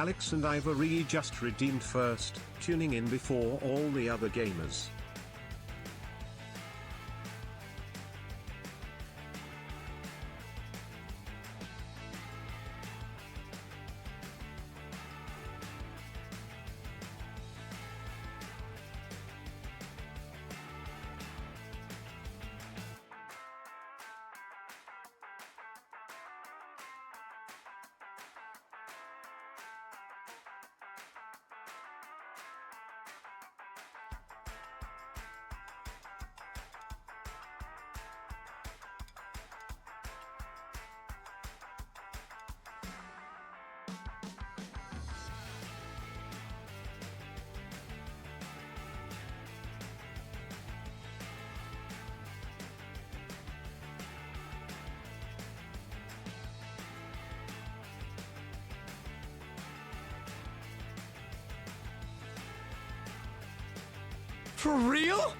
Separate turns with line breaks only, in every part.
Alex and Ivory just redeemed first, tuning in before all the other gamers.
For real?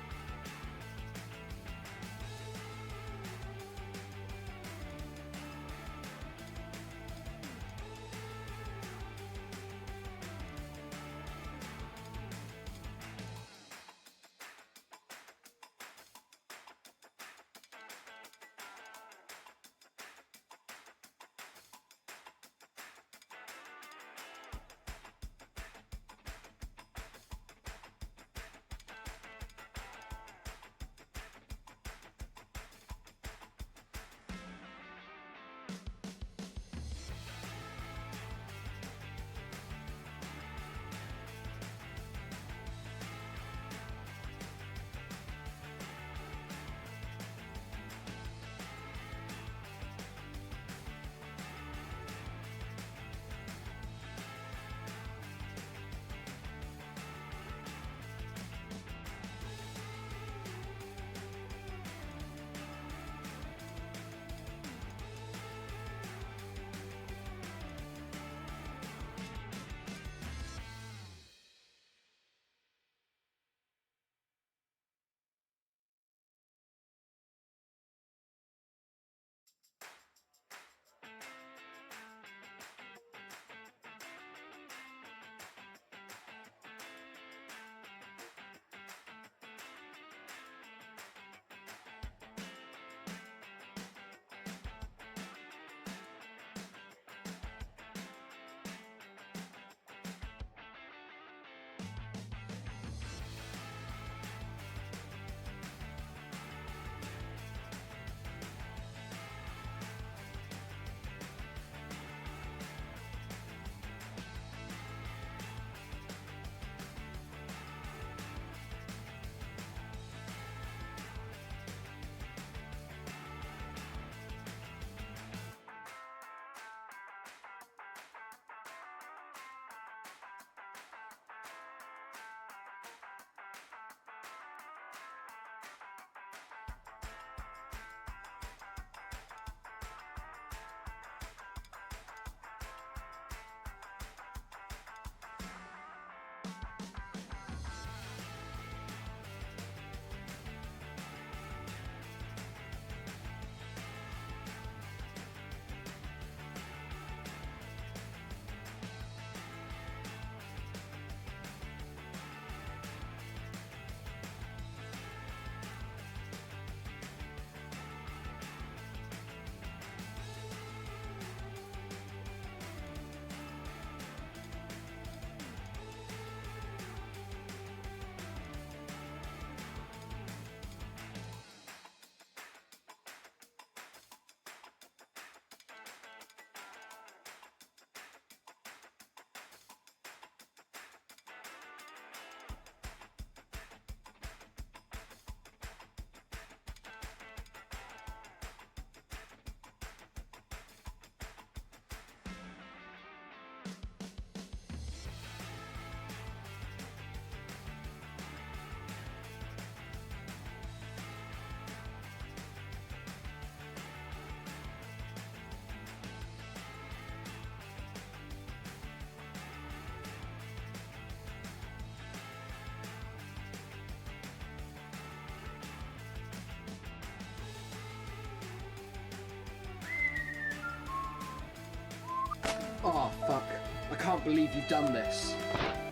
cannot believe you've done this.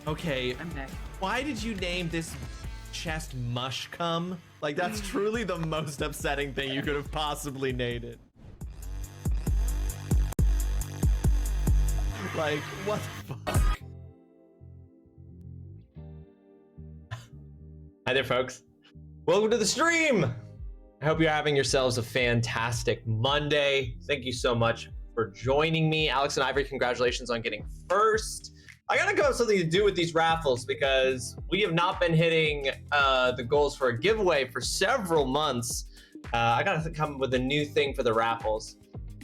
Okay,
I'm next.
why did you name this chest Mushcum? Like, that's truly the most upsetting thing you could have possibly named it. Like, what the fuck? Hi there, folks. Welcome to the stream. I hope you're having yourselves a fantastic Monday. Thank you so much for joining me. Alex and Ivory, congratulations on getting first. I gotta go have something to do with these raffles because we have not been hitting the goals for a giveaway for several months. I gotta come up with a new thing for the raffles.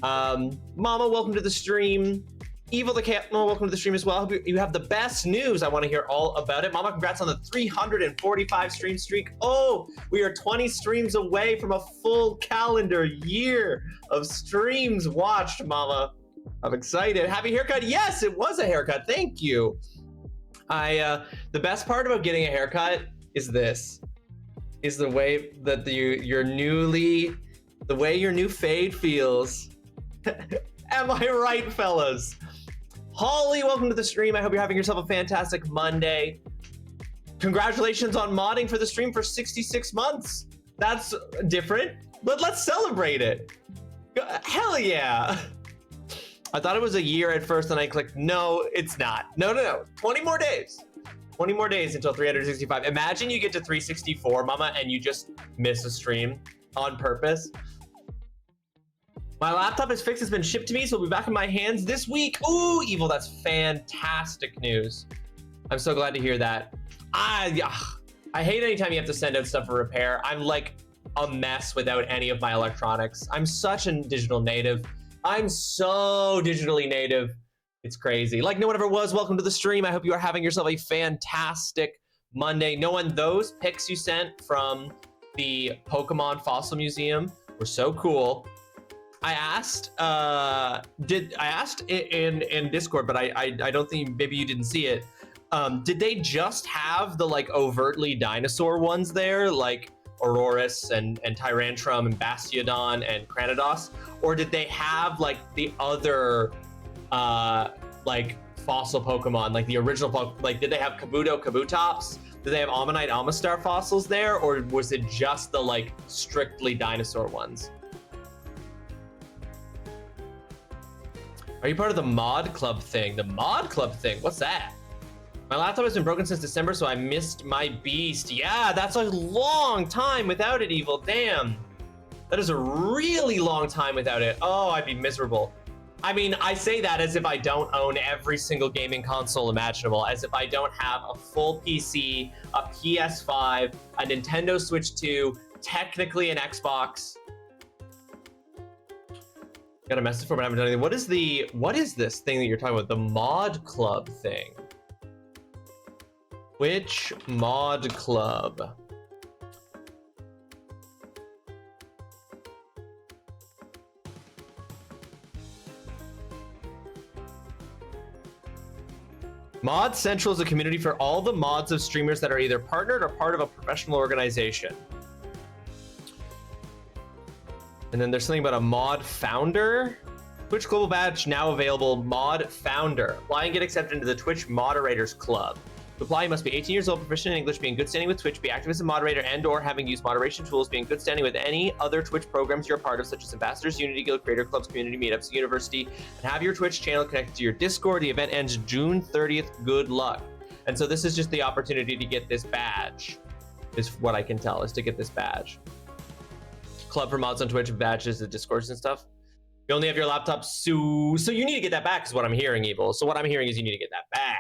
Mama, welcome to the stream. Evil the Cat, welcome to the stream as well. Hope you have the best news. I want to hear all about it. Mama, congrats on the 345 stream streak. Oh, we are 20 streams away from a full calendar year of streams watched, Mama. I'm excited. Happy haircut. Yes, it was a haircut. Thank you. The best part about getting a haircut is this. Is the way that your new fade feels. Am I right, fellas? Holly, welcome to the stream. I hope you're having yourself a fantastic Monday. Congratulations on modding for the stream for 66 months. That's different, but let's celebrate it. Hell yeah. I thought it was a year at first, and I clicked, no, it's not. No. 20 more days. 20 more days until 365. Imagine you get to 364, Mama, and you just miss a stream on purpose. My laptop is fixed, it's been shipped to me, so it'll be back in my hands this week. Ooh, Evil, that's fantastic news. I'm so glad to hear that. I hate anytime you have to send out stuff for repair. I'm like a mess without any of my electronics. I'm such a digital native. I'm so digitally native. It's crazy. Like no one ever was. Welcome to the stream. I hope you are having yourself a fantastic Monday. No one, those pics you sent from the Pokemon Fossil Museum were so cool. I asked in Discord, but I don't think, maybe you didn't see it. Did they just have the like overtly dinosaur ones there, like Aurorus and Tyrantrum and Bastiodon and Cranidos, or did they have like the other like fossil Pokemon, like the original, like did they have Kabuto, Kabutops? Did they have Ammonite, Amistar fossils there, or was it just the like strictly dinosaur ones? Are you part of the mod club thing? The mod club thing, what's that? My laptop has been broken since December, so I missed my beast. Yeah, that's a long time without it, Evil, damn. That is a really long time without it. Oh, I'd be miserable. I mean, I say that as if I don't own every single gaming console imaginable, as if I don't have a full PC, a PS5, a Nintendo Switch 2, technically an Xbox. Got a message for me, I haven't done anything. What is this thing that you're talking about? The mod club thing. Which mod club? Mod Central is a community for all the mods of streamers that are either partnered or part of a professional organization. And then there's something about a mod founder. Twitch Global Badge now available, mod founder. Apply and get accepted into the Twitch Moderators Club. To apply, you must be 18 years old, proficient in English, be in good standing with Twitch, be active as a moderator and or having used moderation tools, be in good standing with any other Twitch programs you're a part of, such as Ambassadors, Unity Guild, Creator Clubs, Community Meetups, University, and have your Twitch channel connected to your Discord. The event ends June 30th. Good luck. And so this is just the opportunity to get this badge, is what I can tell, is to get this badge. Club for mods on Twitch, badges, the Discords and stuff. You only have your laptop, so you need to get that back is what I'm hearing, Evil. So what I'm hearing is you need to get that back.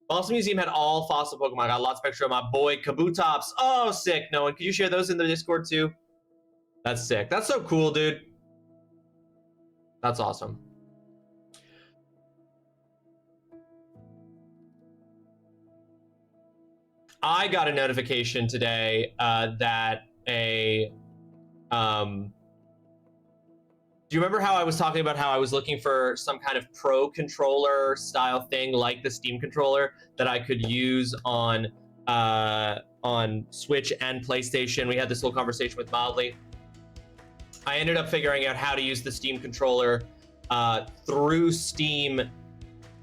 Fossil Museum had all fossil Pokemon. I got a lot Spectrum, my boy Kabutops. Oh, sick. No one, could you share those in the Discord too? That's sick. That's so cool, dude. That's awesome. I got a notification today that a do you remember how I was talking about how I was looking for some kind of pro controller style thing like the Steam controller that I could use on Switch and PlayStation? We had this little conversation with Motley. I ended up figuring out how to use the Steam controller through Steam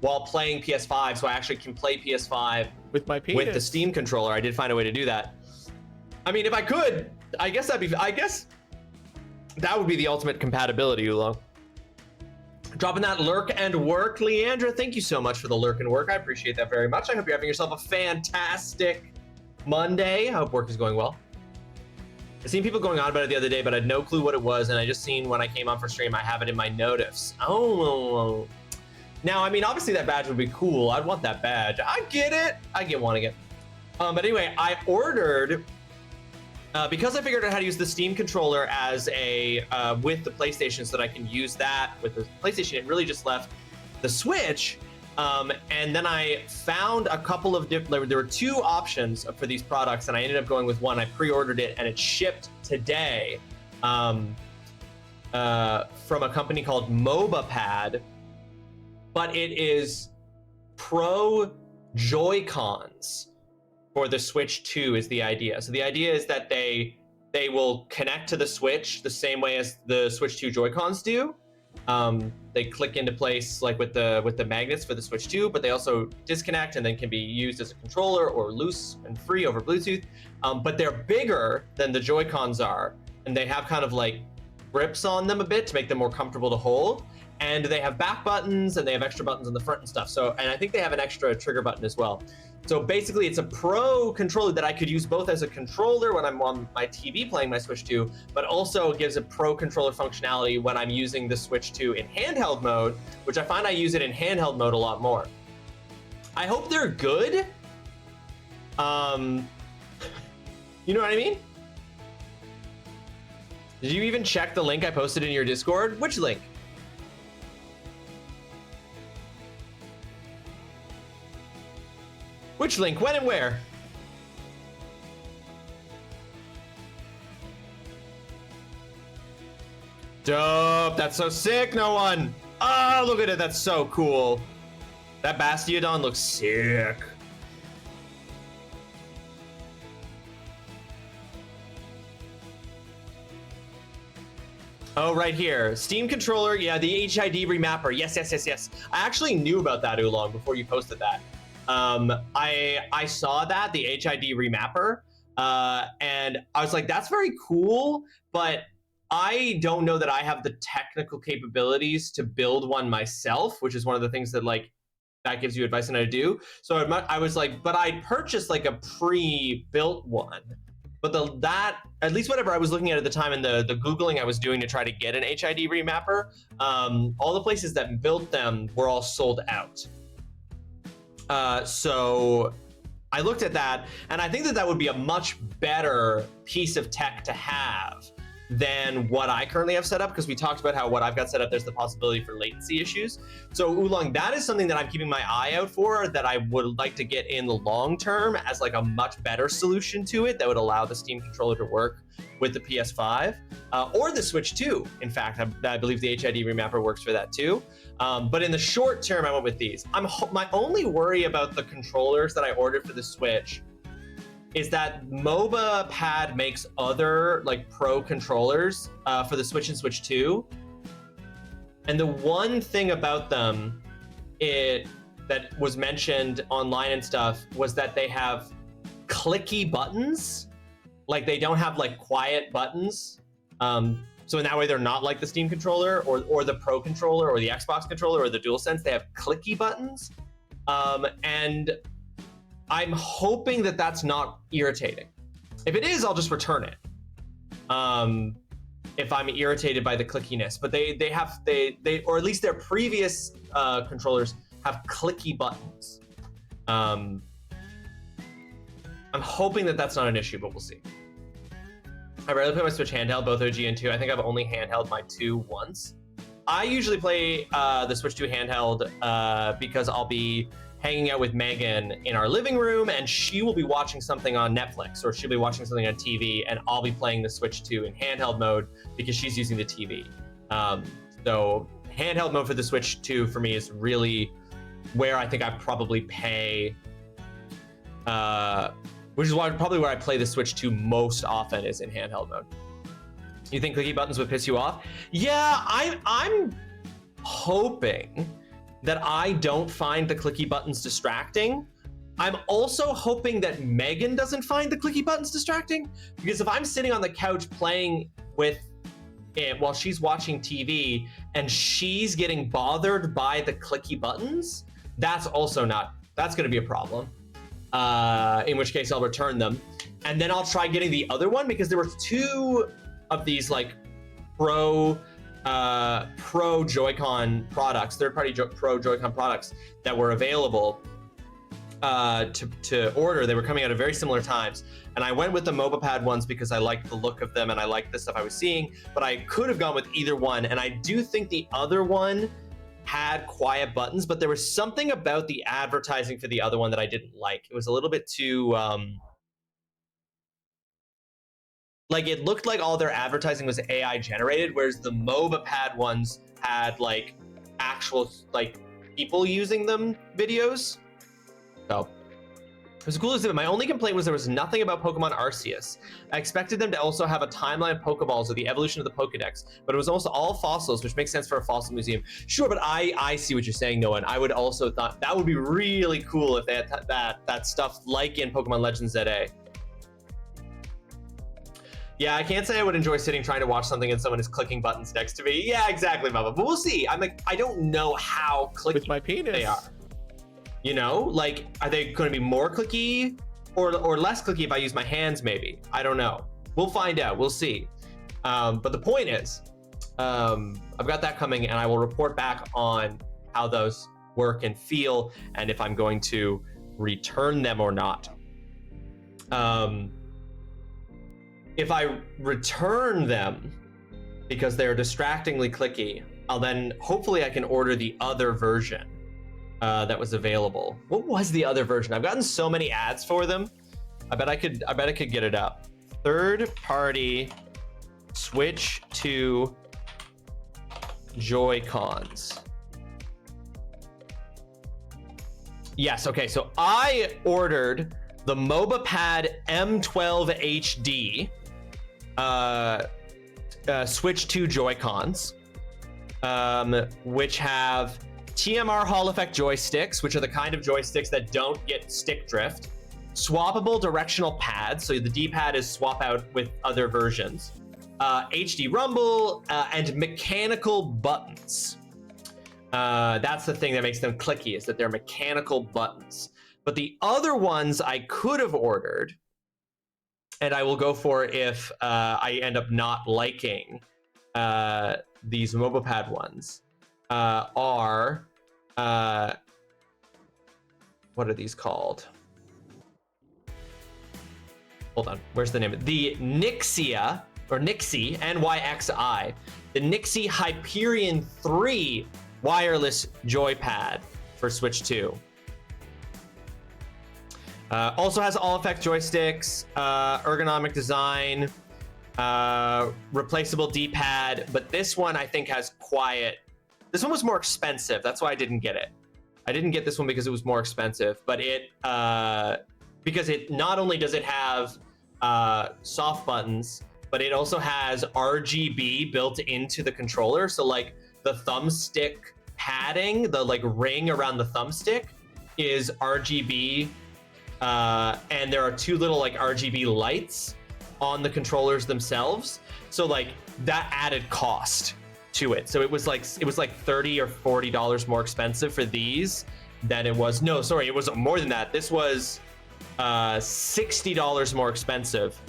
while playing PS5, so I actually can play PS5
with my penis.
with the Steam controller. I did find a way to do that. I mean, if I could, I guess that would be the ultimate compatibility, Oolong. Dropping that lurk and work, Leandra. Thank you so much for the lurk and work. I appreciate that very much. I hope you're having yourself a fantastic Monday. I hope work is going well. I've seen people going on about it the other day, but I had no clue what it was, and I just seen when I came on for stream, I have it in my notifs. Oh. Now, I mean, obviously that badge would be cool. I'd want that badge. I get it. I get wanting it. But anyway, I ordered, because I figured out how to use the Steam controller as a, with the PlayStation so that I can use that with the PlayStation. It really just left the Switch. And then I found a couple of different, there were two options for these products, and I ended up going with one. I pre-ordered it and it shipped today from a company called MobaPad, but it is Pro Joy-Cons for the Switch 2 is the idea. So the idea is that they will connect to the Switch the same way as the Switch 2 Joy-Cons do. They click into place like with the magnets for the Switch 2, but they also disconnect and then can be used as a controller or loose and free over Bluetooth. But they're bigger than the Joy-Cons are, and they have kind of like grips on them a bit to make them more comfortable to hold. And they have back buttons and they have extra buttons on the front and stuff. So, and I think they have an extra trigger button as well. So basically it's a Pro controller that I could use both as a controller when I'm on my TV playing my Switch 2, but also gives a Pro controller functionality when I'm using the Switch 2 in handheld mode, which I find I use it in handheld mode a lot more. I hope they're good. You know what I mean? Did you even check the link I posted in your Discord? Which link? Which link? When and where? Dope. That's so sick. No one. Oh, look at it. That's so cool. That Bastiodon looks sick. Oh, right here. Steam controller. Yeah, the HID remapper. Yes. I actually knew about that, Oolong, before you posted that. I saw that, the HID remapper, and I was like, that's very cool, but I don't know that I have the technical capabilities to build one myself, which is one of the things that like that gives you advice on how to do. So I was like, but I purchased like a pre-built one, but that at least whatever I was looking at the time and the Googling I was doing to try to get an HID remapper, all the places that built them were all sold out. So I looked at that, and I think that that would be a much better piece of tech to have than what I currently have set up, because we talked about how what I've got set up, there's the possibility for latency issues. So Oolong, that is something that I'm keeping my eye out for, that I would like to get in the long term as like a much better solution to it that would allow the Steam controller to work with the PS5 or the Switch 2. In fact, I believe the HID remapper works for that too. But in the short term, I went with these. My only worry about the controllers that I ordered for the Switch is that MobaPad makes other like Pro controllers for the Switch and Switch 2. And the one thing about them that was mentioned online and stuff was that they have clicky buttons. Like they don't have like quiet buttons. So in that way, they're not like the Steam controller or the Pro controller or the Xbox controller or the DualSense. They have clicky buttons. And I'm hoping that that's not irritating. If it is, I'll just return it. If I'm irritated by the clickiness, but they or at least their previous controllers have clicky buttons. I'm hoping that that's not an issue, but we'll see. I rarely play my Switch handheld, both OG and 2. I think I've only handheld my 2 once. I usually play the Switch 2 handheld because I'll be hanging out with Megan in our living room, and she will be watching something on Netflix, or she'll be watching something on TV, and I'll be playing the Switch 2 in handheld mode because she's using the TV. So handheld mode for the Switch 2 for me is really where I think I probably pay, which is probably where I play the Switch 2 most often, is in handheld mode. You think clicky buttons would piss you off? Yeah, I'm hoping that I don't find the clicky buttons distracting. I'm also hoping that Megan doesn't find the clicky buttons distracting, because if I'm sitting on the couch playing with it while she's watching TV and she's getting bothered by the clicky buttons, that's gonna be a problem. In which case I'll return them. And then I'll try getting the other one, because there were 2 of these like pro Joy-Con products, third-party pro Joy-Con products that were available to order. They were coming out at very similar times, and I went with the MobaPad ones because I liked the look of them and I liked the stuff I was seeing, but I could have gone with either one. And I do think the other one had quiet buttons, but there was something about the advertising for the other one that I didn't like. It was a little bit too like, it looked like all their advertising was AI generated, whereas the MobaPad ones had like actual like people using them videos. So it was cool as it. My only complaint was there was nothing about Pokemon Arceus. I expected them to also have a timeline of Pokeballs or the evolution of the Pokedex, but it was almost all fossils, which makes sense for a fossil museum. Sure, but I see what you're saying, Noah, and I would also thought that would be really cool if they had that stuff like in Pokemon Legends ZA. Yeah, I can't say I would enjoy sitting trying to watch something and someone is clicking buttons next to me. Yeah, exactly, Mama. But we'll see. I'm like, I don't know how clicky
with my penis
they are. You know, like, are they going to be more clicky or less clicky if I use my hands? Maybe. I don't know. We'll find out. We'll see. But the point is, I've got that coming, and I will report back on how those work and feel, and if I'm going to return them or not. If I return them because they're distractingly clicky, then hopefully I can order the other version that was available. What was the other version? I've gotten so many ads for them. I bet I could get it up. Third-party Switch 2 Joy-Cons. Yes, okay, so I ordered the MobaPad M12 HD Switch 2 Joy-Cons, which have TMR Hall Effect joysticks, which are the kind of joysticks that don't get stick drift, swappable directional pads, so the D-pad is swap out with other versions, HD rumble, and mechanical buttons. That's the thing that makes them clicky, is that they're mechanical buttons. But the other ones I could have ordered, and I will go for if I end up not liking these MobaPad ones, are, what are these called? Hold on, where's the name? The Nixia, or Nixie, NYXI, the Nixie Hyperion 3 wireless joypad for Switch 2. Also has all effect joysticks, ergonomic design, replaceable D-pad, but this one I think has quiet. This one was more expensive. That's why I didn't get it. I didn't get this one because it was more expensive, but because it not only does it have soft buttons, but it also has RGB built into the controller. So like the thumbstick padding, the like ring around the thumbstick is RGB. And there are 2 little like RGB lights on the controllers themselves. So like that added cost to it. So it was like $30 or $40 more expensive for these than it was. No, sorry, it was more than that. This was $60 more expensive.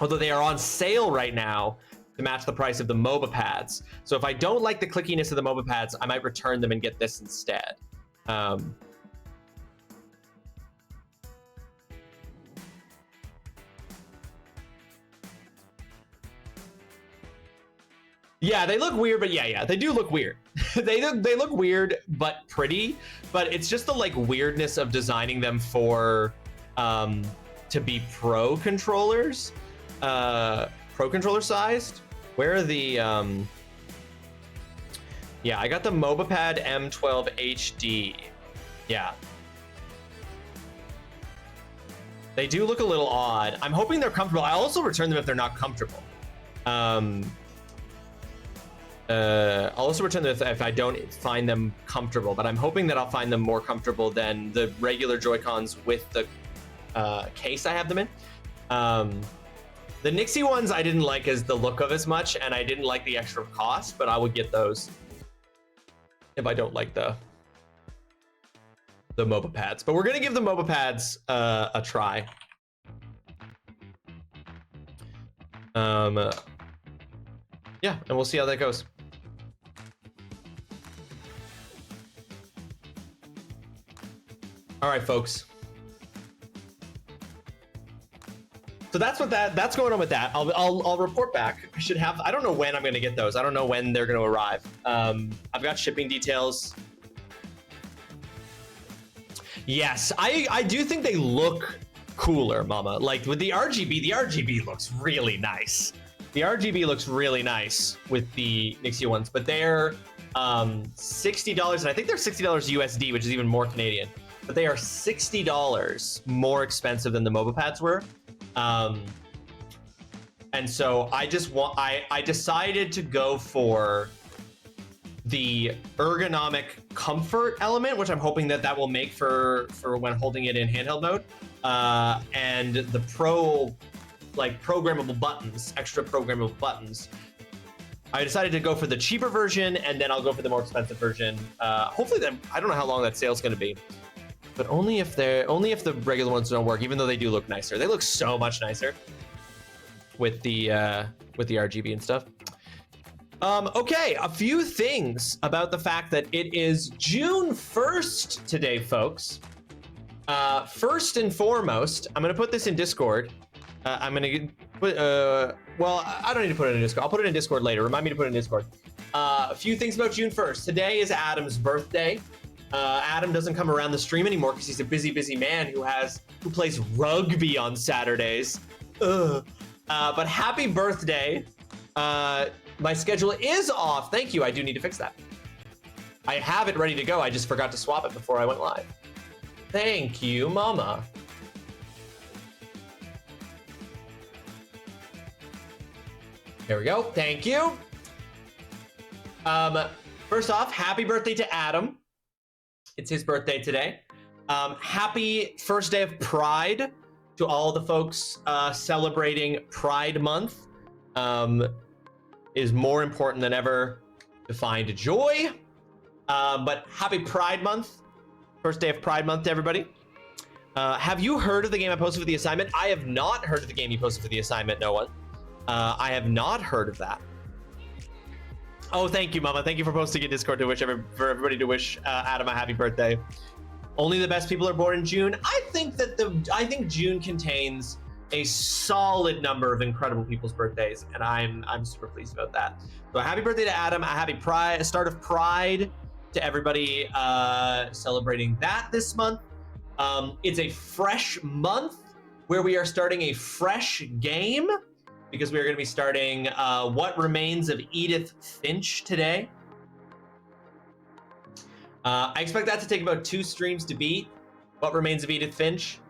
Although they are on sale right now to match the price of the MobaPads. So if I don't like the clickiness of the MobaPads, I might return them and get this instead. Yeah, they look weird, but yeah, they do look weird. they look weird, but pretty. But it's just the like weirdness of designing them for to be pro controllers, pro controller sized. Where are the yeah, I got the MobaPad M12 HD. Yeah. They do look a little odd. I'm hoping they're comfortable. I also return them if they're not comfortable. I'll also return them if I don't find them comfortable, but I'm hoping that I'll find them more comfortable than the regular Joy-Cons with the case I have them in. The Nixie ones I didn't like as the look of as much, and I didn't like the extra cost, but I would get those if I don't like the MOBA pads. But we're gonna give the MOBA pads a try. Yeah, and we'll see how that goes. All right, folks. So that's going on with that. I'll report back. I should have. I don't know when I'm going to get those. I don't know when they're going to arrive. I've got shipping details. Yes, I do think they look cooler, Mama. Like with the RGB looks really nice. The RGB looks really nice with the Nixie ones, but they're $60, and I think they're $60 USD, which is even more Canadian. But they are $60 more expensive than the MOBA pads were. And so I decided to go for the ergonomic comfort element, which I'm hoping that will make for when holding it in handheld mode, and the programmable buttons, extra programmable buttons. I decided to go for the cheaper version, and then I'll go for the more expensive version. Hopefully, then I don't know how long that sale's going to be, but only if the regular ones don't work. Even though they do look nicer, they look so much nicer with the RGB and stuff. Okay, a few things about the fact that it is June 1st today, folks. First and foremost, I'm going to put this in Discord. I'm going to put, well, I don't need to put it in Discord. I'll put it in Discord later. Remind me to put it in Discord. A few things about June 1st. Today is Adam's birthday. Adam doesn't come around the stream anymore because he's a busy man who plays rugby on Saturdays. But happy birthday. My schedule is off. Thank you. I do need to fix that. I have it ready to go. I just forgot to swap it before I went live. Thank you, Mama. There we go. Thank you. First off, happy birthday to Adam. It's his birthday today. Happy first day of Pride to all the folks celebrating Pride Month. Is more important than ever to find joy. But happy Pride Month. First day of Pride Month to everybody. Have you heard of the game I posted for the assignment? I have not heard of the game you posted for the assignment, no one. I have not heard of that. Oh, thank you, Mama. Thank you for posting in Discord for everybody to wish Adam a happy birthday. Only the best people are born in June. I think June contains a solid number of incredible people's birthdays, and I'm super pleased about that. So happy birthday to Adam, a happy start of Pride to everybody celebrating that this month. It's a fresh month where we are starting a fresh game because we are going to be starting What Remains of Edith Finch today. I expect that to take about 2 streams to beat What Remains of Edith Finch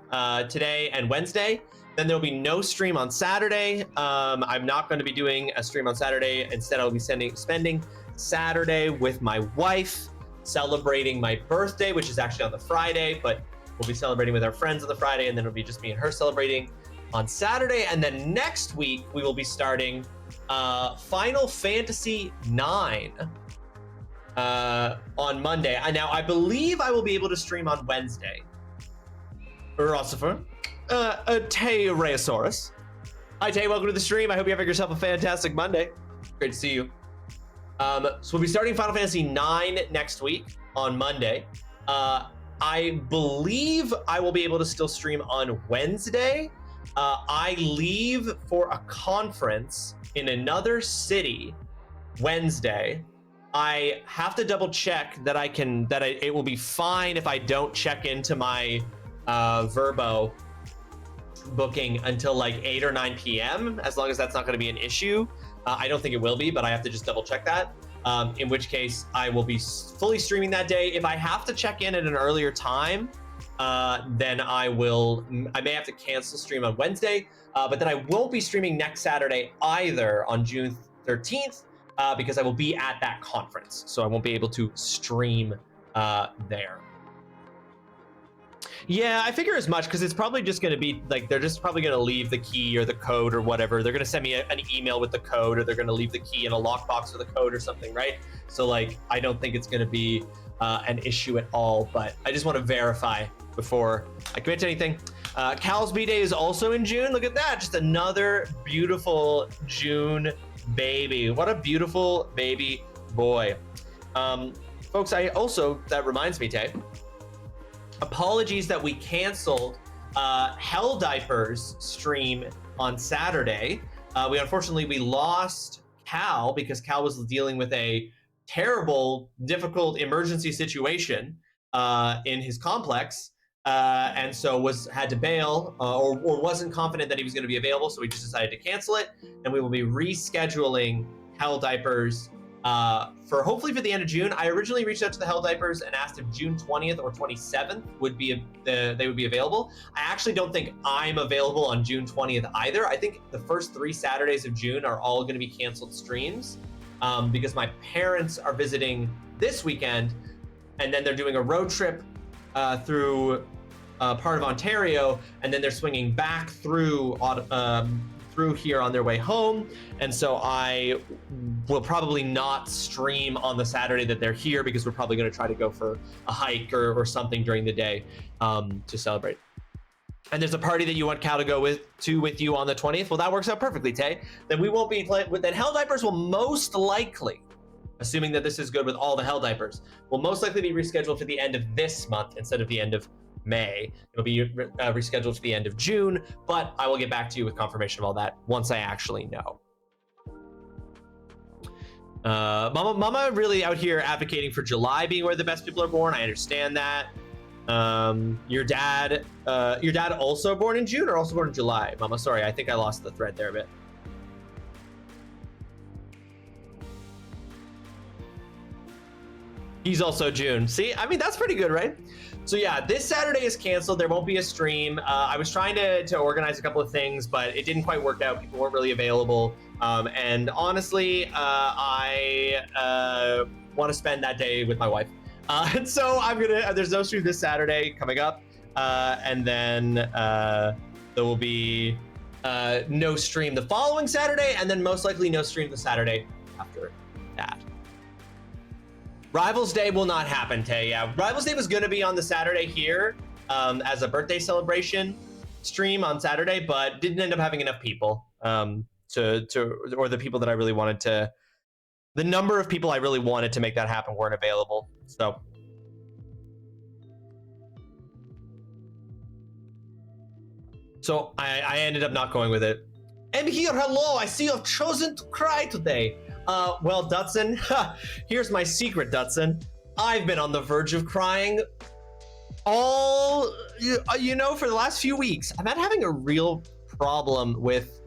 today and Wednesday. Then there'll be no stream on Saturday. I'm not going to be doing a stream on Saturday. Instead, I'll be spending Saturday with my wife, celebrating my birthday, which is actually on the Friday, but we'll be celebrating with our friends on the Friday, and then it'll be just me and her celebrating on Saturday. And then next week, we will be starting Final Fantasy IX on Monday. Now, I believe I will be able to stream on Wednesday. Rossifer. TrulyRawesome. Hi, Tay. Welcome to the stream. I hope you have yourself a fantastic Monday. Great to see you. So we'll be starting Final Fantasy IX next week on Monday. I believe I will be able to still stream on Wednesday. I leave for a conference in another city Wednesday. I have to double check that it will be fine if I don't check into my Verbo booking until like 8 or 9 p.m. as long as that's not going to be an issue. I don't think it will be, but I have to just double check that. In which case I will be fully streaming that day. If I have to check in at an earlier time, then I may have to cancel stream on Wednesday, but then I won't be streaming next Saturday either on June 13th because I will be at that conference, so I won't be able to stream there. Yeah, I figure as much, because it's probably just going to be like, they're just probably going to leave the key or the code or whatever. They're going to send me an email with the code, or they're going to leave the key in a lockbox with the code or something, right? So like, I don't think it's going to be an issue at all, but I just want to verify before I commit to anything. Cal's B-Day is also in June. Look at that, just another beautiful June baby. What a beautiful baby boy. Folks, that reminds me, Tay, apologies that we canceled Hell Diapers stream on Saturday. We lost Cal because Cal was dealing with a terrible, difficult emergency situation in his complex, and so had to bail or wasn't confident that he was going to be available, so we just decided to cancel it, and we will be rescheduling Hell Diapers for hopefully for the end of June. I originally reached out to the Hell Diapers and asked if June 20th or 27th they would be available. I actually don't think I'm available on June 20th either. I think the first 3 Saturdays of June are all going to be canceled streams because my parents are visiting this weekend, and then they're doing a road trip through part of Ontario, and then they're swinging back through here on their way home, and so I will probably not stream on the Saturday that they're here, because we're probably going to try to go for a hike or something during the day to celebrate. And there's a party that you want Cal to go with you on the 20th. Well, that works out perfectly, Tay. Then we won't be playing. Then Hell Diapers will most likely, assuming that this is good with all the Hell Diapers, will most likely be rescheduled for the end of this month instead of the end of May. It'll be rescheduled to the end of June, but I will get back to you with confirmation of all that once I actually know. Mama really out here advocating for July being where the best people are born. I understand that. Your dad also born in June or also born in July? Mama, sorry, I think I lost the thread there a bit. He's also June. See, I mean, that's pretty good, right? So yeah, this Saturday is canceled. There won't be a stream. I was trying to organize a couple of things, but it didn't quite work out. People weren't really available. And honestly, I want to spend that day with my wife. And so there's no stream this Saturday coming up. And then there will be no stream the following Saturday, and then most likely no stream the Saturday after that. Rivals Day will not happen, Tay. Yeah, Rivals Day was going to be on the Saturday here as a birthday celebration stream on Saturday, but didn't end up having enough people or the people that I really wanted to. The number of people I really wanted to make that happen weren't available. So I ended up not going with it. And here, hello, I see you've chosen to cry today. Well, Dutson, here's my secret, Dutson. I've been on the verge of crying for the last few weeks. I'm not having a real problem with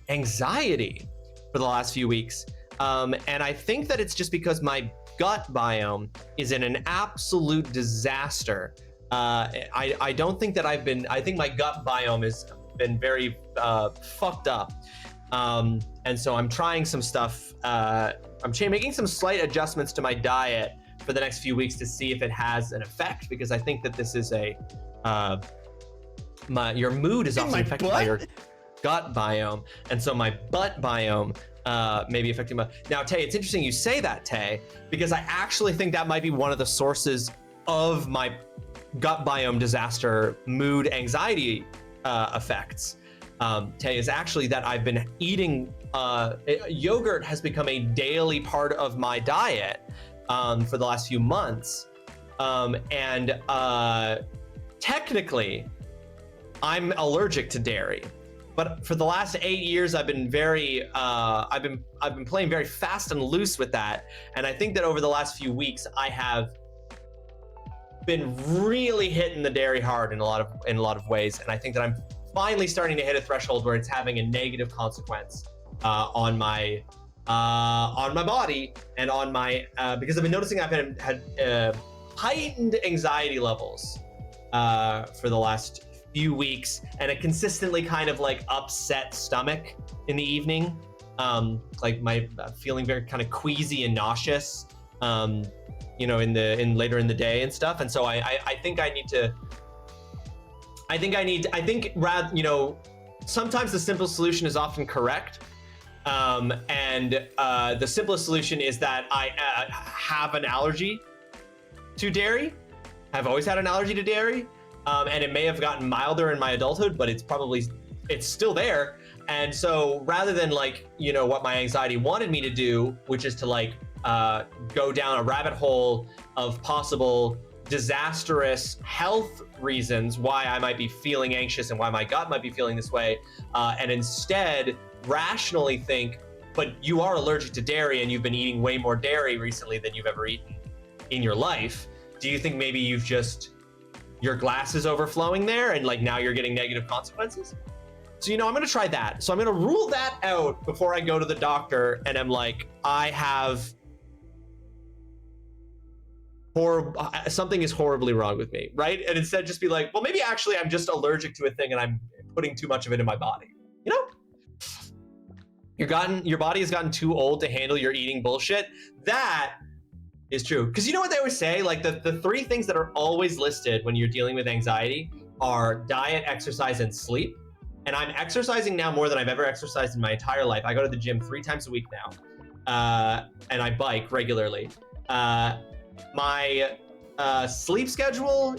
anxiety for the last few weeks. And I think that it's just because my gut biome is in an absolute disaster. I don't think that I think my gut biome has been very fucked up. And so I'm trying some stuff. I'm making some slight adjustments to my diet for the next few weeks to see if it has an effect, because I think that this is your mood is often affected by your gut biome. And so my butt biome may be affecting Now, Tay, it's interesting you say that, Tay, because I actually think that might be one of the sources of my gut biome disaster mood anxiety effects. Tay, is actually that I've been eating yogurt has become a daily part of my diet for the last few months, and technically I'm allergic to dairy, but for the last 8 years I've been I've been playing very fast and loose with that, and I think that over the last few weeks I have been really hitting the dairy hard in a lot of ways, and I think that I'm finally starting to hit a threshold where it's having a negative consequence on my body and on my because I've been noticing I've had heightened anxiety levels for the last few weeks, and a consistently kind of like upset stomach in the evening. like my feeling very kind of queasy and nauseous, you know, later in the day and stuff. And so I think you know, sometimes the simple solution is often correct. And the simplest solution is that I have an allergy to dairy. I've always had an allergy to dairy. And it may have gotten milder in my adulthood, but it's still there. And so rather than like, you know, what my anxiety wanted me to do, which is to like go down a rabbit hole of possible disastrous health reasons why I might be feeling anxious and why my gut might be feeling this way, and instead rationally think, but you are allergic to dairy and you've been eating way more dairy recently than you've ever eaten in your life. Do you think maybe your glass is overflowing there and like now you're getting negative consequences? So, you know, I'm gonna try that. So I'm gonna rule that out before I go to the doctor and I'm like, something is horribly wrong with me, right? And instead just be like, well, maybe actually I'm just allergic to a thing and I'm putting too much of it in my body. You know? Your body has gotten too old to handle your eating bullshit. That is true. Because you know what they always say? Like the three things that are always listed when you're dealing with anxiety are diet, exercise, and sleep. And I'm exercising now more than I've ever exercised in my entire life. I go to the gym 3 times a week now. And I bike regularly. My sleep schedule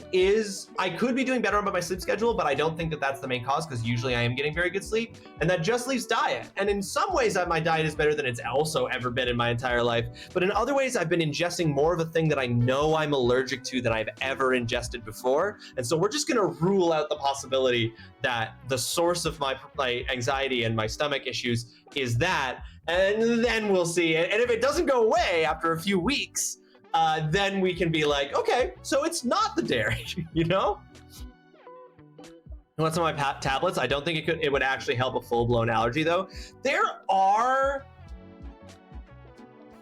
I could be doing better about my sleep schedule, but I don't think that that's the main cause because usually I am getting very good sleep, and that just leaves diet. And in some ways my diet is better than it's also ever been in my entire life. But in other ways, I've been ingesting more of a thing that I know I'm allergic to than I've ever ingested before. And so we're just gonna rule out the possibility that the source of my anxiety and my stomach issues is that, and then we'll see. And if it doesn't go away after a few weeks, then we can be like, okay, so it's not the dairy, you know? What's on my tablets? I don't think it would actually help a full-blown allergy though. There are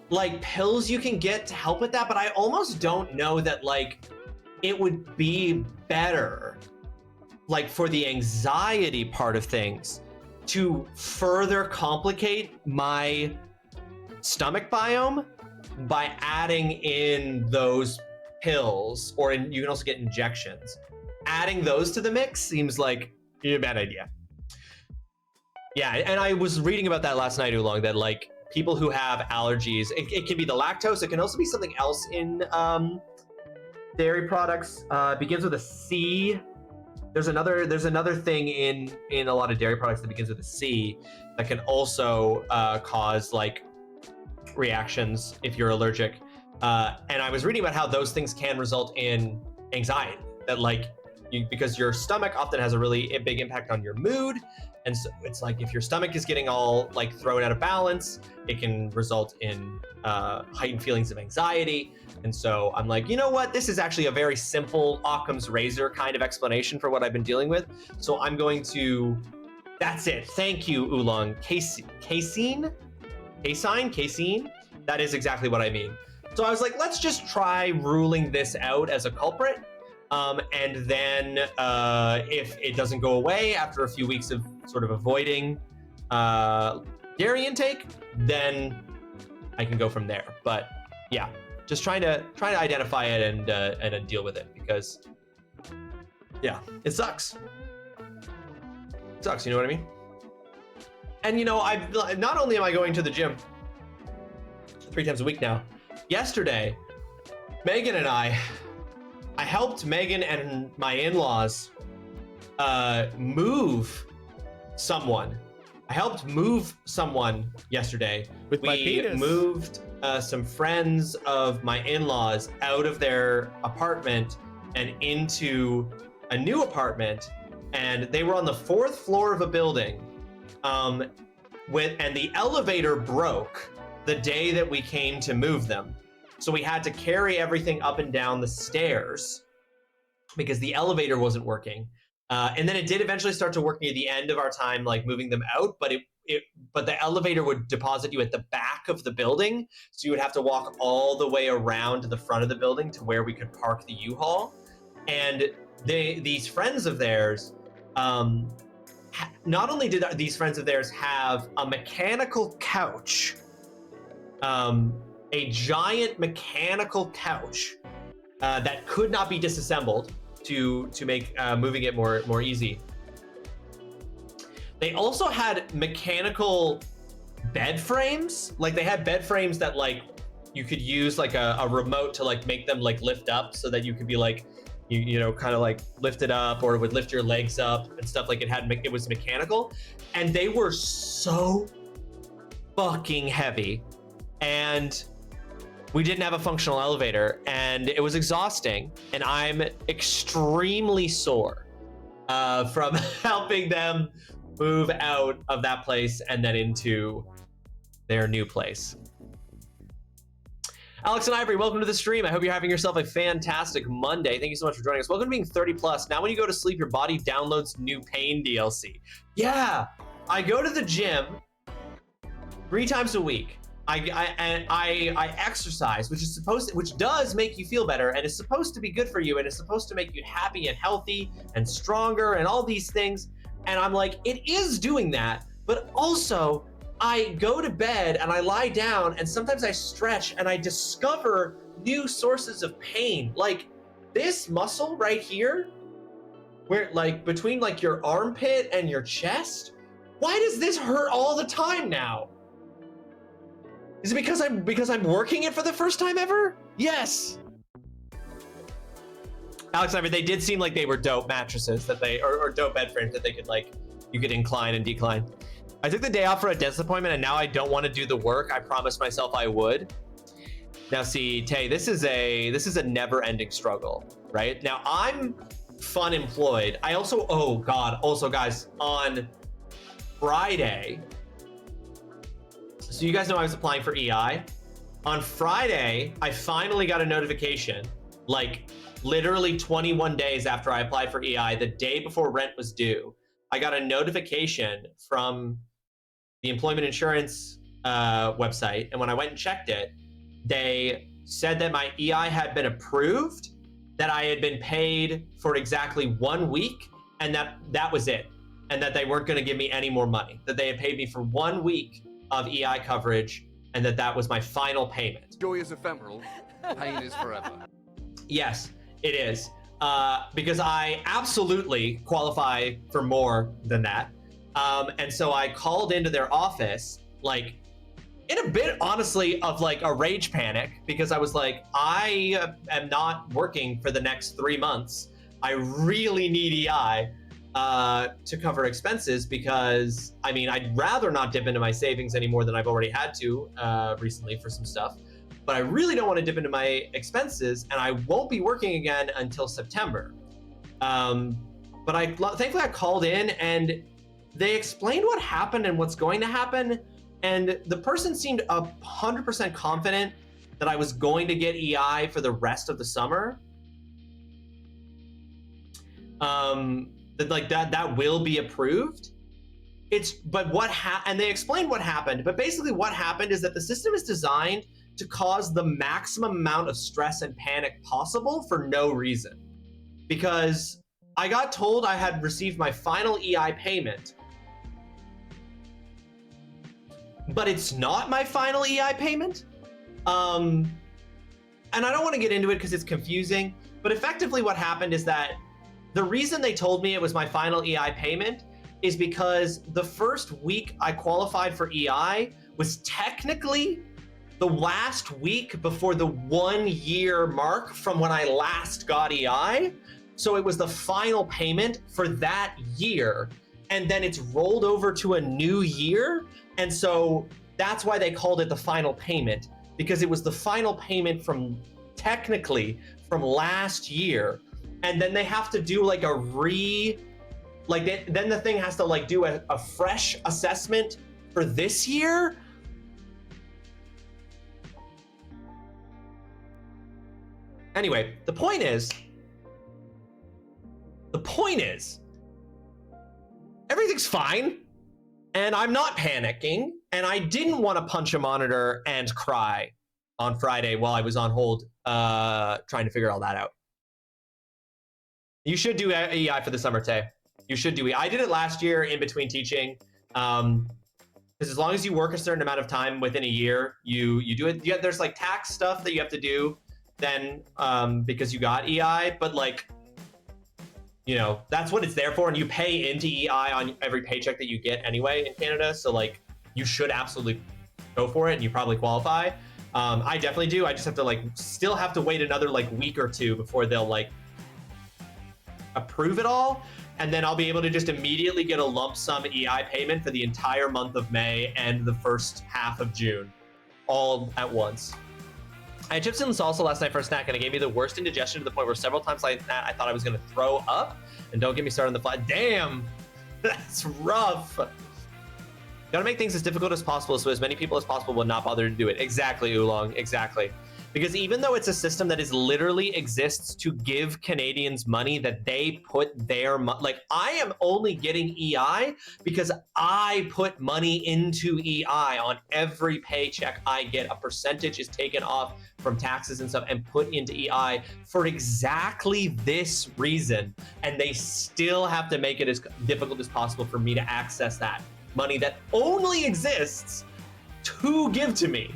like pills you can get to help with that, but I almost don't know that like it would be better like for the anxiety part of things to further complicate my stomach biome by adding in those pills, or you can also get injections. Adding those to the mix seems like a bad idea. Yeah, and I was reading about that last night, Oolong, that like people who have allergies, it can be the lactose, it can also be something else in dairy products. Begins with a C. There's another thing in a lot of dairy products that begins with a C that can also cause like reactions if you're allergic, and I was reading about how those things can result in anxiety, that like because your stomach often has a really big impact on your mood, and so it's like if your stomach is getting all like thrown out of balance, it can result in heightened feelings of anxiety. And so I'm like, you know what, this is actually a very simple Occam's razor kind of explanation for what I've been dealing with, so I'm going to, that's it. Thank you, Oolong. Casein, that is exactly what I mean. So I was like, let's just try ruling this out as a culprit. And then if it doesn't go away after a few weeks of sort of avoiding dairy intake, then I can go from there. But yeah, just trying to identify it and deal with it, because yeah, it sucks. It sucks, you know what I mean? And you know, not only am I going to the gym 3 times a week now, yesterday, Megan and I helped Megan and my in-laws move someone. I helped move someone yesterday.
With my penis.
We moved some friends of my in-laws out of their apartment and into a new apartment, and they were on the 4th floor of a building. And the elevator broke the day that we came to move them. So we had to carry everything up and down the stairs because the elevator wasn't working. And then it did eventually start to work near the end of our time, like moving them out, but but the elevator would deposit you at the back of the building. So you would have to walk all the way around to the front of the building to where we could park the U-Haul. And these friends of theirs not only did these friends of theirs have a mechanical couch, a giant mechanical couch that could not be disassembled to make moving it more easy. They also had mechanical bed frames. Like they had bed frames that like you could use like a remote to like make them like lift up so that you could be like, you know, kind of like lift it up, or it would lift your legs up and stuff. Like it was mechanical, and they were so fucking heavy, and we didn't have a functional elevator, and it was exhausting, and I'm extremely sore from helping them move out of that place and then into their new place. Alex and Ivory, welcome to the stream. I hope you're having yourself a fantastic Monday. Thank you so much for joining us. Welcome to being 30 plus. Now when you go to sleep, your body downloads new pain DLC. Yeah, I go to the gym 3 times a week. I exercise, which does make you feel better, and is supposed to be good for you, and is supposed to make you happy and healthy and stronger and all these things. And I'm like, it is doing that, but also I go to bed and I lie down, and sometimes I stretch and I discover new sources of pain. Like this muscle right here, where like between like your armpit and your chest, why does this hurt all the time now? Is it because I'm working it for the first time ever? Yes. Alex, I mean, they did seem like they were dope mattresses that or dope bed frames that they could like, you could incline and decline. I took the day off for a dentist appointment, and now I don't want to do the work I promised myself I would. Now see, Tay, this is a never-ending struggle, right? Now I'm fun employed. I also, oh God, also guys, on Friday, so you guys know I was applying for EI. On Friday, I finally got a notification, like literally 21 days after I applied for EI, the day before rent was due. I got a notification from the employment insurance website, and when I went and checked it, they said that my EI had been approved, that I had been paid for exactly 1 week, and that was it, and that they weren't going to give me any more money, that they had paid me for 1 week of EI coverage, and that was my final payment.
Joy is ephemeral, pain is forever.
Yes, it is. Because I absolutely qualify for more than that. And so I called into their office, like in a bit, honestly, of like a rage panic, because I was like, I am not working for the next 3 months. I really need EI to cover expenses, because I mean, I'd rather not dip into my savings any more than I've already had to recently for some stuff. But I really don't want to dip into my expenses, and I won't be working again until September. But thankfully I called in, and they explained what happened and what's going to happen, and the person seemed 100% confident that I was going to get EI for the rest of the summer. That will be approved. And they explained what happened, but basically what happened is that the system is designed to cause the maximum amount of stress and panic possible for no reason. Because I got told I had received my final EI payment, but it's not my final EI payment. And I don't want to get into it because it's confusing, but effectively what happened is that the reason they told me it was my final EI payment is because the first week I qualified for EI was technically the last week before the 1 year mark from when I last got EI. So it was the final payment for that year, and then it's rolled over to a new year. And so that's why they called it the final payment, because it was the final payment technically from last year. And then they have to do like then the thing has to like do a fresh assessment for this year. Anyway, the point is, everything's fine, and I'm not panicking, and I didn't want to punch a monitor and cry on Friday while I was on hold trying to figure all that out. You should do EI for the summer, Tay. You should do EI. I did it last year in between teaching. Because as long as you work a certain amount of time within a year, you do it. Yeah, there's like tax stuff that you have to do then because you got EI, but like, you know, that's what it's there for. And you pay into EI on every paycheck that you get anyway in Canada. So like, you should absolutely go for it and you probably qualify. I definitely do. I just have to like, still have to wait another like week or two before they'll like approve it all. And then I'll be able to just immediately get a lump sum EI payment for the entire month of May and the first half of June, all at once. I had chips and salsa last night for a snack, and it gave me the worst indigestion to the point where several times I thought I was going to throw up. And don't get me started on the fly. Damn, that's rough. Gotta make things as difficult as possible so as many people as possible will not bother to do it. Exactly, Oolong, exactly. Because even though it's a system that is literally exists to give Canadians money that they put their like I am only getting EI because I put money into EI on every paycheck I get. A percentage is taken off from taxes and stuff and put into EI for exactly this reason. And they still have to make it as difficult as possible for me to access that money that only exists to give to me.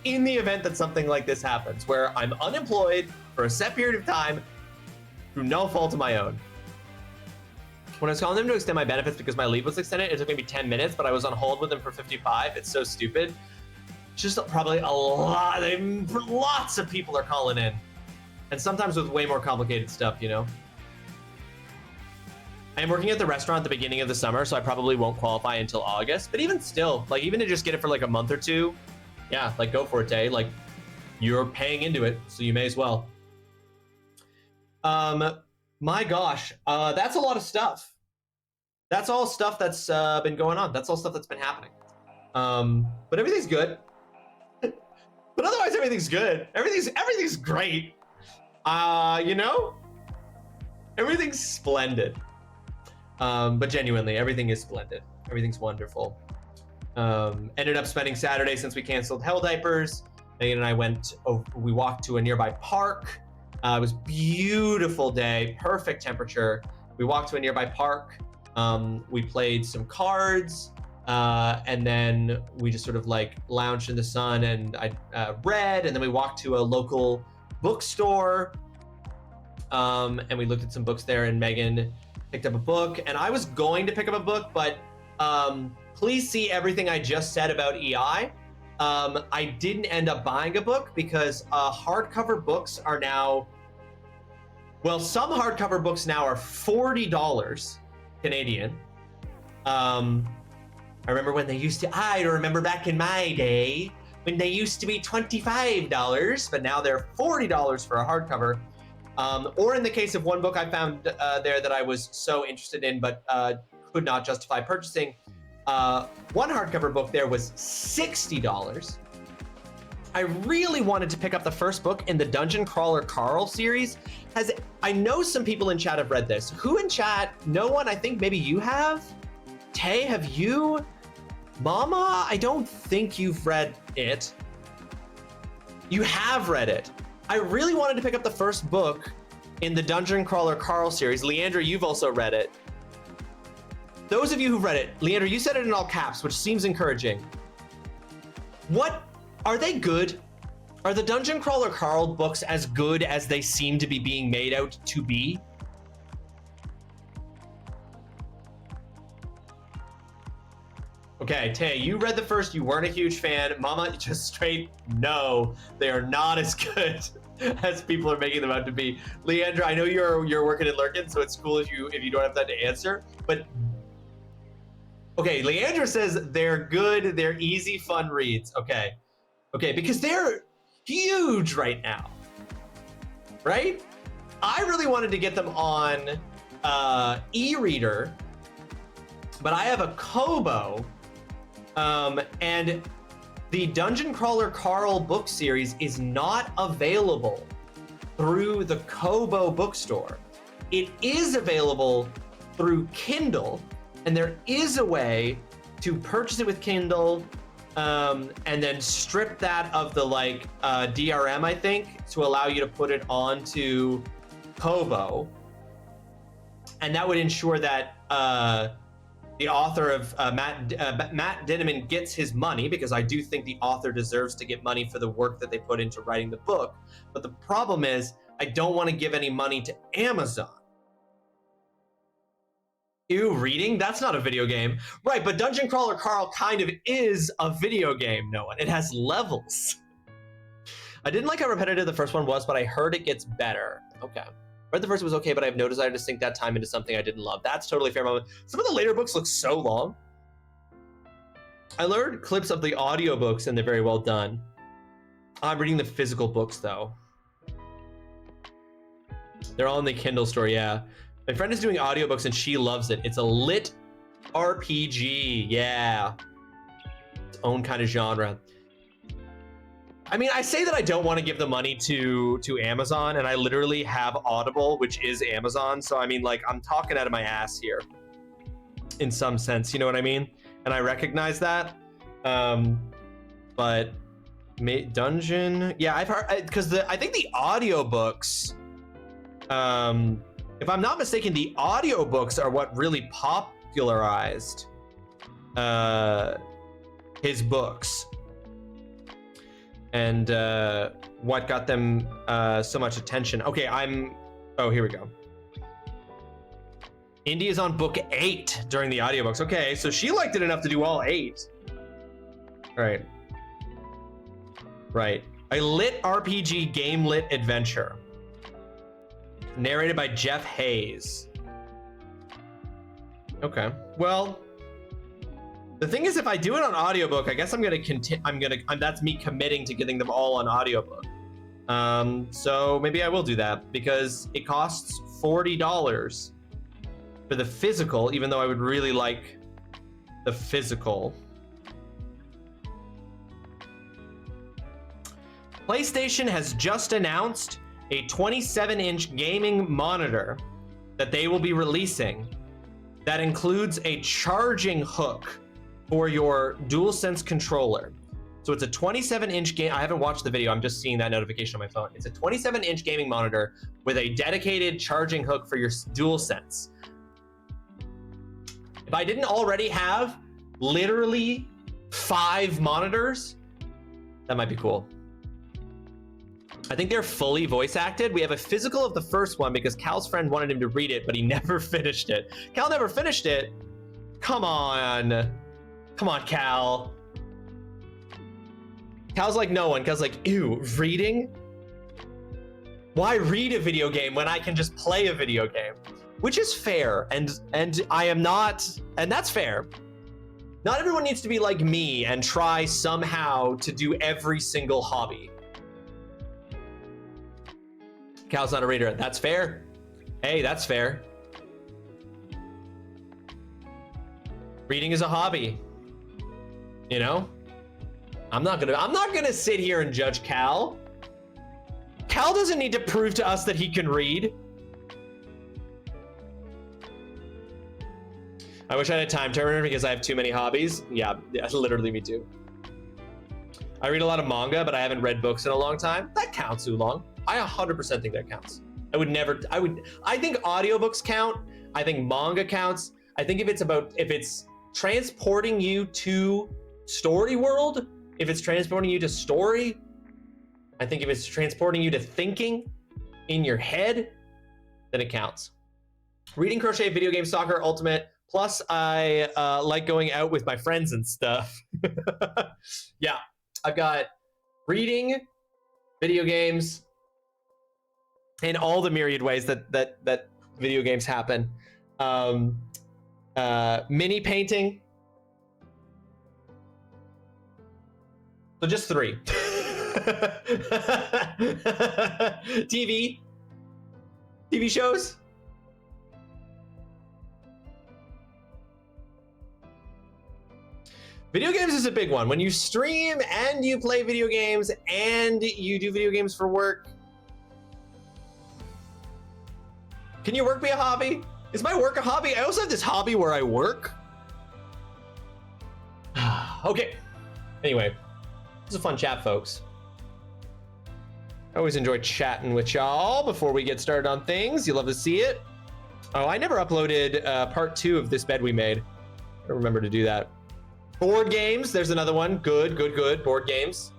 In the event that something like this happens, where I'm unemployed for a set period of time through no fault of my own. When I was calling them to extend my benefits because my leave was extended, it took maybe 10 minutes, but I was on hold with them for 55. It's so stupid. Just probably a lot, lots of people are calling in. And sometimes with way more complicated stuff, you know? I'm working at the restaurant at the beginning of the summer, so I probably won't qualify until August. But even still, like even to just get it for like a month or two, yeah, like go for it, Tay. Like you're paying into it, so you may as well. My gosh, that's a lot of stuff. That's all stuff that's been going on. That's all stuff that's been happening. But everything's good. But otherwise, everything's good. Everything's great. You know, everything's splendid. But genuinely, everything is splendid. Everything's wonderful. Ended up spending Saturday, since we canceled Hell Diapers, Megan and I we walked to a nearby park. It was a beautiful day, perfect temperature. We walked to a nearby park. We played some cards, and then we just sort of like lounged in the sun, and I read, and then we walked to a local bookstore, and we looked at some books there, and Megan picked up a book, and I was going to pick up a book, but please see everything I just said about EI. I didn't end up buying a book because hardcover books are now, well, some hardcover books now are $40 Canadian. I remember when they used to, I remember back in my day when they used to be $25, but now they're $40 for a hardcover. Or in the case of one book I found there that I was so interested in, but could not justify purchasing, one hardcover book there was $60. I really wanted to pick up the first book in the Dungeon Crawler Carl series. I know some people in chat have read this. Who in chat? No one? I think maybe you have? Tay, have you? Mama, I don't think you've read it. You have read it. I really wanted to pick up the first book in the Dungeon Crawler Carl series. Leandra, you've also read it. Those of you who've read it, Leandra, you said it in all caps, which seems encouraging. What, are they good? Are the Dungeon Crawler Carl books as good as they seem to be being made out to be? Okay, Tay, you read the first, you weren't a huge fan. Mama, just straight no, they are not as good as people are making them out to be. Leandra, I know you're working at Lurkin, so it's cool if you don't have that to answer, but okay, Leandra says they're good, they're easy, fun reads. Okay, because they're huge right now, right? I really wanted to get them on e-reader, but I have a Kobo, and the Dungeon Crawler Carl book series is not available through the Kobo bookstore. It is available through Kindle, and there is a way to purchase it with Kindle, and then strip that of the like DRM, I think, to allow you to put it onto Kobo. And that would ensure that the author of Matt Dinniman gets his money, because I do think the author deserves to get money for the work that they put into writing the book. But the problem is, I don't want to give any money to Amazon. Ew, reading? That's not a video game. Right, but Dungeon Crawler Carl kind of is a video game, Noah. It has levels. I didn't like how repetitive the first one was, but I heard it gets better. Okay. Read the first was okay, but I have no desire to sink that time into something I didn't love. That's totally fair. Some of the later books look so long. I learned clips of the audiobooks and they're very well done. I'm reading the physical books though. They're all in the Kindle store, yeah. My friend is doing audiobooks and she loves it. It's a lit RPG, yeah. Its own kind of genre. I mean, I say that I don't want to give the money to Amazon, and I literally have Audible, which is Amazon. So I mean, like, I'm talking out of my ass here in some sense, you know what I mean? And I recognize that. But Dungeon, yeah, I've heard, because I think the audiobooks, if I'm not mistaken, the audiobooks are what really popularized his books. And what got them so much attention. Okay, oh, here we go. Indy is on book 8 during the audiobooks. Okay, so she liked it enough to do all 8. Right. Right. A lit RPG game lit adventure. Narrated by Jeff Hayes. Okay, well, the thing is, if I do it on audiobook, I guess I'm gonna continue. That's me committing to getting them all on audiobook. So maybe I will do that, because it costs $40 for the physical, even though I would really like the physical. PlayStation has just announced a 27-inch gaming monitor that they will be releasing that includes a charging hook for your DualSense controller. So it's a 27-inch game. I haven't watched the video. I'm just seeing that notification on my phone. It's a 27-inch gaming monitor with a dedicated charging hook for your DualSense. If I didn't already have literally 5 monitors, that might be cool. I think they're fully voice acted. We have a physical of the first one because Cal's friend wanted him to read it, but he never finished it. Cal never finished it? Come on. Come on, Cal. Cal's like no one. Cal's like, ew, reading? Why read a video game when I can just play a video game? Which is fair, and I am not, and that's fair. Not everyone needs to be like me and try somehow to do every single hobby. Cal's not a reader. That's fair. Hey, that's fair. Reading is a hobby. You know? I'm not gonna sit here and judge Cal. Cal doesn't need to prove to us that he can read. I wish I had a time turner because I have too many hobbies. Yeah, literally me too. I read a lot of manga, but I haven't read books in a long time. That counts, Oolong. I 100% think that counts. I think audiobooks count. I think manga counts. I think if it's transporting you to story world, if it's transporting you to story, I think if it's transporting you to thinking in your head, then it counts. Reading, crochet, video game, soccer, ultimate. Plus, I like going out with my friends and stuff. Yeah, I've got reading, video games, in all the myriad ways that video games happen. Mini painting. So just 3. TV shows. Video games is a big one. When you stream and you play video games and you do video games for work, can your work be a hobby? Is my work a hobby? I also have this hobby where I work. Okay. Anyway, this is a fun chat, folks. I always enjoy chatting with y'all before we get started on things. You love to see it. Oh, I never uploaded part 2 of this bed we made. I don't remember to do that. Board games, there's another one. Good. Board games.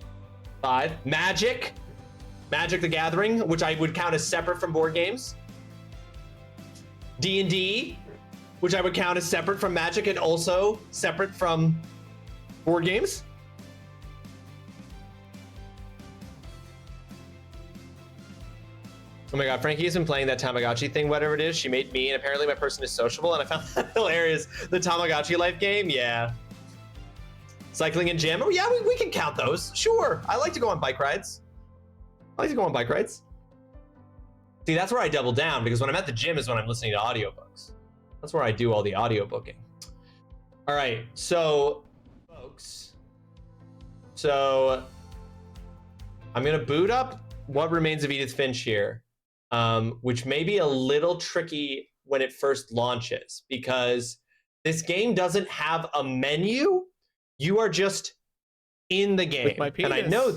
5. Magic the Gathering, which I would count as separate from board games. D&D, which I would count as separate from Magic and also separate from board games. Oh my god, Frankie has been playing that Tamagotchi thing, whatever it is. She made me, and apparently my person is sociable, and I found that hilarious. The Tamagotchi life game, yeah. Cycling and gym, oh yeah, we can count those. Sure, I like to go on bike rides. See, that's where I double down, because when I'm at the gym is when I'm listening to audiobooks. That's where I do all the audiobooking. All right, so, folks. So, I'm gonna boot up What Remains of Edith Finch here. Which may be a little tricky when it first launches, because this game doesn't have a menu. You are just in the game. And I know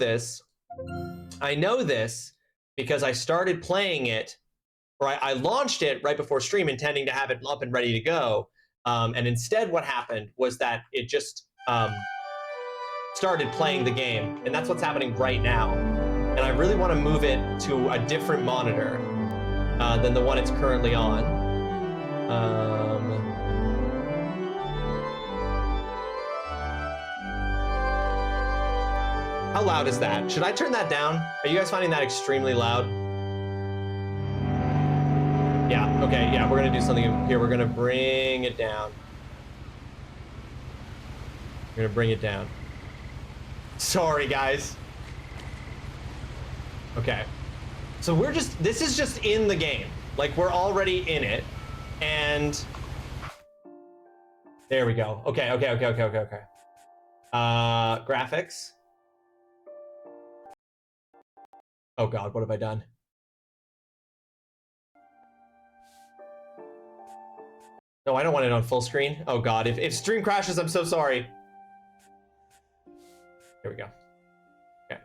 this because I started playing it, or I launched it right before stream intending to have it up and ready to go. And instead what happened was that it just started playing the game, and that's what's happening right now. And I really want to move it to a different monitor than the one it's currently on. How loud is that? Should I turn that down? Are you guys finding that extremely loud? Yeah, okay, yeah, we're gonna do something here. We're gonna bring it down. We're gonna bring it down. Sorry, guys. Okay. So this is just in the game. Like, we're already in it. And there we go. Okay. Graphics. Oh God, what have I done? No, I don't want it on full screen. Oh God, if stream crashes, I'm so sorry. Here we go. Okay.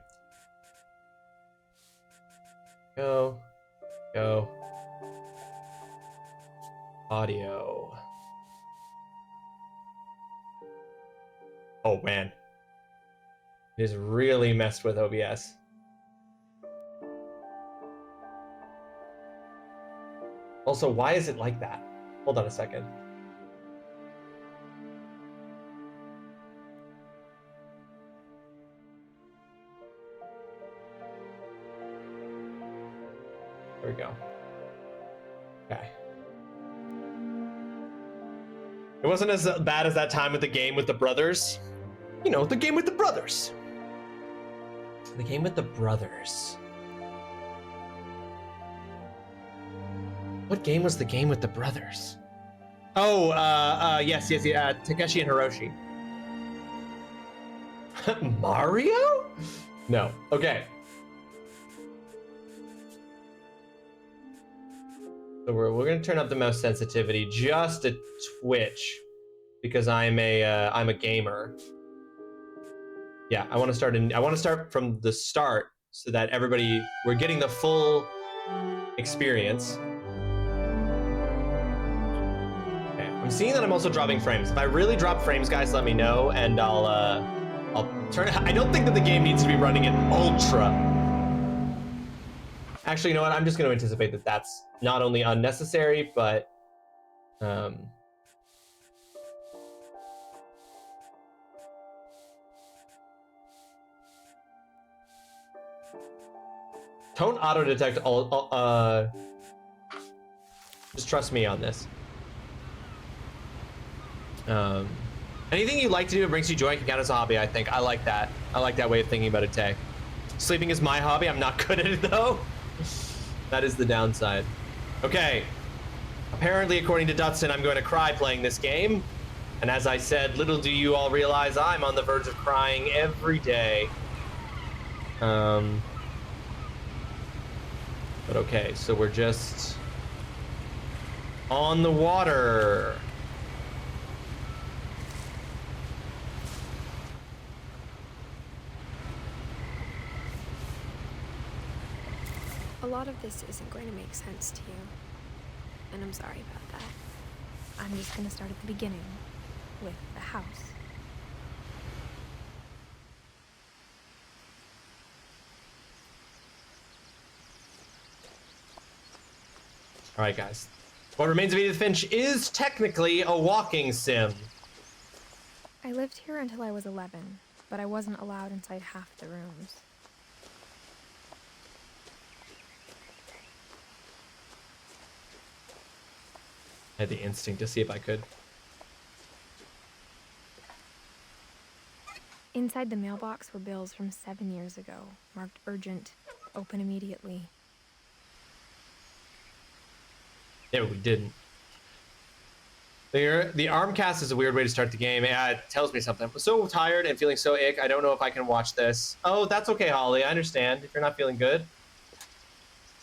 Go. Audio. Oh man. It is really messed with OBS. Also, why is it like that? Hold on a second. There we go. Okay. It wasn't as bad as that time with the game with the brothers. You know, the game with the brothers. The game with the brothers. What game was the game with the brothers? Oh, yes, Takeshi and Hiroshi. Mario? No, okay. So we're gonna turn up the mouse sensitivity just a twitch, because I'm a gamer. Yeah, I want to start from the start so that we're getting the full experience. Okay, I'm seeing that I'm also dropping frames. If I really drop frames, guys, let me know, and I'll turn it. I don't think that the game needs to be running at ultra. Actually, you know what? I'm just going to anticipate that that's not only unnecessary, but don't auto-detect all, just trust me on this. Anything you like to do that brings you joy can count as a hobby, I think. I like that. I like that way of thinking about it, Tay. Sleeping is my hobby. I'm not good at it, though. That is the downside. Okay. Apparently, according to Dutson, I'm going to cry playing this game. And as I said, little do you all realize I'm on the verge of crying every day. But okay, so we're just on the water.
A lot of this isn't going to make sense to you. and I'm sorry about that. I'm just gonna start at the beginning, with the house.
All right, guys. What Remains of Edith Finch is technically a walking sim.
I lived here until I was 11, but I wasn't allowed inside half the rooms.
I had the instinct to see if I could.
Inside the mailbox were bills from 7 years ago, marked urgent, open immediately.
Yeah, we didn't. The arm cast is a weird way to start the game. Yeah, it tells me something. I'm so tired and feeling so ick. I don't know if I can watch this. Oh, that's okay, Holly. I understand if you're not feeling good.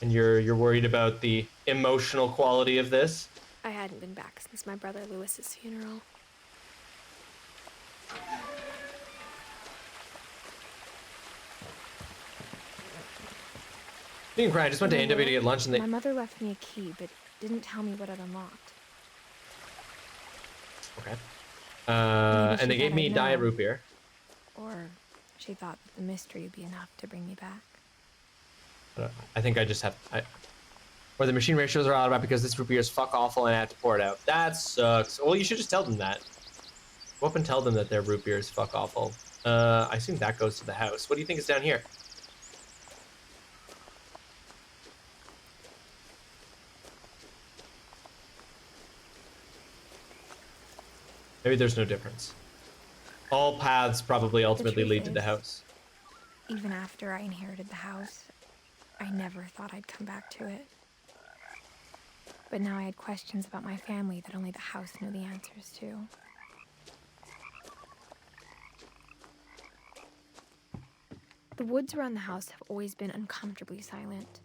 And you're worried about the emotional quality of this.
I hadn't been back since my brother Lewis's funeral.
You can cry. I just went to NW to get lunch and they...
My mother left me a key, but didn't tell me what it unlocked.
Okay. And they gave me diet root beer.
Or she thought that the mystery would be enough to bring me back.
I think I just have... Or the machine ratios are out about because this root beer is fuck awful and I have to pour it out. That sucks. Well, you should just tell them that. Go up and tell them that their root beer is fuck awful. I assume that goes to the house. What do you think is down here? Maybe there's no difference. All paths probably ultimately lead to the house.
Even after I inherited the house, I never thought I'd come back to it. But now I had questions about my family that only the house knew the answers to. The woods around the house have always been uncomfortably silent.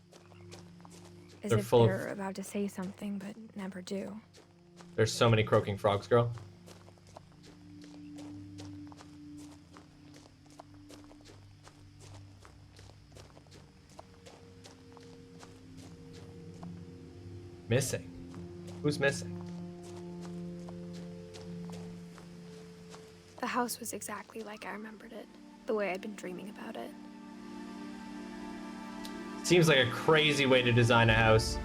As if they're about to say something, but never do.
There's so many croaking frogs, girl. Missing? Who's missing?
The house was exactly like I remembered it, the way I'd been dreaming about it.
Seems like a crazy way to design a house.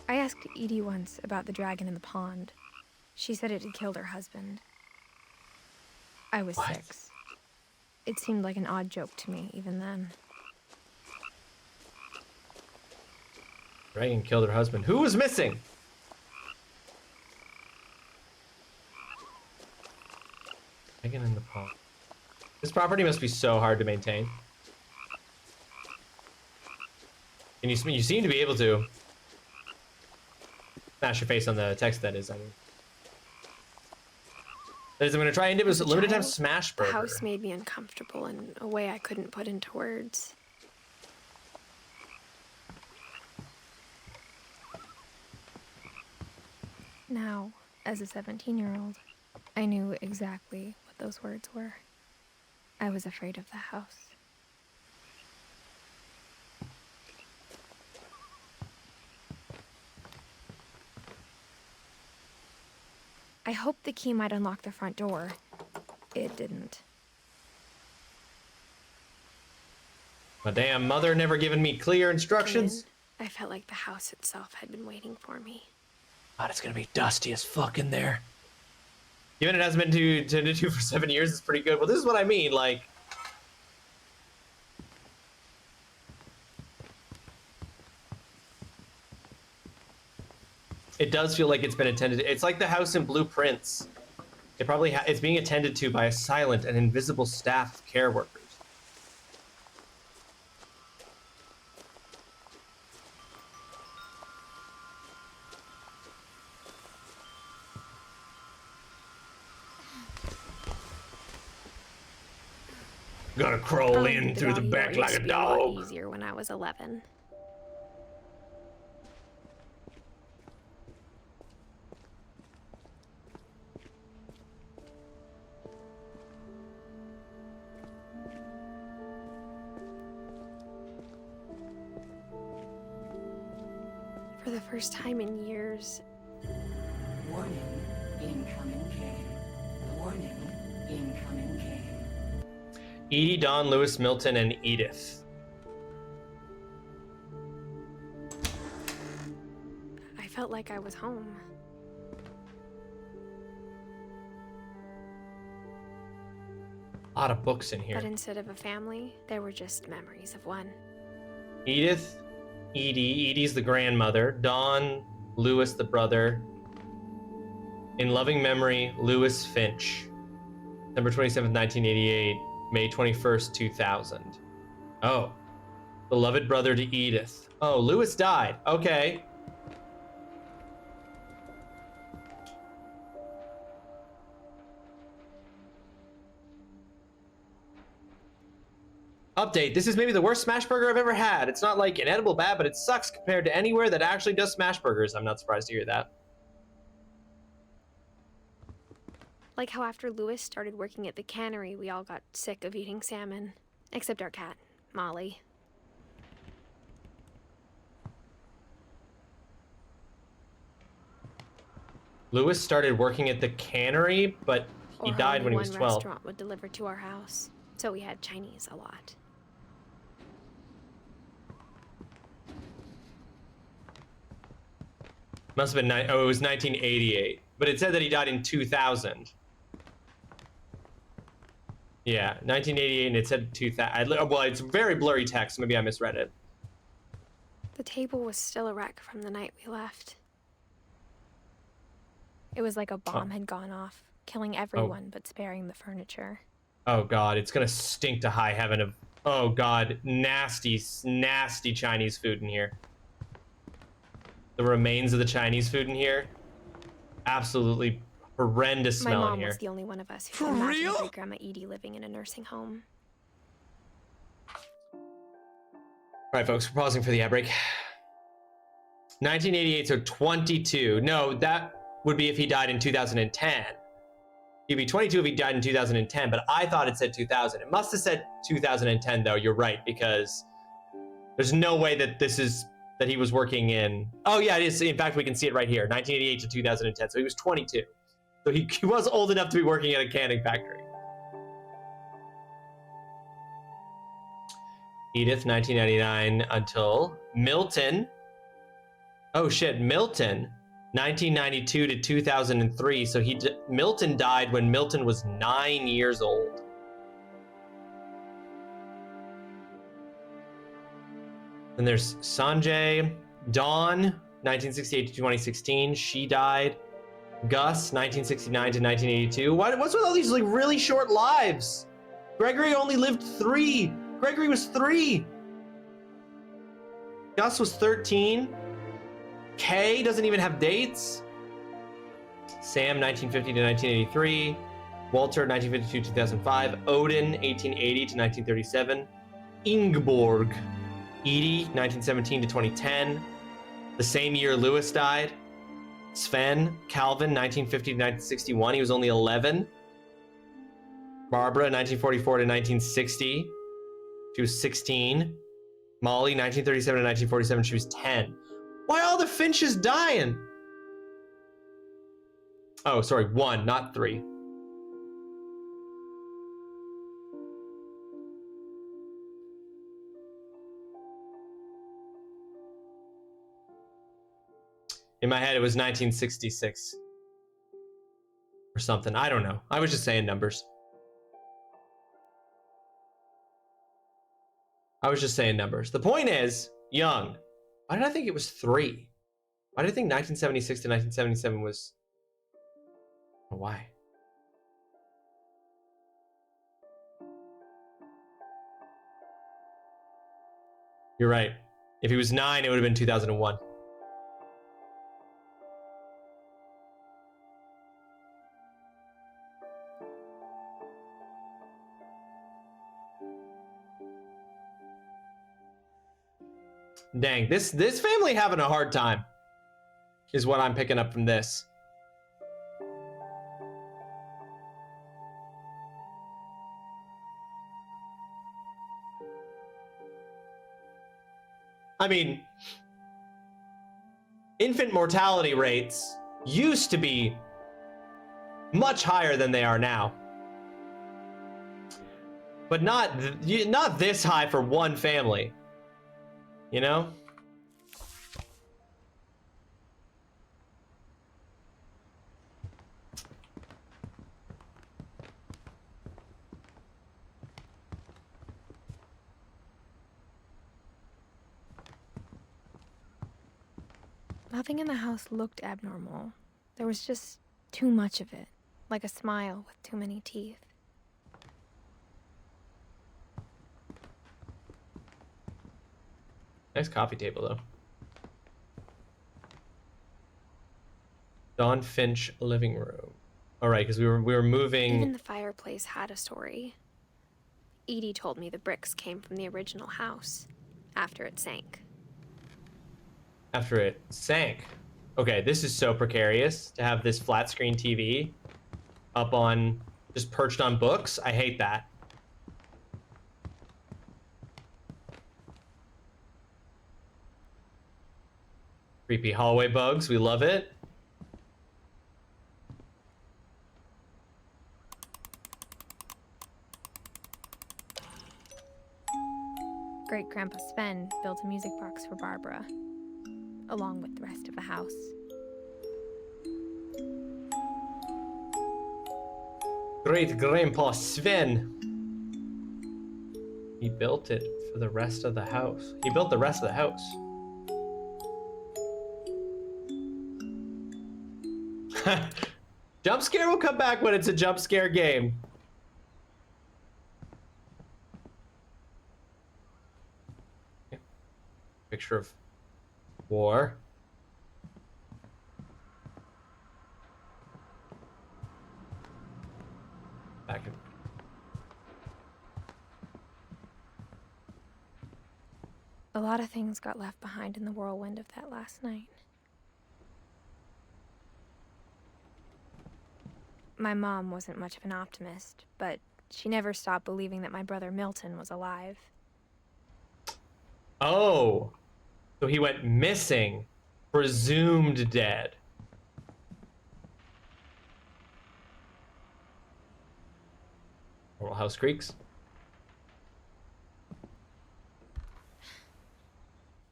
I asked Edie once about the dragon in the pond. She said it had killed her husband. I was 6. It seemed like an odd joke to me, even then.
Dragon killed her husband. Who was missing? Dragon in the pond. This property must be so hard to maintain. And you seem to be able to. Smash your face on the text, that is, I mean. That is, I'm going to try and do a limited time smash burger.
The house made me uncomfortable in a way I couldn't put into words. Now, as a 17-year-old, I knew exactly what those words were. I was afraid of the house. I hoped the key might unlock the front door. It didn't.
My damn mother never given me clear instructions.
I felt like the house itself had been waiting for me.
God, it's gonna be dusty as fuck in there. Given it hasn't been tended to for 7 years, it's pretty good. Well, this is what I mean, like... It does feel like it's been attended to. It's like the house in Blueprints. It probably it's being attended to by a silent and invisible staff of care workers. Gotta crawl in through the back like a dog.
It was easier when I was 11. For the first time in years,
Warning, incoming Kane. Warning, incoming Kane.
Edie, Don, Lewis, Milton, and Edith.
I felt like I was home.
A lot of books in here.
But instead of a family, there were just memories of one.
Edith, Edie's the grandmother. Don, Lewis the brother. In loving memory, Lewis Finch. September 27th, 1988. May 21st, 2000. Oh. Beloved brother to Edith. Oh, Lewis died. Okay. Update, this is maybe the worst smash burger I've ever had. It's not like inedible bad, but it sucks compared to anywhere that actually does smash burgers. I'm not surprised to hear that.
Like how after Lewis started working at the cannery, we all got sick of eating salmon. Except our cat, Molly.
Lewis started working at the cannery, but he
Or how
died when
only
he was
one
12.
restaurant would deliver to our house, so we had Chinese a lot.
Must have been, it was 1988. But it said that he died in 2000. Yeah, 1988, and it said 2000. Well, it's very blurry text. Maybe I misread it.
The table was still a wreck from the night we left. It was like a bomb had gone off, killing everyone but sparing the furniture.
Oh, God, it's going to stink to high heaven of... Oh, God, nasty, nasty Chinese food in here. The remains of the Chinese food in here. Absolutely horrendous
My
smell
mom
in here.
was the only one of us who could imagine Great Grandma Edie living in a nursing home.
All right, folks, we're pausing for the ad break. 1988, so 22. No, that would be if he died in 2010. He'd be 22 if he died in 2010, but I thought it said 2000. It must have said 2010, though. You're right, because there's no way that this is... that he was working in... Oh, yeah, it is. In fact, we can see it right here. 1988 to 2010. So he was 22. So he was old enough to be working at a canning factory. Edith, 1999 until Milton. Oh, shit. Milton, 1992 to 2003. So Milton died when Milton was 9 years old. Then there's Sanjay, Dawn, 1968 to 2016. She died. Gus, 1969 to 1982. What's with all these like really short lives? Gregory only lived 3. Gregory was 3. Gus was 13. Kay doesn't even have dates. Sam, 1950 to 1983. Walter, 1952 to 2005. Odin, 1880 to 1937. Ingeborg, Edie, 1917 to 2010. The same year Lewis died. Sven, Calvin, 1950 to 1961. He was only 11. Barbara, 1944 to 1960. She was 16. Molly, 1937 to 1947. She was 10. Why all the Finches dying? Oh, sorry, 1, not 3. In my head, it was 1966 or something. I don't know. I was just saying numbers. The point is, young. Why did I think it was 3? Why did I think 1976 to 1977 was... Why? You're right. If he was 9, it would have been 2001. Dang, this family having a hard time is what I'm picking up from this. I mean, infant mortality rates used to be much higher than they are now. But not this high for one family, you know?
Nothing in the house looked abnormal. There was just too much of it, like a smile with too many teeth.
Nice coffee table, though. Dawn Finch living room. All right, because we were moving.
Even the fireplace had a story. Edie told me the bricks came from the original house after it sank.
After it sank. Okay, this is so precarious to have this flat screen TV up on, just perched on books. I hate that. Creepy hallway bugs, we love it.
Great-Grandpa Sven built a music box for Barbara, along with the rest of the house.
Great-Grandpa Sven. He built it for the rest of the house. He built the rest of the house. Jump scare will come back when it's a jump scare game. Picture of war. Back in.
A lot of things got left behind in the whirlwind of that last night. My mom wasn't much of an optimist, but she never stopped believing that my brother Milton was alive.
Oh, so he went missing, presumed dead. Oral House Creeks.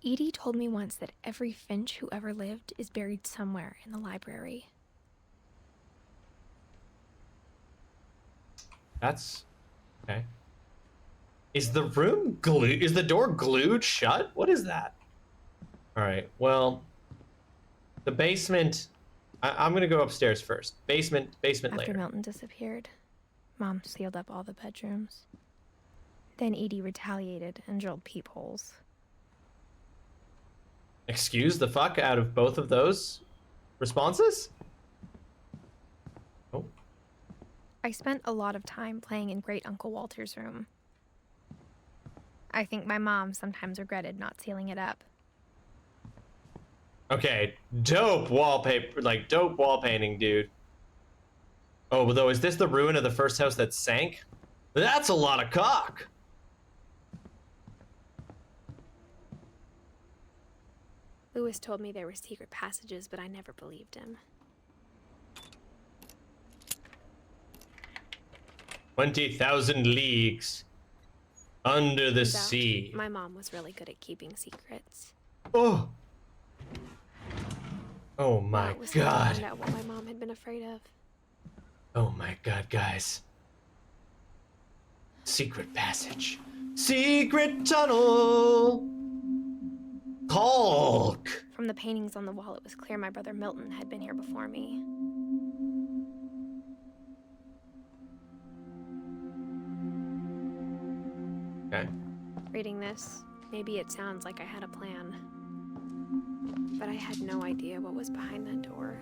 Edie told me once that every Finch who ever lived is buried somewhere in the library.
That's okay. Is the room glued? Is the door glued shut? What is that? All right. Well, the basement. I'm gonna go upstairs first. Basement
After
later.
Milton disappeared, Mom sealed up all the bedrooms. Then Edie retaliated and drilled peepholes.
Excuse the fuck out of both of those responses? Oh.
I spent a lot of time playing in Great Uncle Walter's room. I think my mom sometimes regretted not sealing it up.
Okay, dope wallpaper, like dope wall painting, dude. Oh, but though, is this the ruin of the first house that sank? That's a lot of cock.
Lewis told me there were secret passages, but I never believed him.
20,000 leagues under the
Turns out,
sea.
my mom was really good at keeping secrets.
Oh. Oh my
That was how I
god.
found out what my mom had been afraid of.
Oh my god, guys. Secret passage. Secret tunnel. Hulk.
From the paintings on the wall, it was clear my brother Milton had been here before me.
Okay.
Reading this, maybe it sounds like I had a plan. But I had no idea what was behind that door.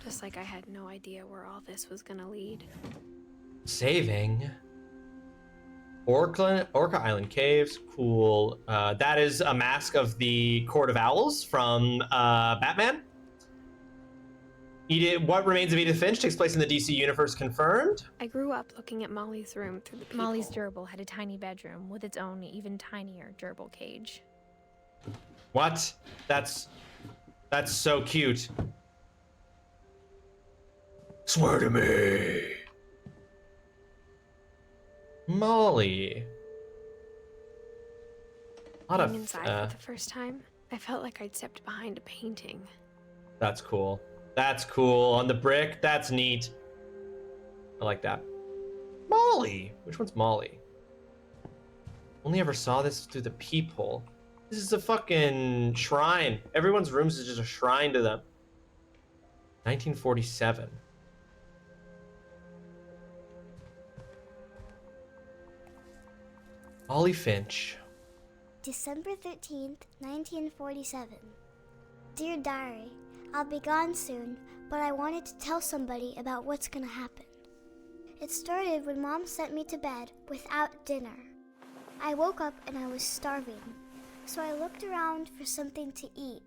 Just like I had no idea where all this was gonna lead.
Saving Orca Island Caves. Cool. That is a mask of the Court of Owls from Batman. What Remains of Edith Finch takes place in the DC universe confirmed.
I grew up looking at Molly's room through the peephole. Molly's gerbil had a tiny bedroom with its own even tinier gerbil cage.
What? That's so cute. Swear to me. Molly.
Being inside for the first time, I felt like I'd stepped behind a painting.
That's cool. That's cool. On the brick, that's neat. I like that. Molly. Which one's Molly? Only ever saw this through the peephole. This is a fucking shrine. Everyone's rooms is just a shrine to them. 1947. Molly Finch.
December 13th, 1947. Dear Diary, I'll be gone soon, but I wanted to tell somebody about what's gonna happen. It started when Mom sent me to bed without dinner. I woke up and I was starving, so I looked around for something to eat.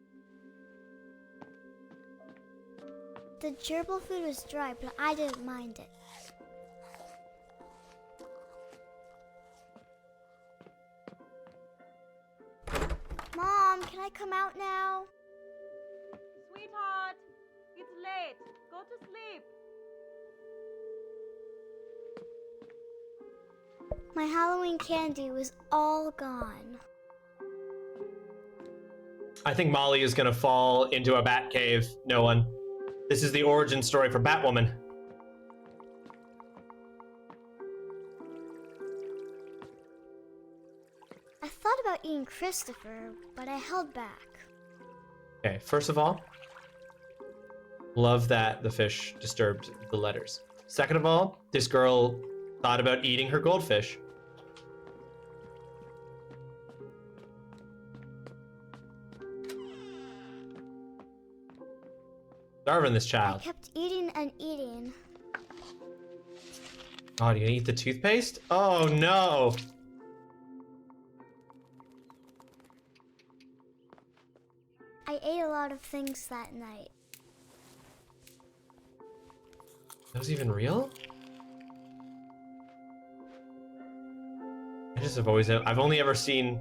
The gerbil food was dry, but I didn't mind it. Mom, can I come out now?
Sweetheart, it's late. Go to sleep.
My Halloween candy was all gone.
I think Molly is gonna fall into a bat cave. No one. This is the origin story for Batwoman.
I thought about eating Christopher, but I held back.
Okay, first of all, love that the fish disturbed the letters. Second of all, this girl thought about eating her goldfish. Starving this
I
child.
kept eating and eating.
Oh, you gonna eat the toothpaste? Oh no!
I ate a lot of things that night.
That was even real? I've only ever seen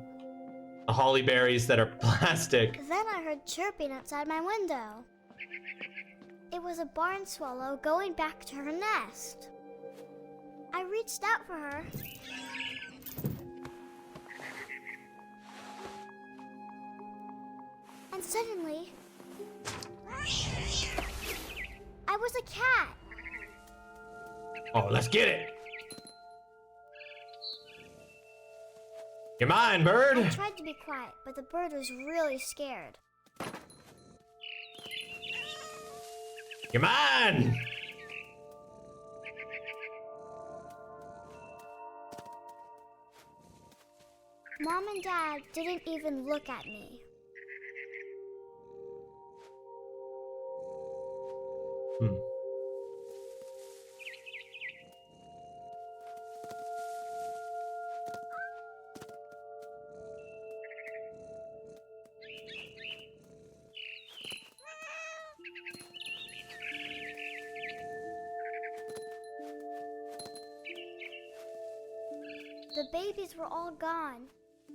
the holly berries that are plastic.
Then I heard chirping outside my window. It was a barn swallow going back to her nest. I reached out for her. And suddenly, I was a cat.
Oh, let's get it! You're mine, bird!
I tried to be quiet, but the bird was really scared.
You're mine!
Mom and Dad didn't even look at me. The babies were all gone.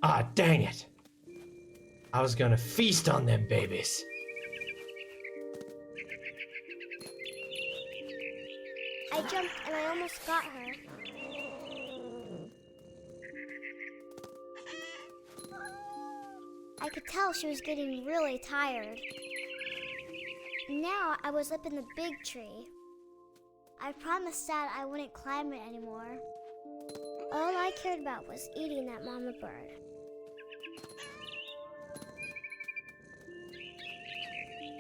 Ah, dang it. I was gonna feast on them babies.
I jumped and I almost got her. I could tell she was getting really tired. Now I was up in the big tree. I promised Dad I wouldn't climb it anymore. All I cared about was eating that mama bird.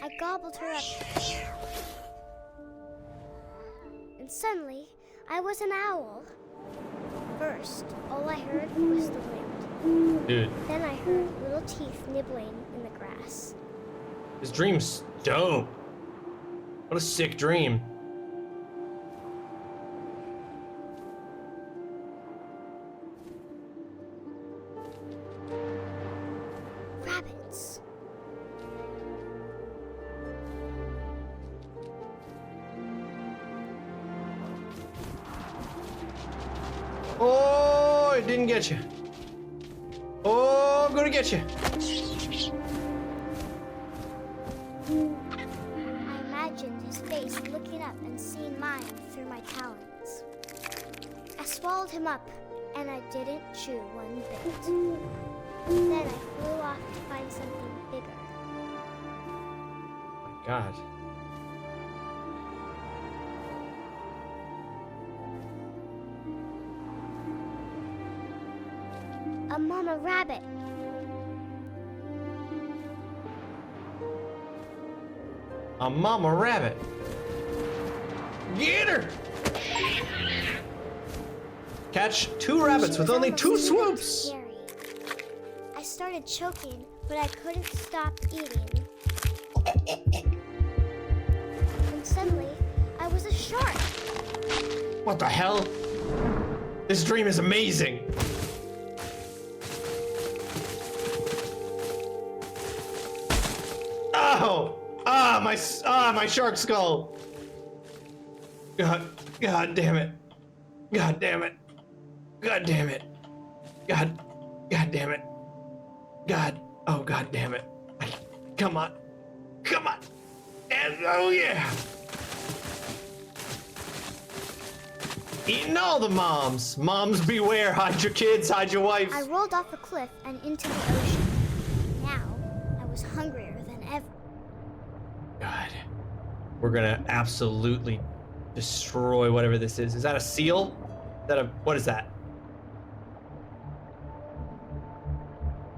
I gobbled her up. And suddenly, I was an owl. First, all I heard was the wind.
Dude,
Then I heard little teeth nibbling in the grass.
this dream's dope. What a sick dream.
Rabbits.
it didn't get you. Oh, I'm gonna get you.
I imagined his face looking up and seeing mine through my talons. I swallowed him up, and I didn't chew one bit. Then I flew off to find something bigger.
My God.
A mama rabbit.
A mama rabbit. Get her! Catch 2 rabbits with only 2 swoops.
Scary. I started choking, but I couldn't stop eating. And suddenly, I was a shark.
What the hell? This dream is amazing. Oh! My shark skull. God damn it. God damn it. God damn it. God damn it. Oh God damn it. Come on. And oh yeah. Eating all the moms. Moms beware, hide your kids, hide your wife.
I rolled off a cliff and into the ocean. Now, I was hungrier than ever.
God. We're gonna absolutely destroy whatever this is. Is that a seal? What is that?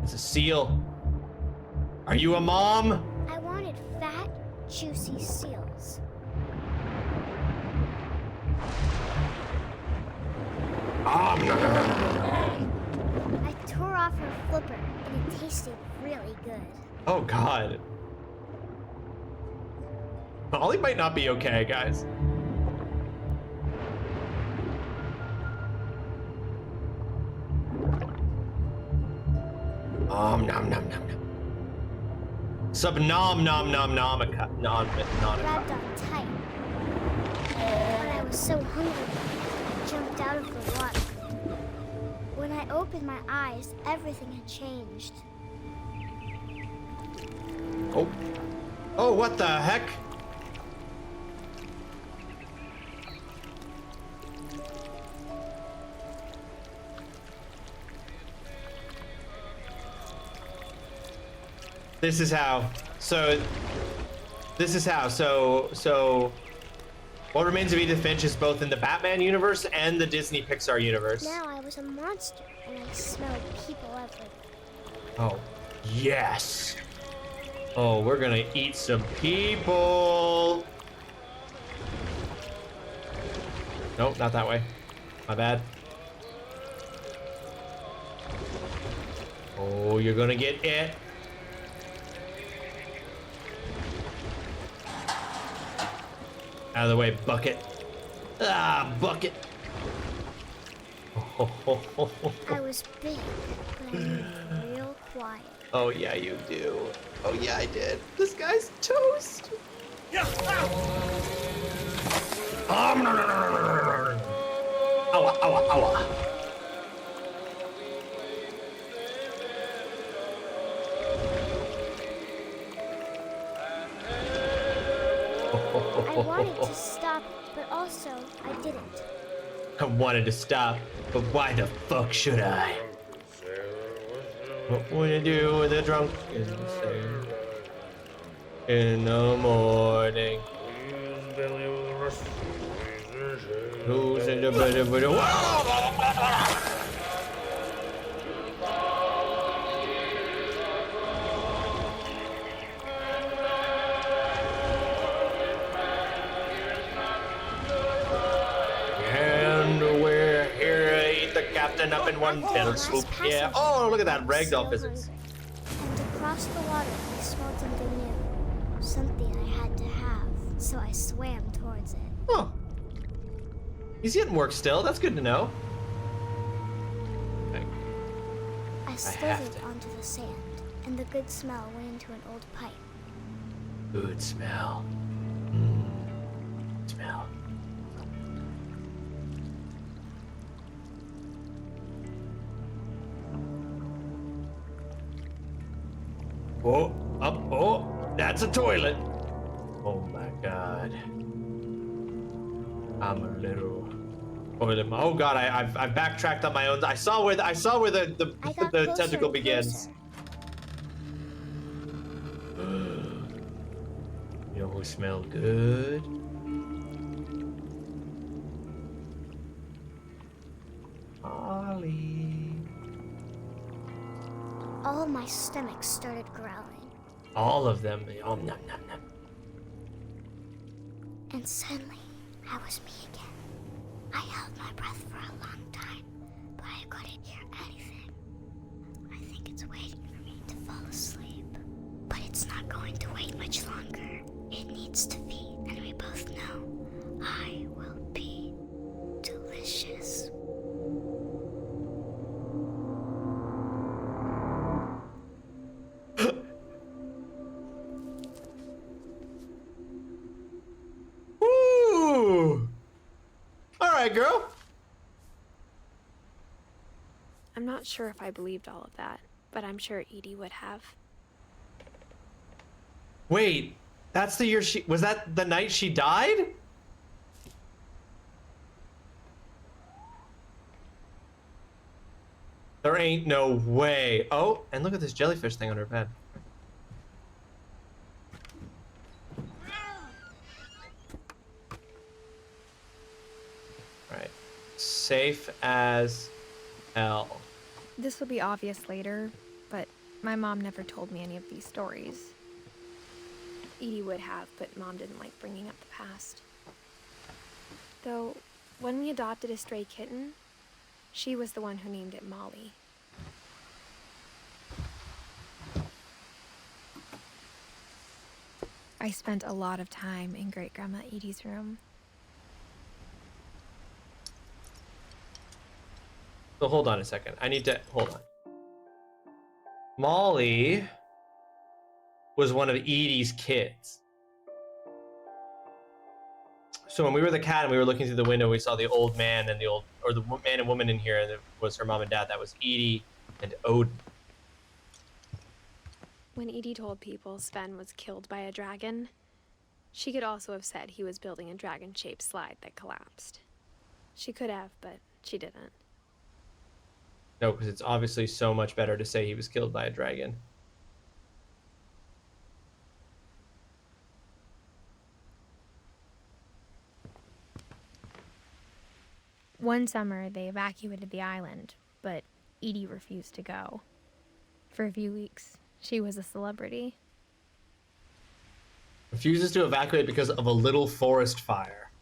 It's a seal. Are you a mom?
I wanted fat, juicy seals. I tore off her flipper, and it tasted really good.
Oh God. Ollie might not be okay, guys. Nom nom nom nom. Sub nom nom nom nomica.
Grabbed on tight. But I was so hungry, I jumped out of the water. When I opened my eyes, everything had changed.
Oh, what the heck? This is how. So What Remains of Edith Finch is both in the Batman universe and the Disney Pixar universe.
Now I was a monster, and I smelled people everywhere.
Oh, yes. Oh, we're gonna eat some people. Nope, not that way. My bad. Oh, you're gonna get it. Out of the way, bucket. Ah, bucket.
I was big, but I moved real quiet.
Oh, yeah, you do. Oh, yeah, I did. This guy's toast. Yeah. Ow, ow, ow.
I wanted to stop, but also I didn't.
I wanted to stop, but why the fuck should I? What will you do with a drunken sailor in the morning? Who's in the better? Up in one fell swoop. Yeah. Oh, look at that ragdoll physics.
And across the water, I smelled something new. Something I had to have. So I swam towards it.
Oh. He's getting work still. That's good to know. Okay.
I slithered onto the sand, and the good smell went into an old pipe.
Good smell. Smell. Oh, up, oh, that's a toilet. Oh my God. I'm a little toilet. Oh God, I've backtracked on my own. I saw where the
I got
the
closer
tentacle
and
begins.
closer.
You know who smelled good? Ollie.
All my stomach started growling.
All of them. Oh, nom, nom, nom.
And suddenly, I was me again. I held my breath for a long time, but I couldn't hear anything. I think it's waiting for me to fall asleep. But it's not going to wait much longer. It needs to feed, and we both know I will be delicious.
Woo! All right, girl.
I'm not sure if I believed all of that, but I'm sure Edie would have.
Wait, that's the year was that the night she died? There ain't no way. Oh, and look at this jellyfish thing on her bed. All right, safe as hell.
This will be obvious later, but my mom never told me any of these stories. Edie would have, but Mom didn't like bringing up the past. Though, when we adopted a stray kitten, she was the one who named it Molly. I spent a lot of time in Great-Grandma Edie's room.
So hold on a second. I need to hold on. Molly was one of Edie's kids. So when we were the cat and we were looking through the window, we saw the old man and the man and woman in here, and it was her mom and dad. That was Edie and Odin.
When Edie told people Sven was killed by a dragon, she could also have said he was building a dragon-shaped slide that collapsed. She could have, but she didn't.
No, because it's obviously so much better to say he was killed by a dragon.
One summer, they evacuated the island, but Edie refused to go. For a few weeks, she was a celebrity.
Refuses to evacuate because of a little forest fire.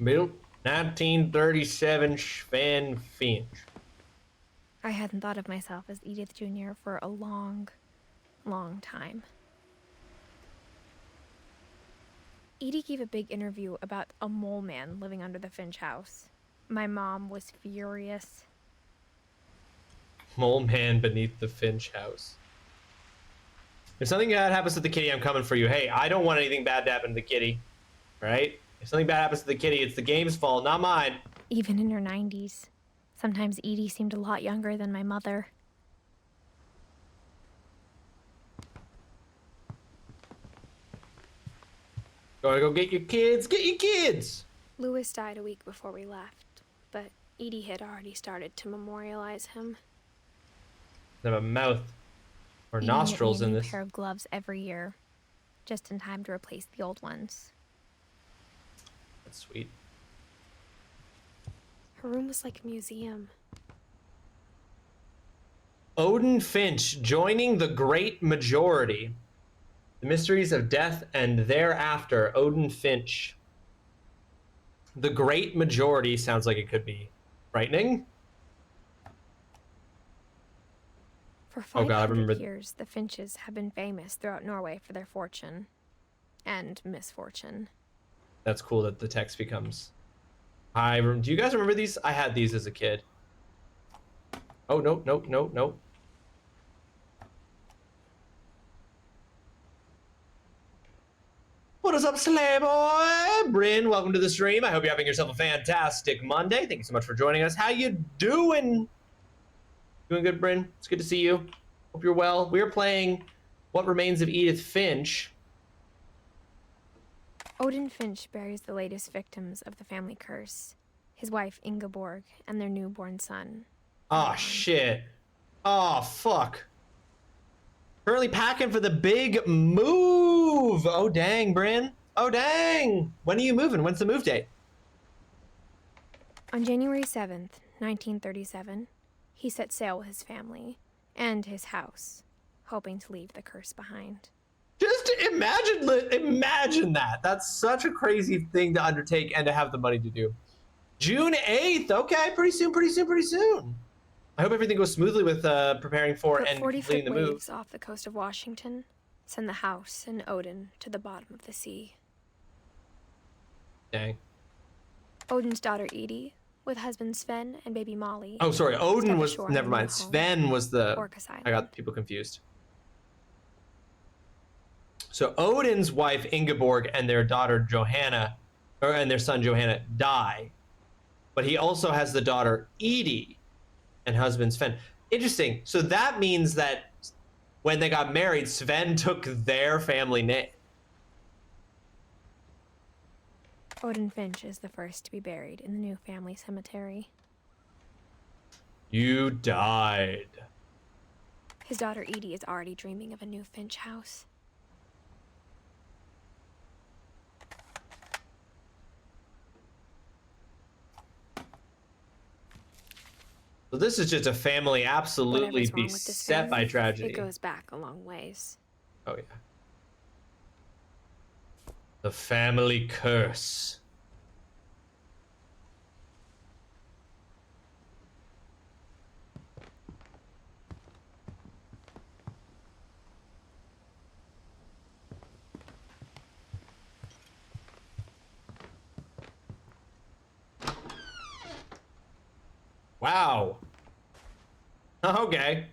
Built 1937 Sven Finch.
I hadn't thought of myself as Edith Jr. for a long, long time. Edie gave a big interview about a mole man living under the Finch house. My mom was furious.
Mole man beneath the Finch house. If something bad happens to the kitty, I'm coming for you. Hey, I don't want anything bad to happen to the kitty. Right? If something bad happens to the kitty, it's the game's fault, not mine.
Even in her 90s. Sometimes Edie seemed a lot younger than my mother.
Gotta go get your kids. Get your kids!
Louis died a week before we left, but Edie had already started to memorialize him.
They have a mouth or
Edie
nostrils
knit me
in
a new
this.
pair of gloves every year, just in time to replace the old ones.
That's sweet.
Her room was like a museum.
Odin Finch joining the great majority. The mysteries of death and thereafter. Odin Finch. The great majority sounds like it could be frightening.
For
Oh
500
God, I remember
years, the Finches have been famous throughout Norway for their fortune and misfortune.
That's cool that the text becomes. Do you guys remember these? I had these as a kid. Oh, no, no, no, no. What is up, Slay Boy? Bryn, welcome to the stream. I hope you're having yourself a fantastic Monday. Thank you so much for joining us. How you doing? Doing good, Bryn? It's good to see you. Hope you're well. We're playing What Remains of Edith Finch.
Odin Finch buries the latest victims of the family curse, his wife Ingeborg and their newborn son.
Oh, shit. Oh, fuck. Currently packing for the big move. Oh, dang, Bryn. Oh, dang. When are you moving? When's the move date?
On January 7th, 1937, he set sail with his family and his house, hoping to leave the curse behind.
Just imagine that. That's such a crazy thing to undertake and to have the money to do. June 8th. Okay, pretty soon. I hope everything goes smoothly with preparing for
But
and
40
completing
foot
the move.
waves off the coast of Washington send the house and Odin to the bottom of the sea.
Dang.
Odin's daughter Edie, with husband Sven and baby Molly.
Oh, sorry. Odin
step
was,
ashore on
never
a
mind.
new home,
Sven was the,
Orcas Island.
I got people confused. So Odin's wife Ingeborg and their daughter Johanna, and their son Johanna die. But he also has the daughter Edie and husband Sven. Interesting. So that means that when they got married, Sven took their family name.
Odin Finch is the first to be buried in the new family cemetery.
You died.
His daughter Edie is already dreaming of a new Finch house.
So this is just a family absolutely
Whatever's wrong with this
beset by
family,
tragedy.
It goes back a long ways.
Oh, yeah. The family curse. Wow. Okay.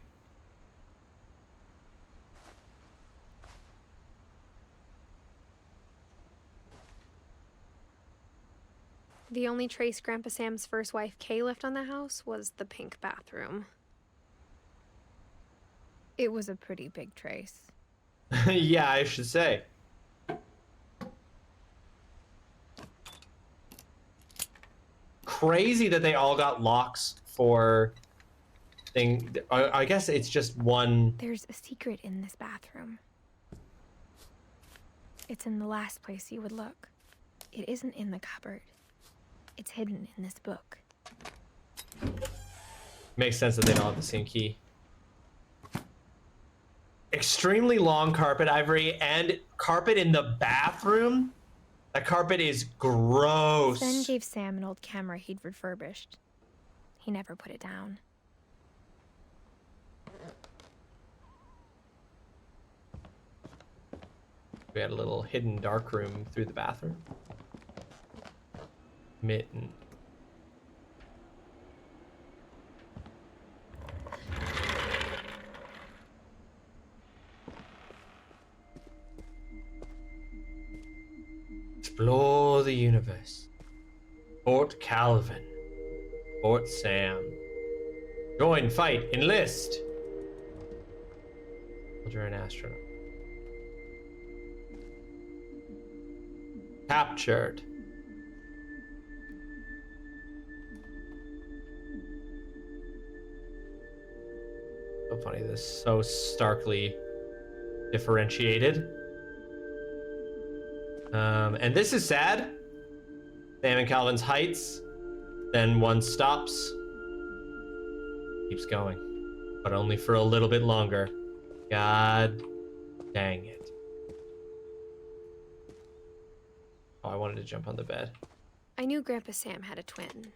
The only trace Grandpa Sam's first wife Kay left on the house was the pink bathroom. It was a pretty big trace.
Yeah, I should say. Crazy that they all got locks for thing. I guess it's just one.
There's a secret in this bathroom. It's in the last place you would look. It isn't in the cupboard. It's hidden in this book.
Makes sense that they don't have the same key. Extremely long carpet, Ivory, and carpet in the bathroom. That carpet is gross.
Sven gave Sam an old camera he'd refurbished. He never put it down.
We had a little hidden dark room through the bathroom. Mitten. Explore the universe. Fort Calvin. Fort Sam. Join, fight, enlist. Soldier and astronaut. Captured. So funny, this is so starkly differentiated. And this is sad. Sam and Calvin's heights. Then one stops. Keeps going. But only for a little bit longer. God dang it. Oh, I wanted to jump on the bed.
I knew Grandpa Sam had a twin.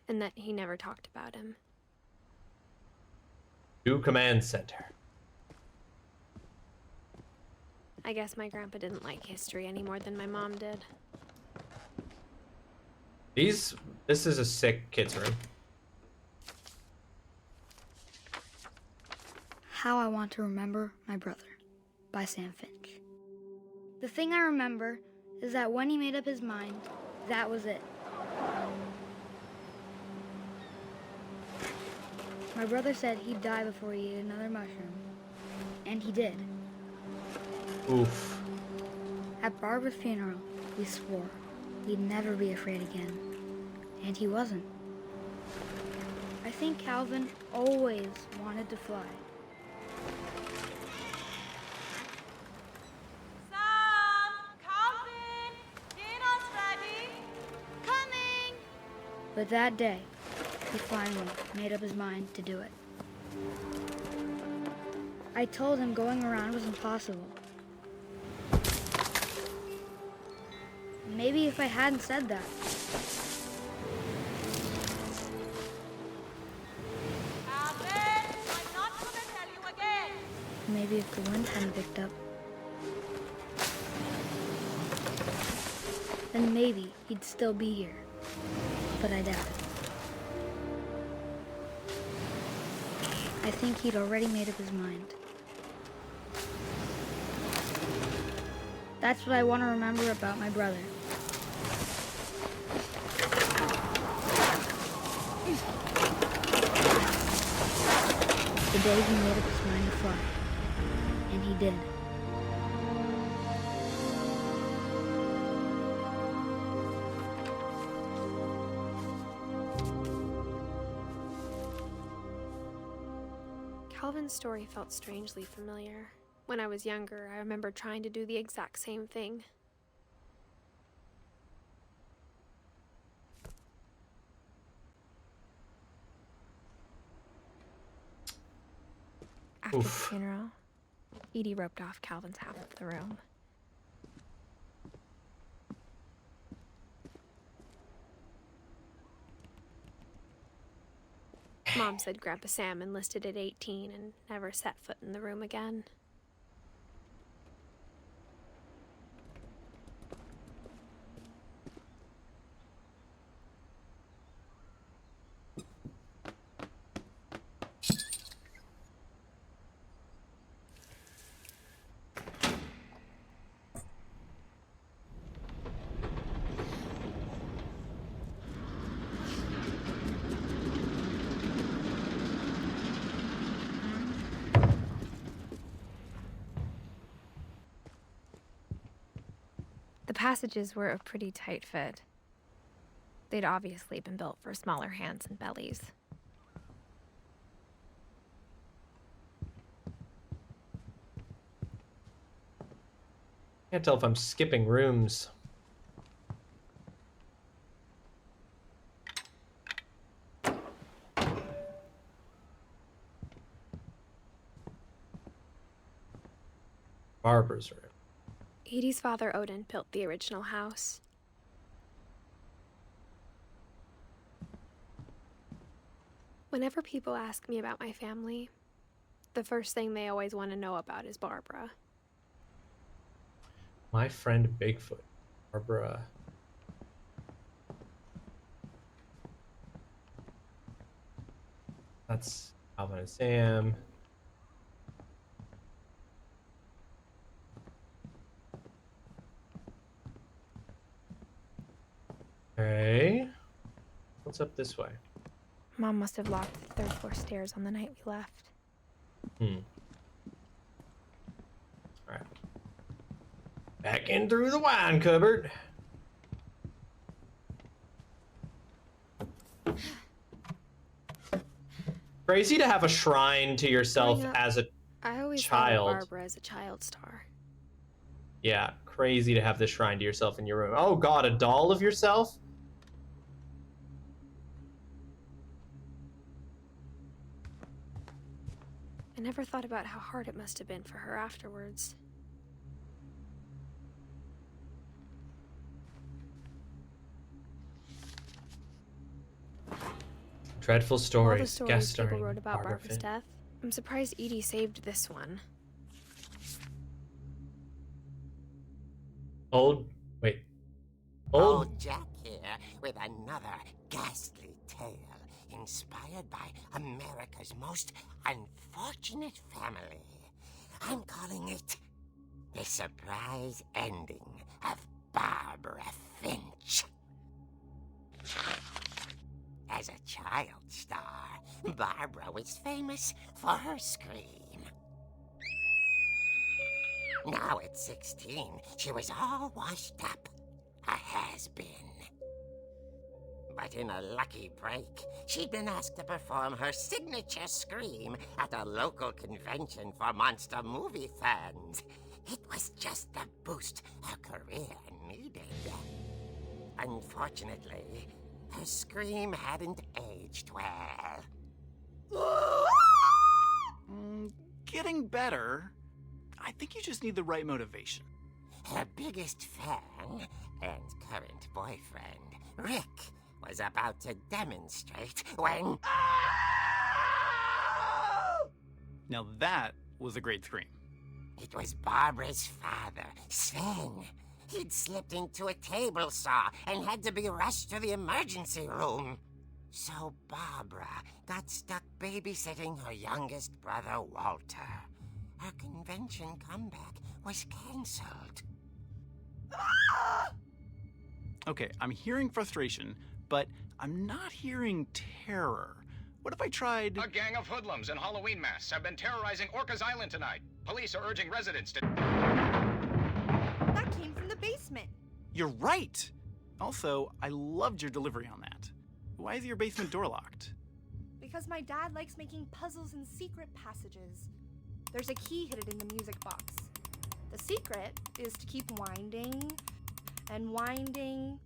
And that he never talked about him.
To command center.
I guess my grandpa didn't like history any more than my mom did.
This is a sick kid's room.
How I Want to Remember My Brother by Sam Finch. The thing I remember is that when he made up his mind, that was it. My brother said he'd die before he ate another mushroom. And he did.
Oof.
At Barbara's funeral, we swore we'd never be afraid again. And he wasn't. I think Calvin always wanted to fly.
Sam! Calvin! Dinner's ready!
Coming! But that day, he finally made up his mind to do it. I told him going around was impossible. Maybe if I hadn't said that,
Calvin! I'm not gonna tell you again!
maybe if the wind hadn't picked up, then maybe he'd still be here. But I doubt it. I think he'd already made up his mind. That's what I want to remember about my brother. The day he made up his mind to fly. And he did.
Calvin's story felt strangely familiar. When I was younger, I remember trying to do the exact same thing. After the funeral, Edie roped off Calvin's half of the room. Mom said Grandpa Sam enlisted at 18 and never set foot in the room again. The passages were a pretty tight fit. They'd obviously been built for smaller hands and bellies.
Can't tell if I'm skipping rooms. Barbara's room.
Edie's father, Odin, built the original house. Whenever people ask me about my family, the first thing they always want to know about is Barbara.
My friend Bigfoot. Barbara. That's Alvin and Sam. Okay. What's up this way?
Mom must have locked the third floor stairs on the night we left.
Alright. Back in through the wine cupboard. Crazy to have a shrine to yourself
Growing up,
as a
I always
child.
thought of Barbara as a child star.
Yeah, crazy to have this shrine to yourself in your room. Oh god, a doll of yourself?
I never thought about how hard it must have been for her afterwards.
Dreadful
All the
stories.
stories
Guest
people
starring
wrote about
Barbara
Barbara's
Finn.
death. I'm surprised Edie saved this one.
Old
Old Jack here with another ghastly tale inspired by America's most unfortunate family. I'm calling it The Surprise Ending of Barbara Finch. As a child star, Barbara was famous for her scream. Now at 16, she was all washed up. A has-been. But in a lucky break, she'd been asked to perform her signature scream at a local convention for monster movie fans. It was just the boost her career needed. Unfortunately, her scream hadn't aged well.
Getting better. I think you just need the right motivation.
Her biggest fan and current boyfriend, Rick, was about to demonstrate when...
Now that was a great scream.
It was Barbara's father, Sven. He'd slipped into a table saw and had to be rushed to the emergency room. So Barbara got stuck babysitting her youngest brother, Walter. Her convention comeback was cancelled.
Okay, I'm hearing frustration, but I'm not hearing terror. What if I tried...
A gang of hoodlums in Halloween masks have been terrorizing Orcas Island tonight. Police are urging residents to...
That came from the basement.
You're right! Also, I loved your delivery on that. Why is your basement door locked?
Because my dad likes making puzzles and secret passages. There's a key hidden in the music box. The secret is to keep winding and winding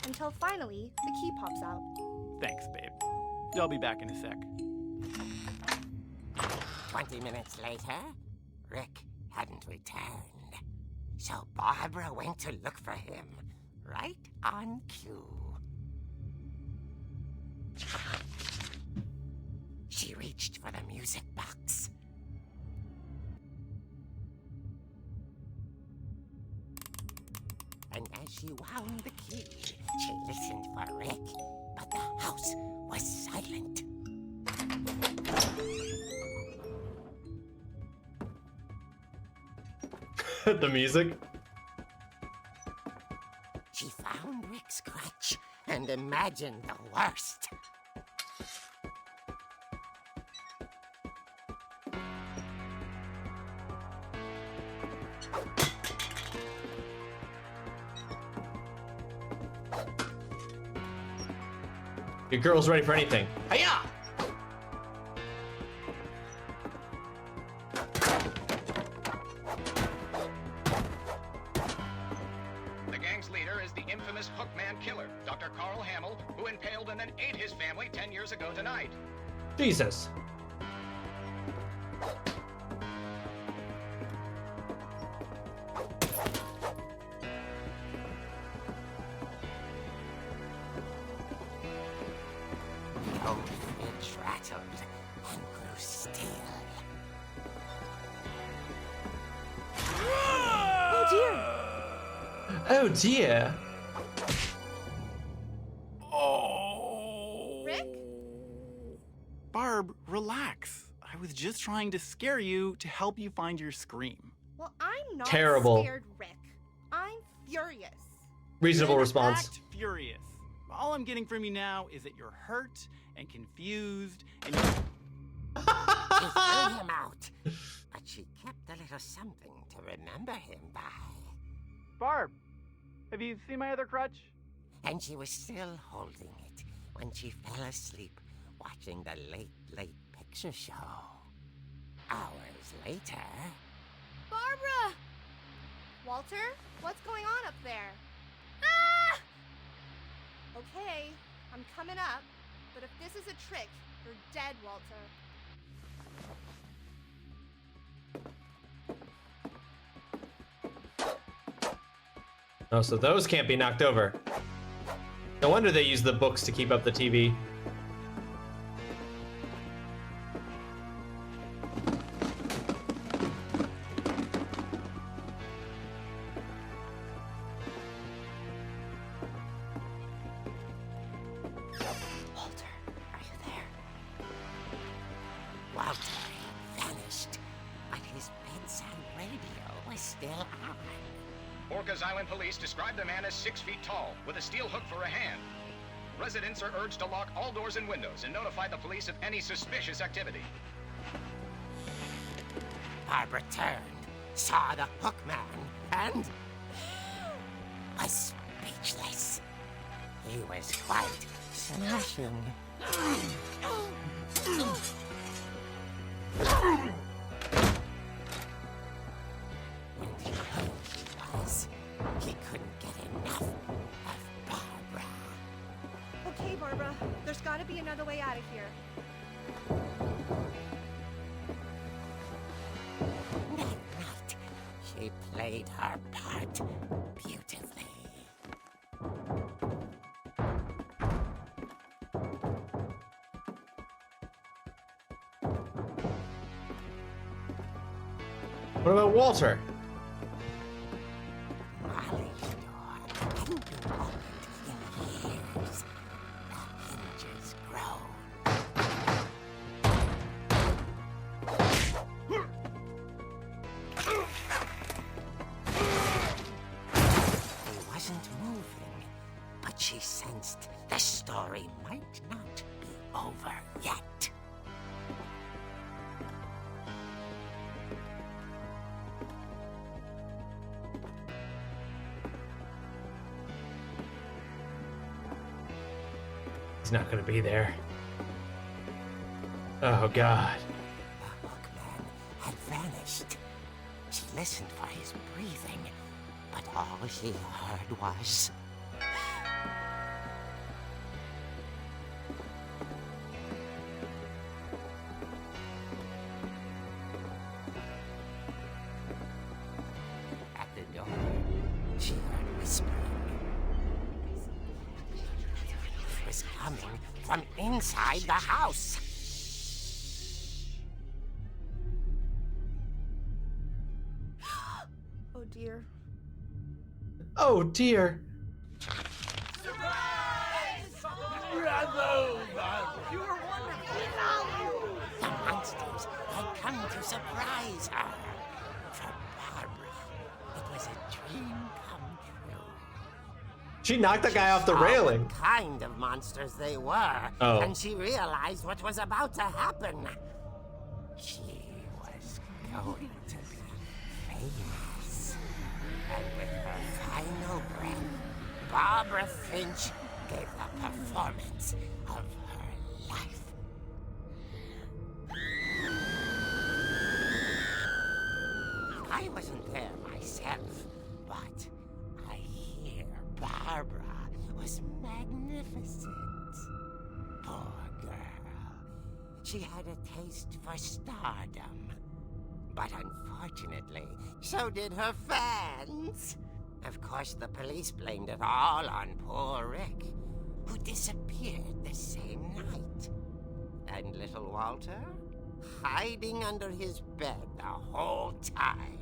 until finally the key pops out.
Thanks, babe. I'll be back in a sec.
20 minutes later, Rick hadn't returned. So Barbara went to look for him, right on cue. She reached for the music box. And as she wound the key, she listened for Rick, but the house was silent.
The music?
She found Rick's crutch and imagined the worst.
Your girl's ready for anything. Hiya!
The gang's leader is the infamous Hookman killer, Dr. Carl Hamill, who impaled and then ate his family 10 years ago tonight.
Jesus.
The old fridge rattled and grew still.
Oh dear!
Oh dear.
Oh!
Rick?
Barb, relax. I was just trying to scare you to help you find your scream.
Well, I'm not
Terrible.
scared, Rick. I'm furious.
Reasonable
In
response.
fact, furious. All I'm getting from you now is that you're hurt and confused and
She threw him out, but she kept a little something to remember him by.
Barb, have you seen my other crutch?
And she was still holding it when she fell asleep watching the late picture show. Hours later...
Barbara! Walter, what's going on up there? Ah! Okay, I'm coming up, but if this is a trick, you're dead, Walter.
Oh, so those can't be knocked over. No wonder they use the books to keep up the TV.
Walter, are you there?
Walter had vanished, but his bedside radio was still on.
Orcas Island police describe the man as 6 feet tall, with a steel hook for a hand. Residents are urged to lock all doors and windows and notify the police of any suspicious activity.
Barbara turned, saw the Hookman, and was speechless. He was quite smashing. When he heard he was, he couldn't get enough of Barbara.
Okay, Barbara, there's gotta be another way out of here.
That night, she played her part beautifully.
What about Walter?
Molly's door hadn't been opened in years. The hinges groaned. He wasn't moving, but she sensed the story might not be over yet.
He's not gonna be there. Oh, God.
The Hookman had vanished. She listened for his breathing, but all she heard was... At the door, she heard whispering. It was coming from inside the house.
Oh dear.
Oh, dear.
The monsters had come to surprise her. For Barbara, it was a dream come true.
She knocked the guy off the
Saw
railing.
what kind of monsters they were,
Oh.
and she realized what was about to happen. She was going to be famous. And with her final breath, Barbara Finch gave the performance of her life. I wasn't there myself, but I hear Barbara was magnificent. Poor girl. She had a taste for stardom. But unfortunately, so did her fans. Of course, the police blamed it all on poor Rick, who disappeared the same night. And little Walter? Hiding under his bed the whole time.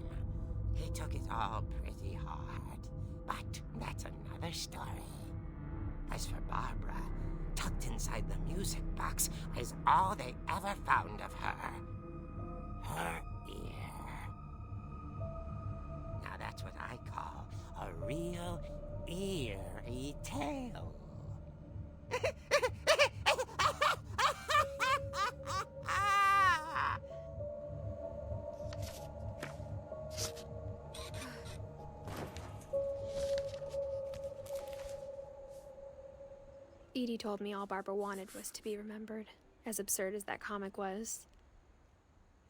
He took it all pretty hard. But that's another story. As for Barbara, tucked inside the music box is all they ever found of her. Her ear. Now that's what I call a real eerie tale.
Edie told me all Barbara wanted was to be remembered, as absurd as that comic was.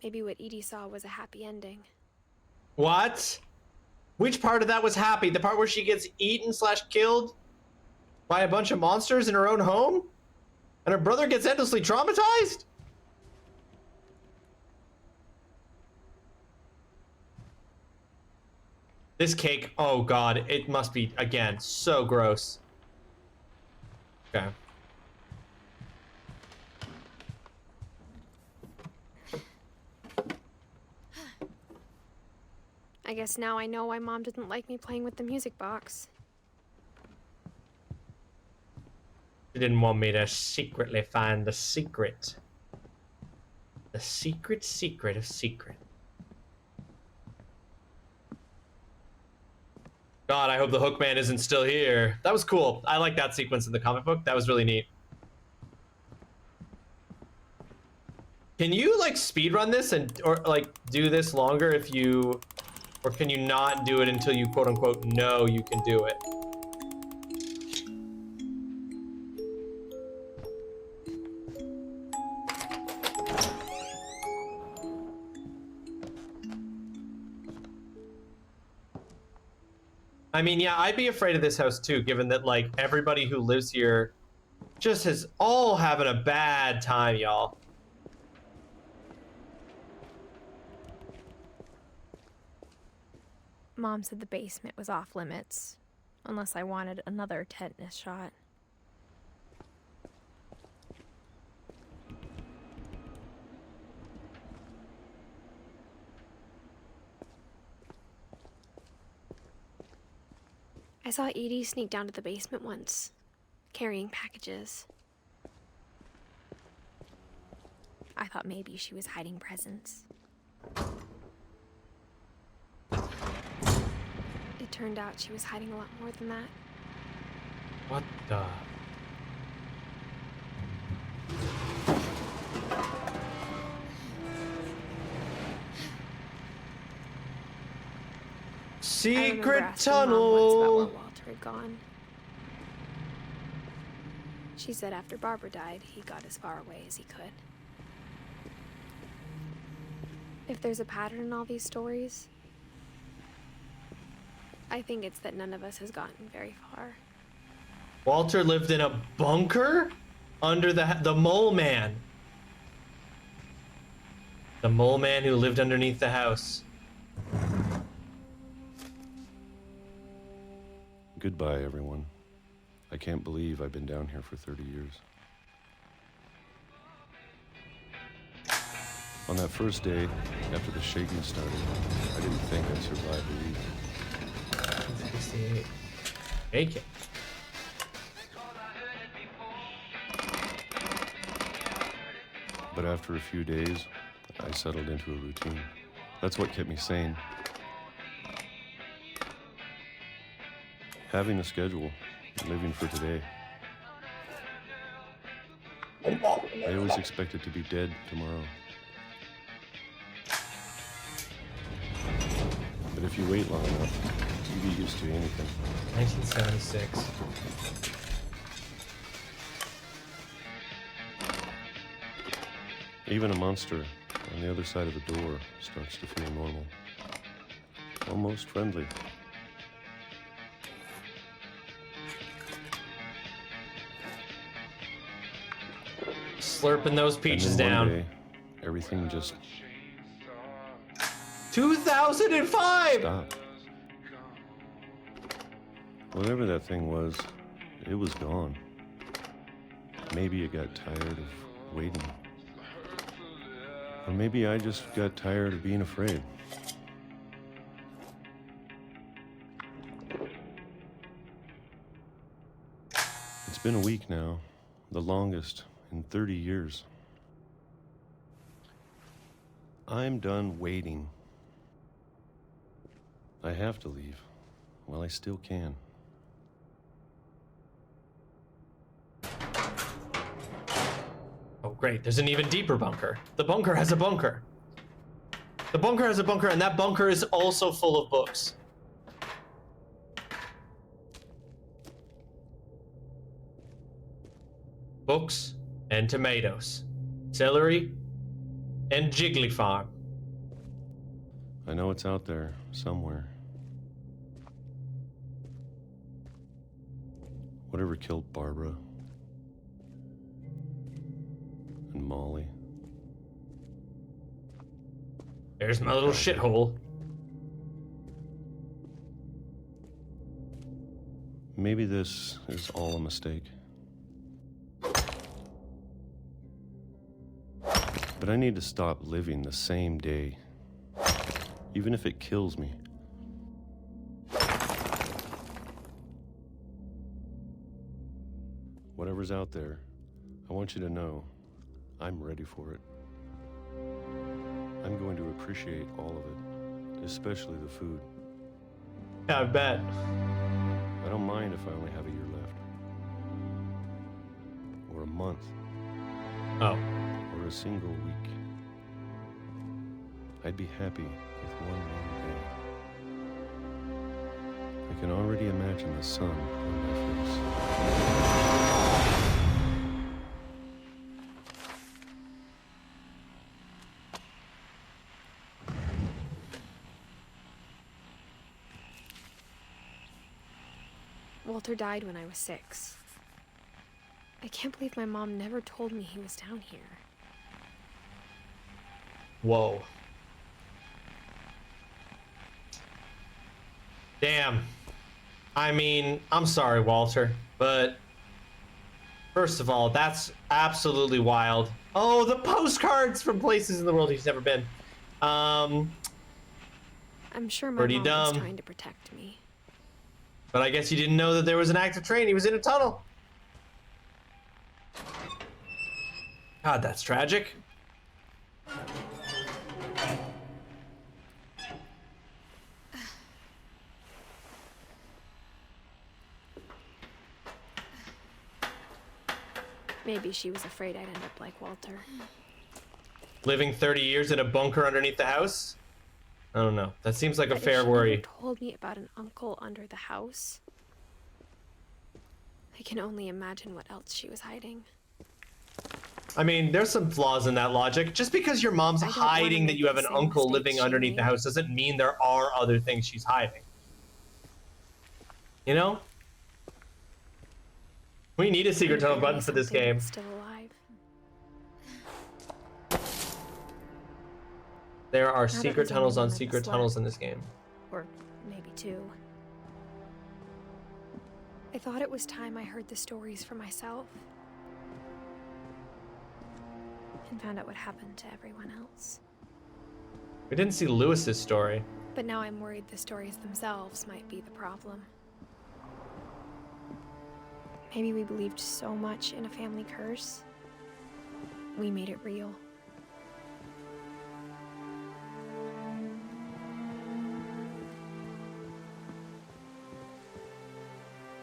Maybe what Edie saw was a happy ending.
What? Which part of that was happy? The part where she gets eaten / killed by a bunch of monsters in her own home? And her brother gets endlessly traumatized? This cake, oh God, it must be, again, so gross. Okay.
I guess now I know why Mom didn't like me playing with the music box.
She didn't want me to secretly find the secret. The secret of secret. God, I hope the Hookman isn't still here. That was cool. I like that sequence in the comic book. That was really neat. Can you like speedrun this or like do this longer if you, or can you not do it until you quote unquote know you can do it? I mean, yeah, I'd be afraid of this house too, given that like everybody who lives here just is all having a bad time, y'all.
Mom said the basement was off limits, unless I wanted another tetanus shot. I saw Edie sneak down to the basement once, carrying packages. I thought maybe she was hiding presents. It turned out she was hiding a lot more than that.
What the? Secret tunnel.
Mom once about where Walter had gone. She said after Barbara died, he got as far away as he could. If there's a pattern in all these stories, I think it's that none of us has gotten very far.
Walter lived in a bunker under the mole man. The mole man who lived underneath the house.
Goodbye, everyone. I can't believe I've been down here for 30 years. On that first day, after the shaking started, I didn't think I'd survive a week.
68. Bacon.
But after a few days, I settled into a routine. That's what kept me sane. Having a schedule, living for today. I always expected to be dead tomorrow. But if you wait long enough, you get used to anything.
1976.
Even a monster on the other side of the door starts to feel normal. Almost friendly.
Slurping those peaches down.
Day, everything just
2005.
stopped. Whatever that thing was, it was gone. Maybe it got tired of waiting. Or maybe I just got tired of being afraid. It's been a week now, the longest in 30 years. I'm done waiting. I have to leave while I still can.
Oh, great. There's an even deeper bunker. The bunker has a bunker. The bunker has a bunker, and that bunker is also full of books. Books and tomatoes. Celery and Jiggly Farm.
I know it's out there somewhere. Whatever killed Barbara and Molly.
There's my little shithole.
Maybe this is all a mistake. But I need to stop living the same day, even if it kills me. Whatever's out there, I want you to know I'm ready for it. I'm going to appreciate all of it, especially the food.
Yeah, I bet.
mind if I only have a year left. Or a month.
Oh.
Or a single week. I'd be happy with one more day. I can already imagine the sun on my face.
Walter died when I was 6. I can't believe my mom never told me he was down here.
Whoa. Damn. I mean, I'm sorry, Walter, but first of all, that's absolutely wild. Oh, the postcards from places in the world he's never been.
I'm sure my
Pretty
mom
dumb.
was trying to protect me.
But I guess you didn't know that there was an active train. He was in a tunnel. God, that's tragic.
Maybe she was afraid I'd end up like Walter.
Living 30 years in a bunker underneath the house? I don't know. That seems like a
But
fair
if she
worry.
never told me about an uncle under the house, I can only imagine what else she was hiding.
I mean, there's some flaws in that logic. Just because your mom's
I don't wanna
hiding that
make
you have
the
an
same
uncle
mistakes
living
she
underneath the
made.
house doesn't mean there are other things she's hiding. You know? We need a secret tunnel button for this
Something
game.
that's still alive.
There are
Now that
secret
there's
tunnels
only
on
one of
secret
us
tunnels in
left.
this game.
Or maybe 2. I thought it was time I heard the stories for myself. And found out what happened to everyone else.
We didn't see Lewis's story.
But now I'm worried the stories themselves might be the problem. Maybe we believed so much in a family curse, we made it real.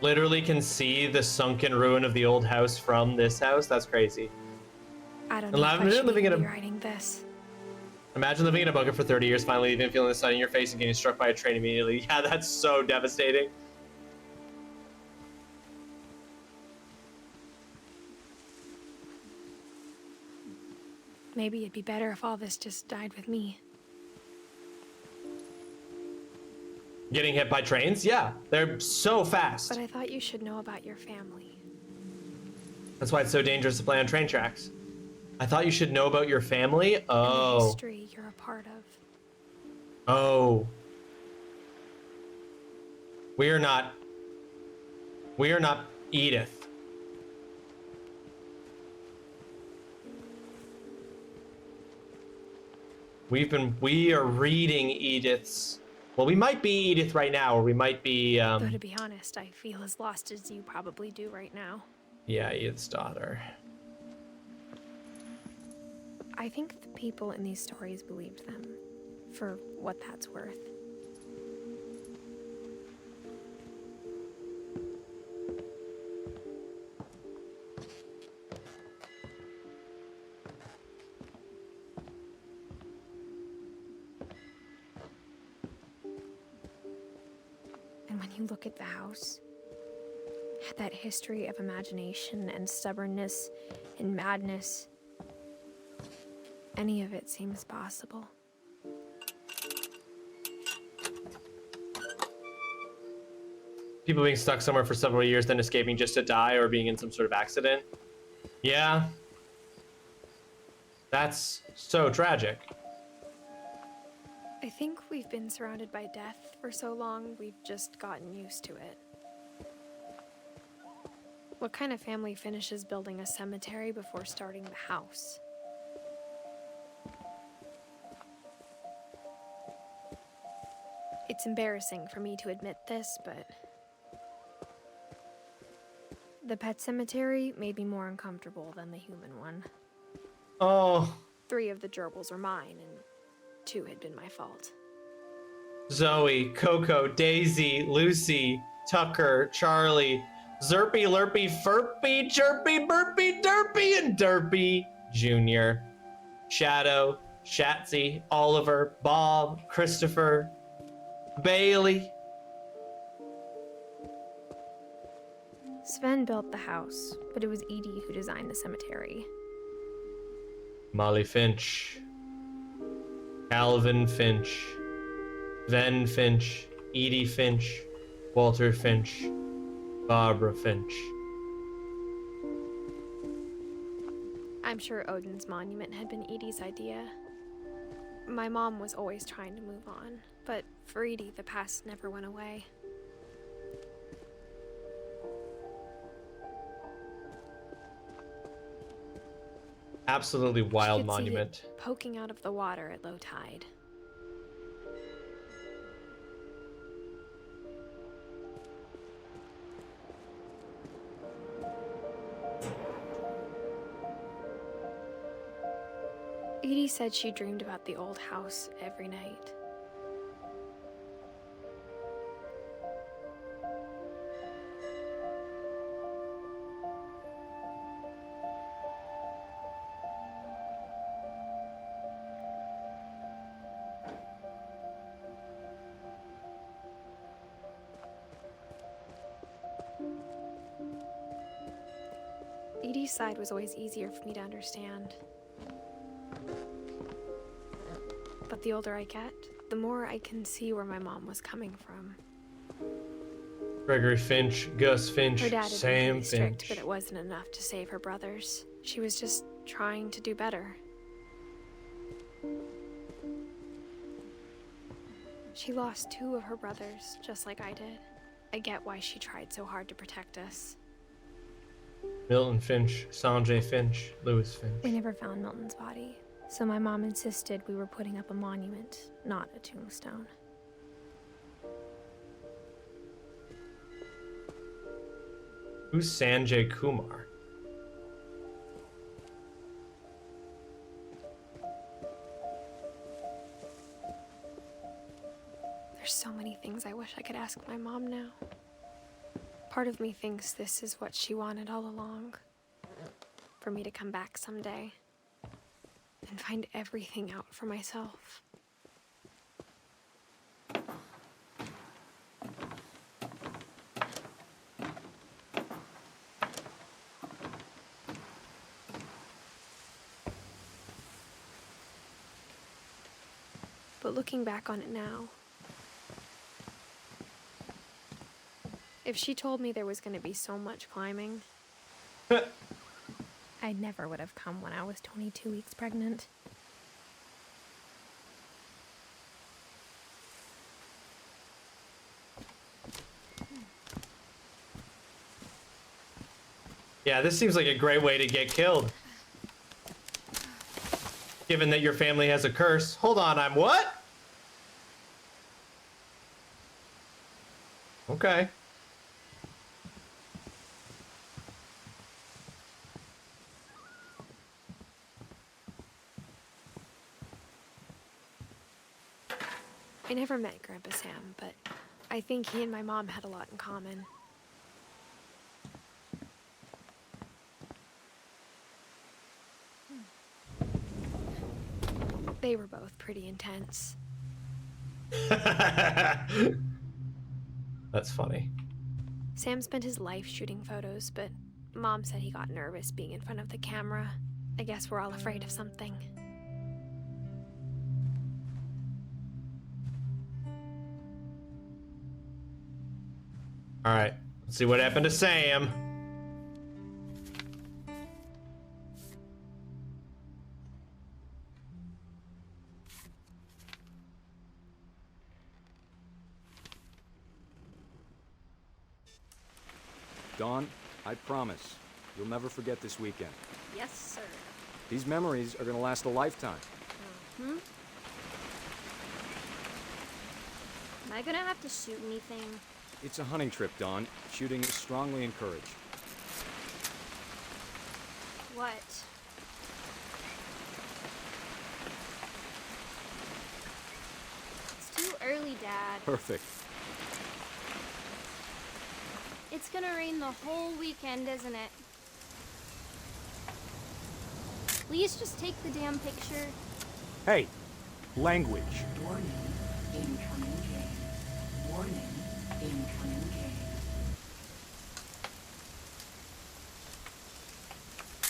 Literally can see the sunken ruin of the old house from this house. That's crazy.
I don't know if I should
living in
even
a
be writing this.
Imagine living in a bunker for 30 years, finally even feeling the sun in your face and getting struck by a train immediately. Yeah, that's so devastating.
Maybe it'd be better if all this just died with me.
Getting hit by trains? Yeah, they're so fast.
But I thought you should know about your family.
That's why it's so dangerous to play on train tracks. I thought you should know about your family?
And the
Oh.
history you're a part of.
Oh. We are not Edith. We are reading Edith's. Well, we might be Edith right now, or we might be,
Though to be honest, I feel as lost as you probably do right now.
yeah, Edith's daughter.
I think the people in these stories believed them, for what that's worth. And when you look at the house, at that history of imagination and stubbornness and madness, any of it seems possible.
People being stuck somewhere for several years, then escaping just to die, or being in some sort of accident. Yeah. That's so tragic.
I think we've been surrounded by death for so long, we've just gotten used to it. What kind of family finishes building a cemetery before starting the house? It's embarrassing for me to admit this, but the pet cemetery made me more uncomfortable than the human one.
Oh.
3 of the gerbils were mine, and 2 had been my fault.
Zoe, Coco, Daisy, Lucy, Tucker, Charlie, Zerpy, Lurpy, Furpy, Chirpy, Burpy, Derpy, and Derpy Jr., Shadow, Shatsy, Oliver, Bob, Christopher, Bailey.
Sven built the house, but it was Edie who designed the cemetery.
Molly Finch, Calvin Finch, Ven Finch, Edie Finch, Walter Finch, Barbara Finch.
I'm sure Odin's monument had been Edie's idea. My mom was always trying to move on, but for Edie, the past never went away.
Absolutely wild
She could
monument.
see it poking out of the water at low tide. Edie said she dreamed about the old house every night. Edie's side was always easier for me to understand. But the older I get, the more I can see where my mom was coming from.
Gregory Finch, Gus Finch,
Her dad had been
Sam
really strict,
Finch.
but it wasn't enough to save her brothers. She was just trying to do better. She lost 2 of her brothers, just like I did. I get why she tried so hard to protect us.
Milton Finch, Sanjay Finch, Lewis Finch.
We never found Milton's body, so my mom insisted we were putting up a monument, not a tombstone.
Who's Sanjay Kumar?
There's so many things I wish I could ask my mom now. Part of me thinks this is what she wanted all along. For me to come back someday and find everything out for myself. But looking back on it now, if she told me there was going to be so much climbing, I never would have come when I was 22 weeks pregnant.
Yeah, this seems like a great way to get killed. Given that your family has a curse. Hold on, I'm what? Okay.
I never met Grandpa Sam, but I think he and my mom had a lot in common. They were both pretty intense.
That's funny.
Sam spent his life shooting photos, but Mom said he got nervous being in front of the camera. I guess we're all afraid of something.
All right, let's see what happened to Sam.
Dawn, I promise, you'll never forget this weekend.
Yes, sir.
These memories are gonna last a lifetime.
Hmm? Am I gonna have to shoot anything?
It's a hunting trip, Dawn. Shooting is strongly encouraged.
What? It's too early, Dad.
Perfect.
It's gonna rain the whole weekend, isn't it? Please just take the damn picture.
Hey, language.
Warning, incoming game. Warning, incoming game.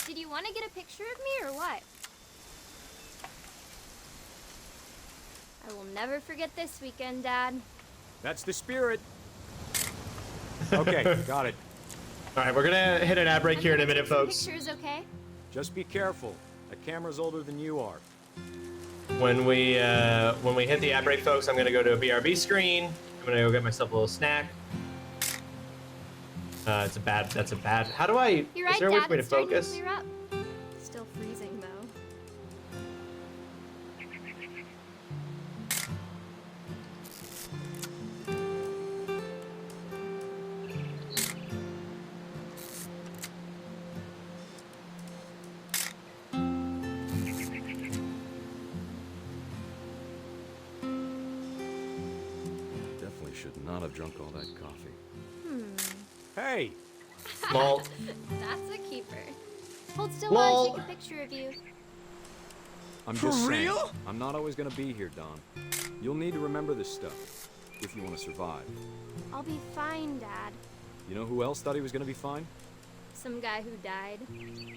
Did you want to get a picture of me or what? I will never forget this weekend, Dad.
That's the spirit. Okay, got it.
All right, we're gonna hit an ad break here in a minute, folks.
Pictures, okay?
Just be careful. That camera's older than you are.
When we hit the ad break, folks, I'm gonna go to a BRB screen. I'm gonna go get myself a little snack. That's a bad. How do I?
You're right,
is there a way
Dad.
for me to
It's starting to
focus?
clear up. Still freezing though.
Definitely should not have drunk all that coffee.
Hey!
Lol.
That's a keeper. Hold still
Lol.
while I take a picture of you.
I'm just saying, I'm not always gonna be here, Don. You'll need to remember this stuff if you want to survive.
I'll be fine, Dad.
You know who else thought he was gonna be fine?
Some guy who died.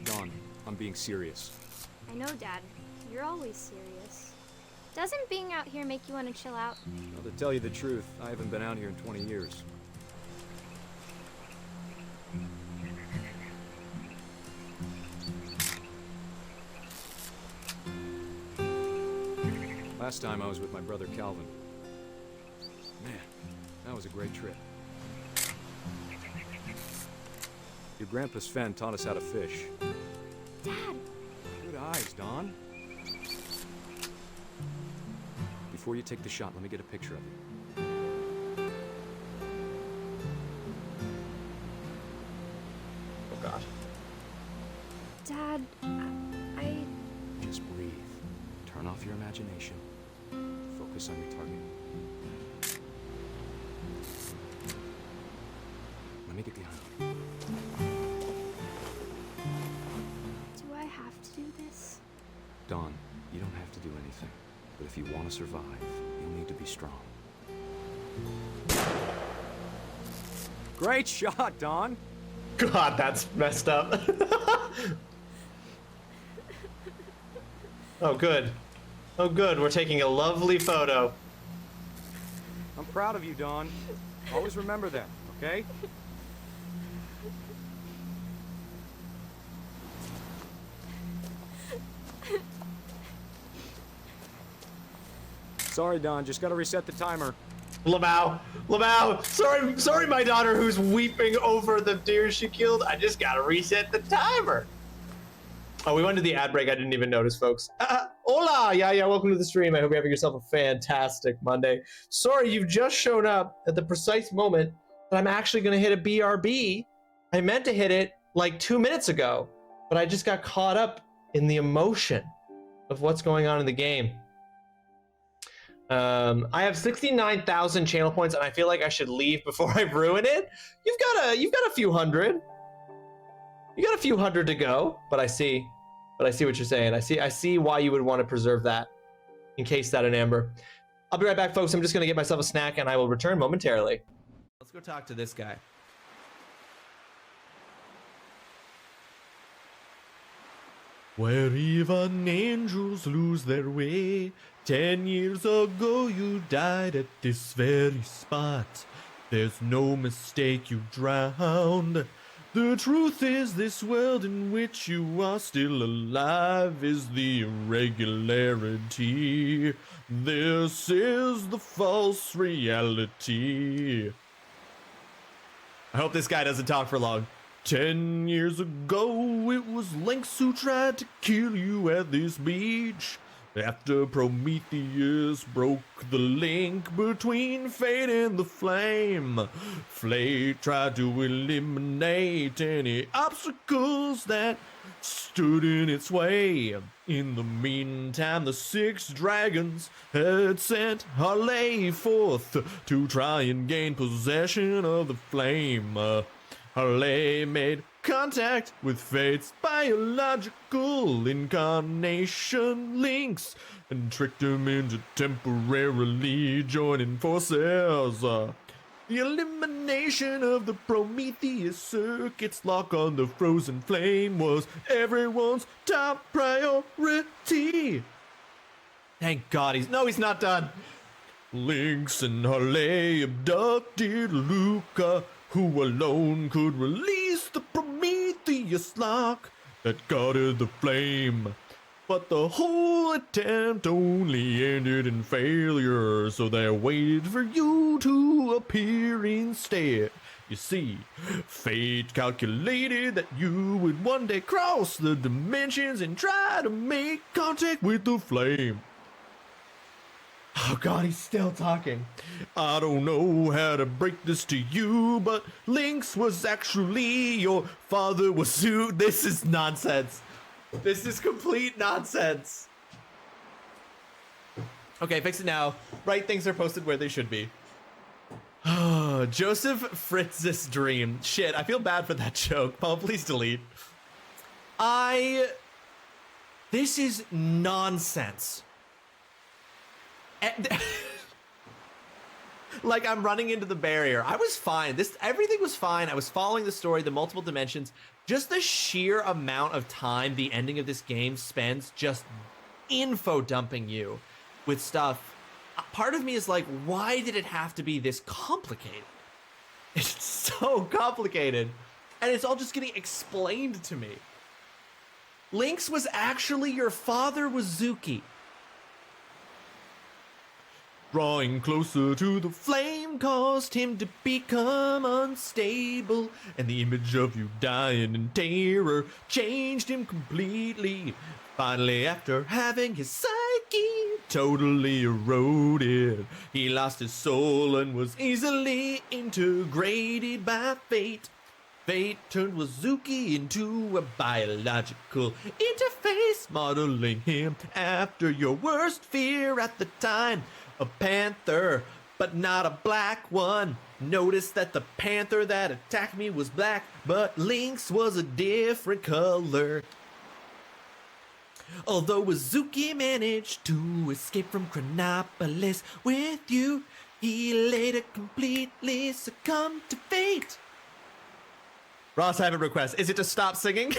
Don, I'm being serious.
I know, Dad. You're always serious. Doesn't being out here make you want to chill out?
Well, to tell you the truth, I haven't been out here in 20 years. Last time I was with my brother Calvin. Man, that was a great trip. Your grandpa Sven taught us how to fish.
Dad!
Good eyes, Don. Before you take the shot, let me get a picture of you.
Oh gosh.
Dad, I...
Just breathe. Turn off your imagination. Focus on your target. Let me get behind you.
Do I have to do this?
Don, you don't have to do anything. But if you want to survive, you'll need to be strong. Great shot, Don!
God, that's messed up. Oh, good. Oh, good. We're taking a lovely photo.
I'm proud of you, Don. Always remember that, okay? Sorry, Don. Just gotta reset the timer.
Lamau, sorry, my daughter who's weeping over the deer she killed. I just gotta reset the timer. Oh, we went to the ad break. I didn't even notice, folks. Hola, yeah, welcome to the stream. I hope you're having yourself a fantastic Monday. Sorry, you've just shown up at the precise moment that I'm actually gonna hit a BRB. I meant to hit it like 2 minutes ago, but I just got caught up in the emotion of what's going on in the game. I have 69,000 channel points, and I feel like I should leave before I ruin it. You've got a few hundred. You got a few hundred to go, but I see what you're saying. I see why you would want to preserve that, encase that in amber. I'll be right back, folks. I'm just gonna get myself a snack, and I will return momentarily. Let's go talk to this guy.
Where even angels lose their way, 10 years ago you died at this very spot. There's no mistake you drowned. The truth is this world in which you are still alive is the irregularity. This is the false reality. I hope this guy doesn't talk for long. 10 years ago, it was Lynx who tried to kill you at this beach. After Prometheus broke the link between fate and the flame, Fate tried to eliminate any obstacles that stood in its way. In the meantime, the 6 dragons had sent Harley forth to try and gain possession of the flame. Harley made contact with Fate's biological incarnation links and tricked him into temporarily joining forces. The elimination of the Prometheus circuit's lock on the frozen flame was everyone's top priority. Thank God he's not done. Lynx and Harley abducted Luca, who alone could release the Prometheus lock that guarded the flame. But the whole attempt only ended in failure, so they waited for you to appear instead. You see, fate calculated that you would one day cross the dimensions and try to make contact with the flame. Oh God, he's still talking. I don't know how to break this to you, but Lynx was actually your father was Zoo. This is nonsense. This is complete nonsense. Okay, fix it now. Right things are posted where they should be. Joseph Fritz's dream. Shit, I feel bad for that joke. Paul, please delete. This is nonsense. Like, I'm running into the barrier. I was fine. Everything was fine. I was following the story, the multiple dimensions. Just the sheer amount of time the ending of this game spends just info dumping you with stuff. Part of me is like, why did it have to be this complicated? It's so complicated. And it's all just getting explained to me. Lynx was actually your father, Wazuki. Drawing closer to the flame caused him to become unstable, and the image of you dying in terror changed him completely. Finally, after having his psyche totally eroded, he lost his soul and was easily integrated by fate. Fate turned Wazuki into a biological interface, modeling him after your worst fear at the time. A panther, but not a black one. Notice that the panther that attacked me was black, but Lynx was a different color. Although Wazuki managed to escape from Chronopolis with you, he later completely succumbed to fate. Ross, I have a request. Is it to stop singing?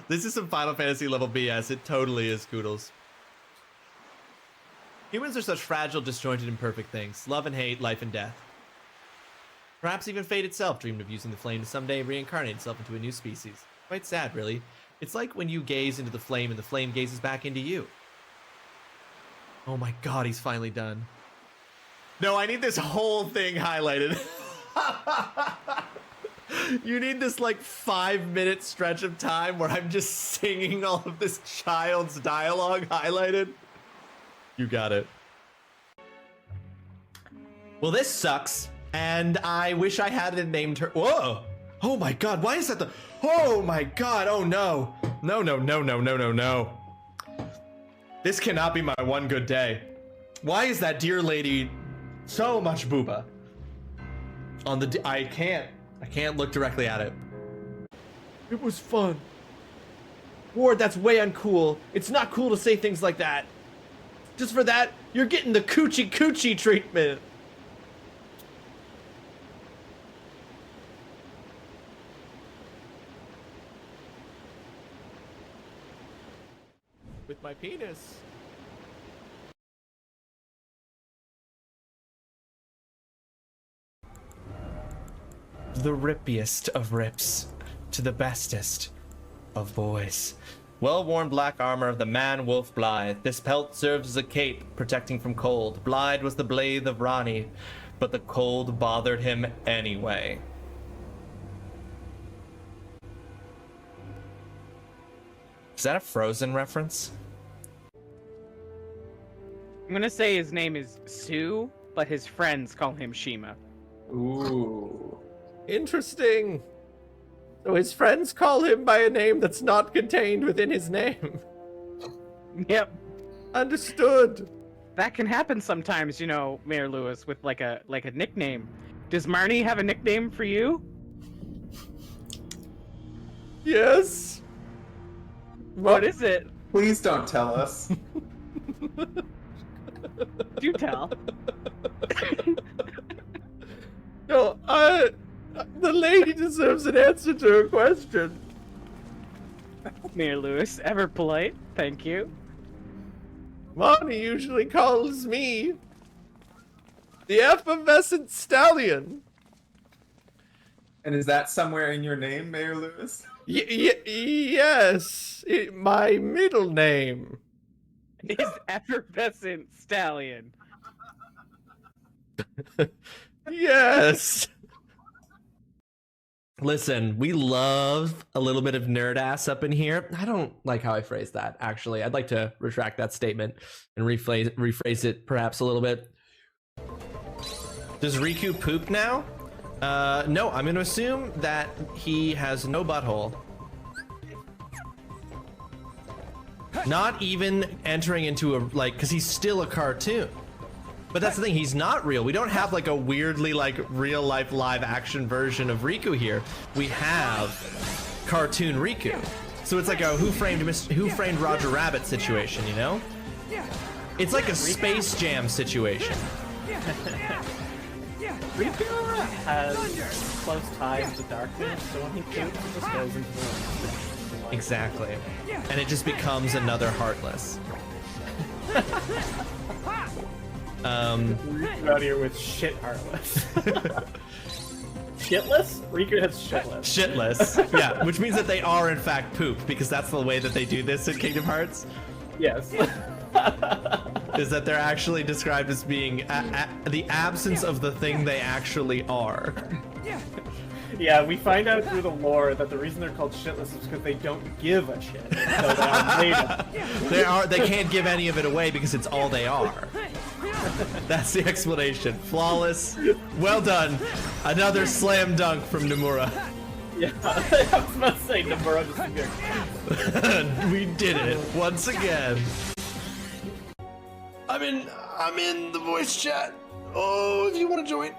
This is some Final Fantasy level BS. It totally is, Koodles. Humans are such fragile, disjointed, imperfect things. Love and hate, life and death. Perhaps even fate itself dreamed of using the flame to someday reincarnate itself into a new species. Quite sad, really. It's like when you gaze into the flame and the flame gazes back into you. Oh my God, he's finally done. No, I need this whole thing highlighted. You need this like 5-minute stretch of time where I'm just singing all of this child's dialogue highlighted. You got it. Well, this sucks, and I wish I hadn't named her. Whoa! Oh my God, why is that the... Oh my God, oh no. No, no, no, no, no, no, no. This cannot be my one good day. Why is that dear lady so much booba? On the... I can't look directly at it. It was fun. Ward, that's way uncool. It's not cool to say things like that. Just for that, you're getting the coochie coochie treatment. With my penis. The rippiest of rips to the bestest of boys. Well-worn black armor of the man-wolf Blythe. This pelt serves as a cape, protecting from cold. Blythe was the blade of Ronnie, but the cold bothered him anyway.
Is that a Frozen reference?
I'm gonna say his name is Sue, but his friends call him Shima.
Ooh. Interesting. So his friends call him by a name that's not contained within his name.
Yep.
Understood.
That can happen sometimes, you know, Mayor Lewis, with like a nickname. Does Marnie have a nickname for you?
Yes.
What is it?
Please don't tell us.
Do tell.
No, the lady deserves an answer to her question.
Mayor Lewis, ever polite. Thank you.
Marnie usually calls me the effervescent stallion.
And is that somewhere in your name, Mayor Lewis?
Yes, my middle name
is Effervescent Stallion.
Yes.
Listen, we love a little bit of nerd ass up in here. I don't like how I phrased that, actually. I'd like to retract that statement and rephrase it perhaps a little bit. Does Riku poop now? No, I'm gonna assume that he has no butthole. Not even entering into a, like, because he's still a cartoon. But that's the thing, he's not real. We don't have like a weirdly like real life live action version of Riku here. We have cartoon Riku. So it's like a Who Framed Roger Rabbit situation, you know? It's like a Space Jam situation.
Riku has close ties to darkness, so when he poops, he just goes into the room.
Exactly. And it just becomes another Heartless.
Riku out here with shit Heartless. Shitless? Riku has shitless.
Shitless. Yeah, which means that they are in fact poop, because that's the way that they do this in Kingdom Hearts.
Yes.
Is that they're actually described as being the absence of the thing they actually are.
Yeah, we find out through the lore that the reason they're called shitless is because they don't give a shit. So they are made of.
They can't give any of it away because it's all they are. That's the explanation. Flawless. Well done. Another slam dunk from Nomura.
Yeah, I was about to say Nomura just
We did it once again. I'm in the voice chat. Oh, if you want to join.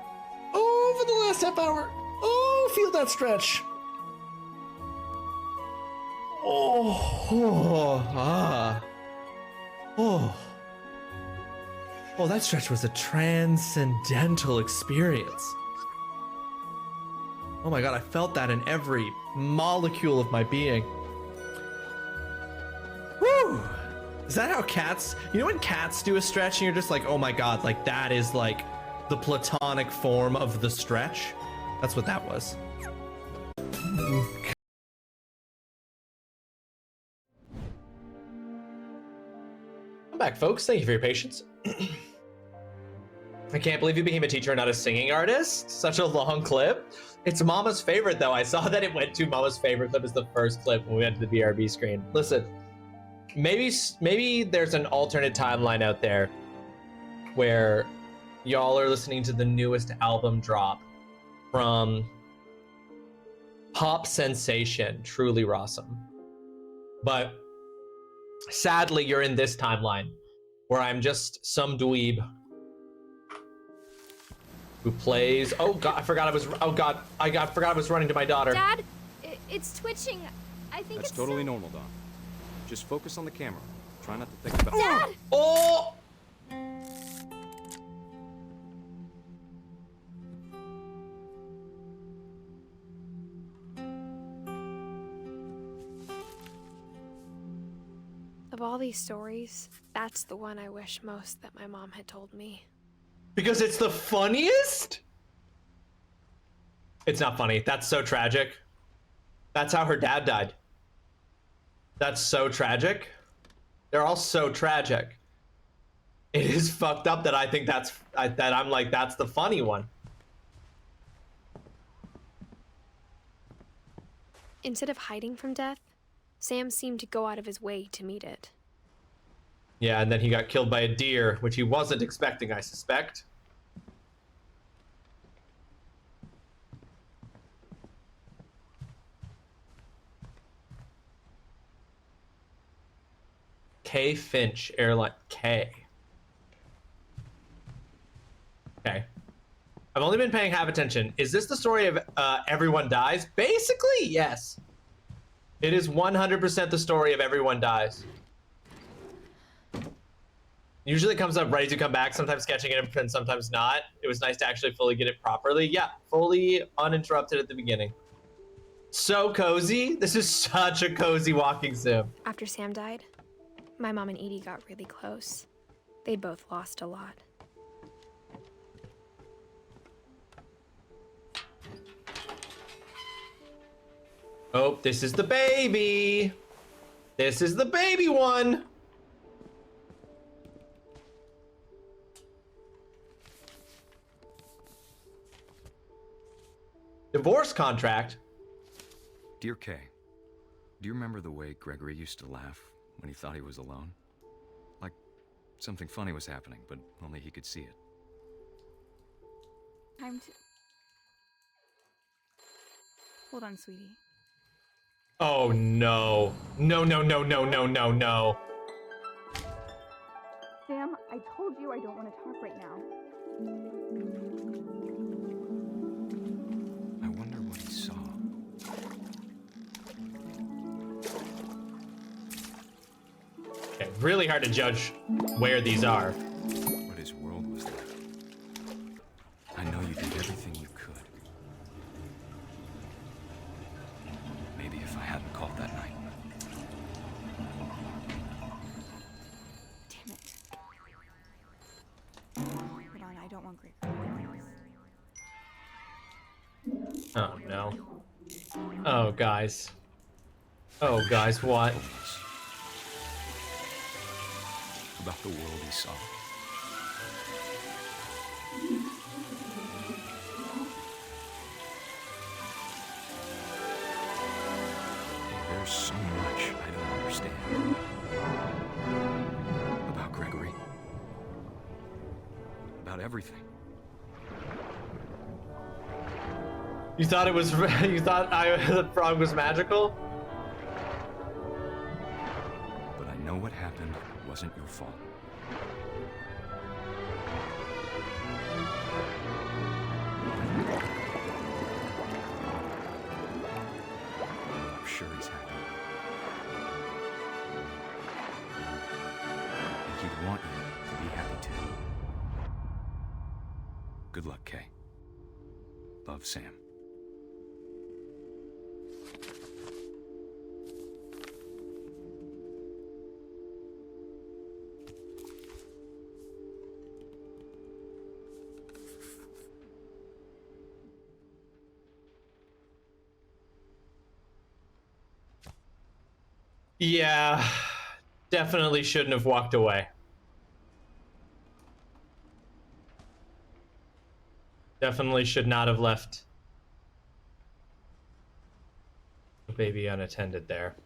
Oh, for the last half hour. Oh, feel that stretch. Oh, that stretch was a transcendental experience. Oh my god, I felt that in every molecule of my being. Woo! Is that how cats, you know when cats do a stretch and you're just like, oh my god, like that is like the platonic form of the stretch? That's what that was. I'm back, folks. Thank you for your patience. I can't believe you became a teacher and not a singing artist. Such a long clip. It's Mama's favorite, though. I saw that it went to Mama's favorite clip as the first clip when we went to the BRB screen. Listen, maybe there's an alternate timeline out there where y'all are listening to the newest album drop from pop sensation TrulyRawesome. But sadly, you're in this timeline where I'm just some dweeb who plays. Oh god, I forgot I was. Oh god, I forgot I was running to my daughter.
Dad, it's twitching. I think
That's
it's
totally normal, Don. Just focus on the camera. Try not to think about.
Dad!
Oh!
Of all these stories, that's the one I wish most that my mom had told me.
Because it's the funniest? It's not funny. That's so tragic. That's how her dad died. That's so tragic. They're all so tragic. It is fucked up that I think that I'm like, that's the funny one.
Instead of hiding from death, Sam seemed to go out of his way to meet it.
Yeah, and then he got killed by a deer, which he wasn't expecting, I suspect. K. Finch, airline K. Okay. I've only been paying half attention. Is this the story of everyone dies? Basically, yes. It is 100% the story of everyone dies. Usually it comes up ready to come back, sometimes sketching it and sometimes not. It was nice to actually fully get it properly. Yeah, fully uninterrupted at the beginning. So cozy. This is such a cozy walking sim.
After Sam died, my mom and Edie got really close. They'd both lost a lot.
Oh, this is the baby. This is the baby one. Divorce contract?
Dear Kay, do you remember the way Gregory used to laugh when he thought he was alone? Like something funny was happening, but only he could see it.
Time to... Hold on, sweetie.
Oh no. No, no, no, no, no, no, no.
Sam, I told you I don't want to talk right now.
I wonder what he saw.
Okay, really hard to judge where these are.
What his world was like. I know you did everything you could. Maybe if I hadn't called that night.
Damn it. Hold on, I don't want Gregory.
Oh no. Oh guys. Oh guys, what?
About the world he saw. There's so much I don't understand. About Gregory. About everything.
You thought it was, you thought the frog was magical?
But I know what happened wasn't your fault. I'm sure he's happy. And he'd want you to be happy too. Good luck, Kay. Love, Sam.
Yeah, definitely shouldn't have walked away. Definitely should not have left the baby unattended there.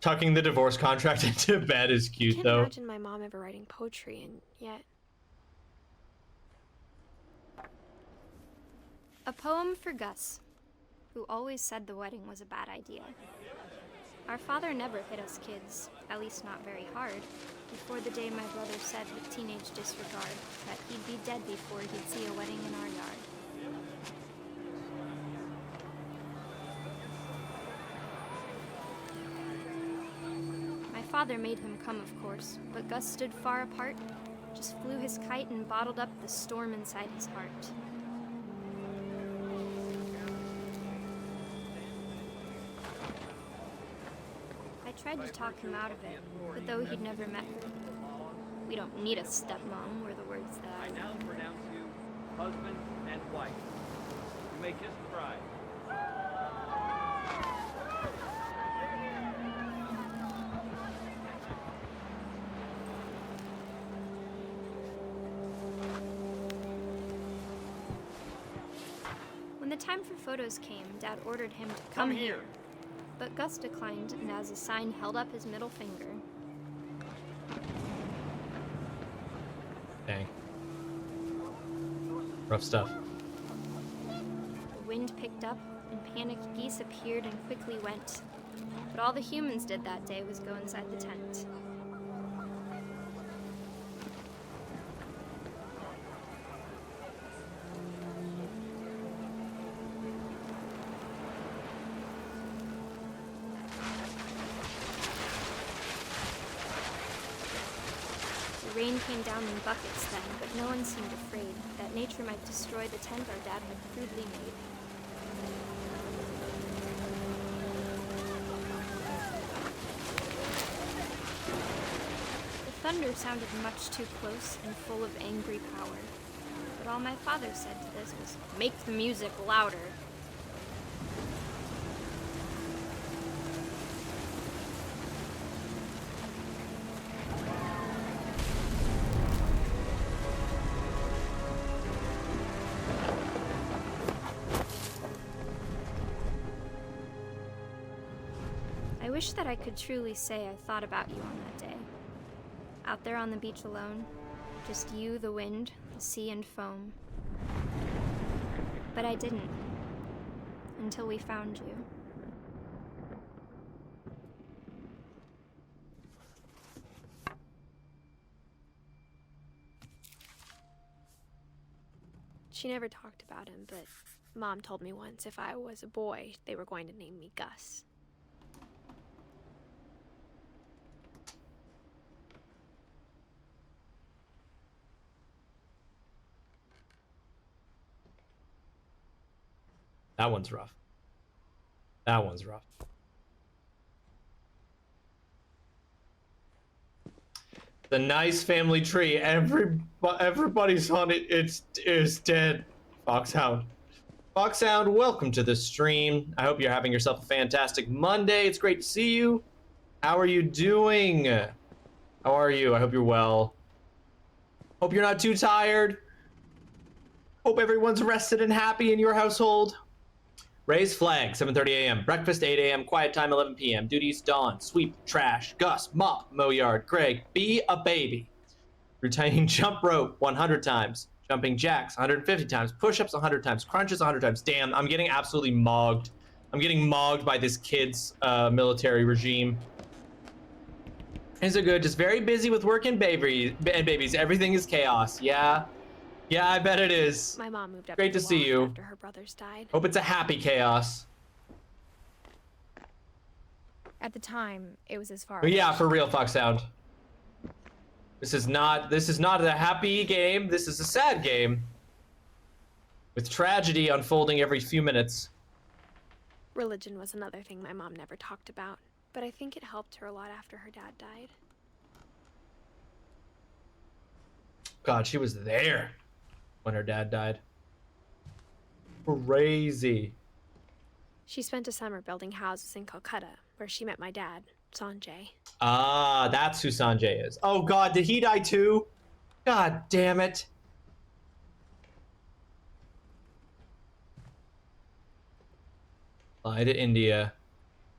Tucking the divorce contract into bed is cute,
I can't
though.
imagine my mom ever writing poetry, and yet...
A poem for Gus, who always said the wedding was a bad idea. Our father never hit us kids, at least not very hard, before the day my brother said with teenage disregard that he'd be dead before he'd see a wedding in our yard. My father made him come, of course, but Gus stood far apart, just flew his kite and bottled up the storm inside his heart. I tried to talk him out of it, but though he'd never met her. We don't need a stepmom, were the words that I
now pronounce you husband and wife. You may kiss the bride.
time for photos came, Dad ordered him to come here. But Gus declined, and as a sign held up his middle finger.
Dang. Rough stuff.
The wind picked up, and panicked geese appeared and quickly went. But all the humans did that day was go inside the tent. The rain came down in buckets then, but no one seemed afraid that nature might destroy the tent our dad had crudely made. The thunder sounded much too close and full of angry power. But all my father said to this was, "Make the music louder." I wish that I could truly say I thought about you on that day. Out there on the beach alone, just you, the wind, the sea, and foam. But I didn't. Until we found you.
She never talked about him, but Mom told me once if I was a boy, they were going to name me Gus.
That one's rough. That one's rough. The nice family tree. Everybody's on it. Is dead. Foxhound. Foxhound, welcome to the stream. I hope you're having yourself a fantastic Monday. It's great to see you. How are you doing? How are you? I hope you're well. Hope you're not too tired. Hope everyone's rested and happy in your household. Raise flag, 7:30 a.m. Breakfast, 8 a.m. Quiet time, 11 p.m. Duties, dawn. Sweep, trash, Gus, mop, mow yard. Greg, be a baby. Routine jump rope 100 times. Jumping jacks 150 times. Push-ups 100 times. Crunches 100 times. Damn, I'm getting absolutely mogged. I'm getting mogged by this kid's military regime. Things are good. Just very busy with work and babies. Everything is chaos. Yeah. Yeah, I bet it is.
My mom moved up.
Great to see you.
After her brothers died.
Hope it's a happy chaos.
At the time, it was as far.
But yeah, for real, Foxhound. This is not a happy game. This is a sad game. With tragedy unfolding every few minutes.
Religion was another thing my mom never talked about, but I think it helped her a lot after her dad died.
God, she was there when her dad died. Crazy.
She spent a summer building houses in Calcutta, where she met my dad, Sanjay.
Ah, that's who Sanjay is. Oh God, did he die too? God damn it. Fly to India.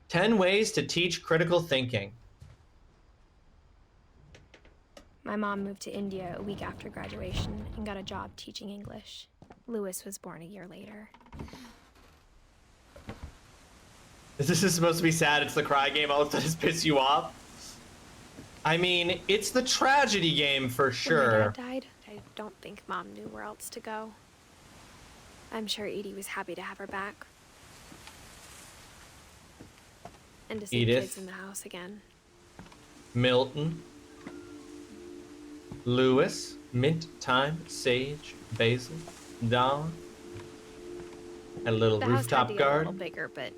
10 ways to teach critical thinking.
My mom moved to India a week after graduation and got a job teaching English. Lewis was born a year later.
This is supposed to be sad. It's the cry game. All of a sudden, piss you off. I mean, it's the tragedy game for sure.
When my dad died, I don't think Mom knew where else to go. I'm sure Edie was happy to have her back. And to see
Edith.
kids in the house again.
Milton. Lewis. Mint, thyme, sage, basil, dawn. A little
The house
rooftop
had to get a little
garden.
bigger, but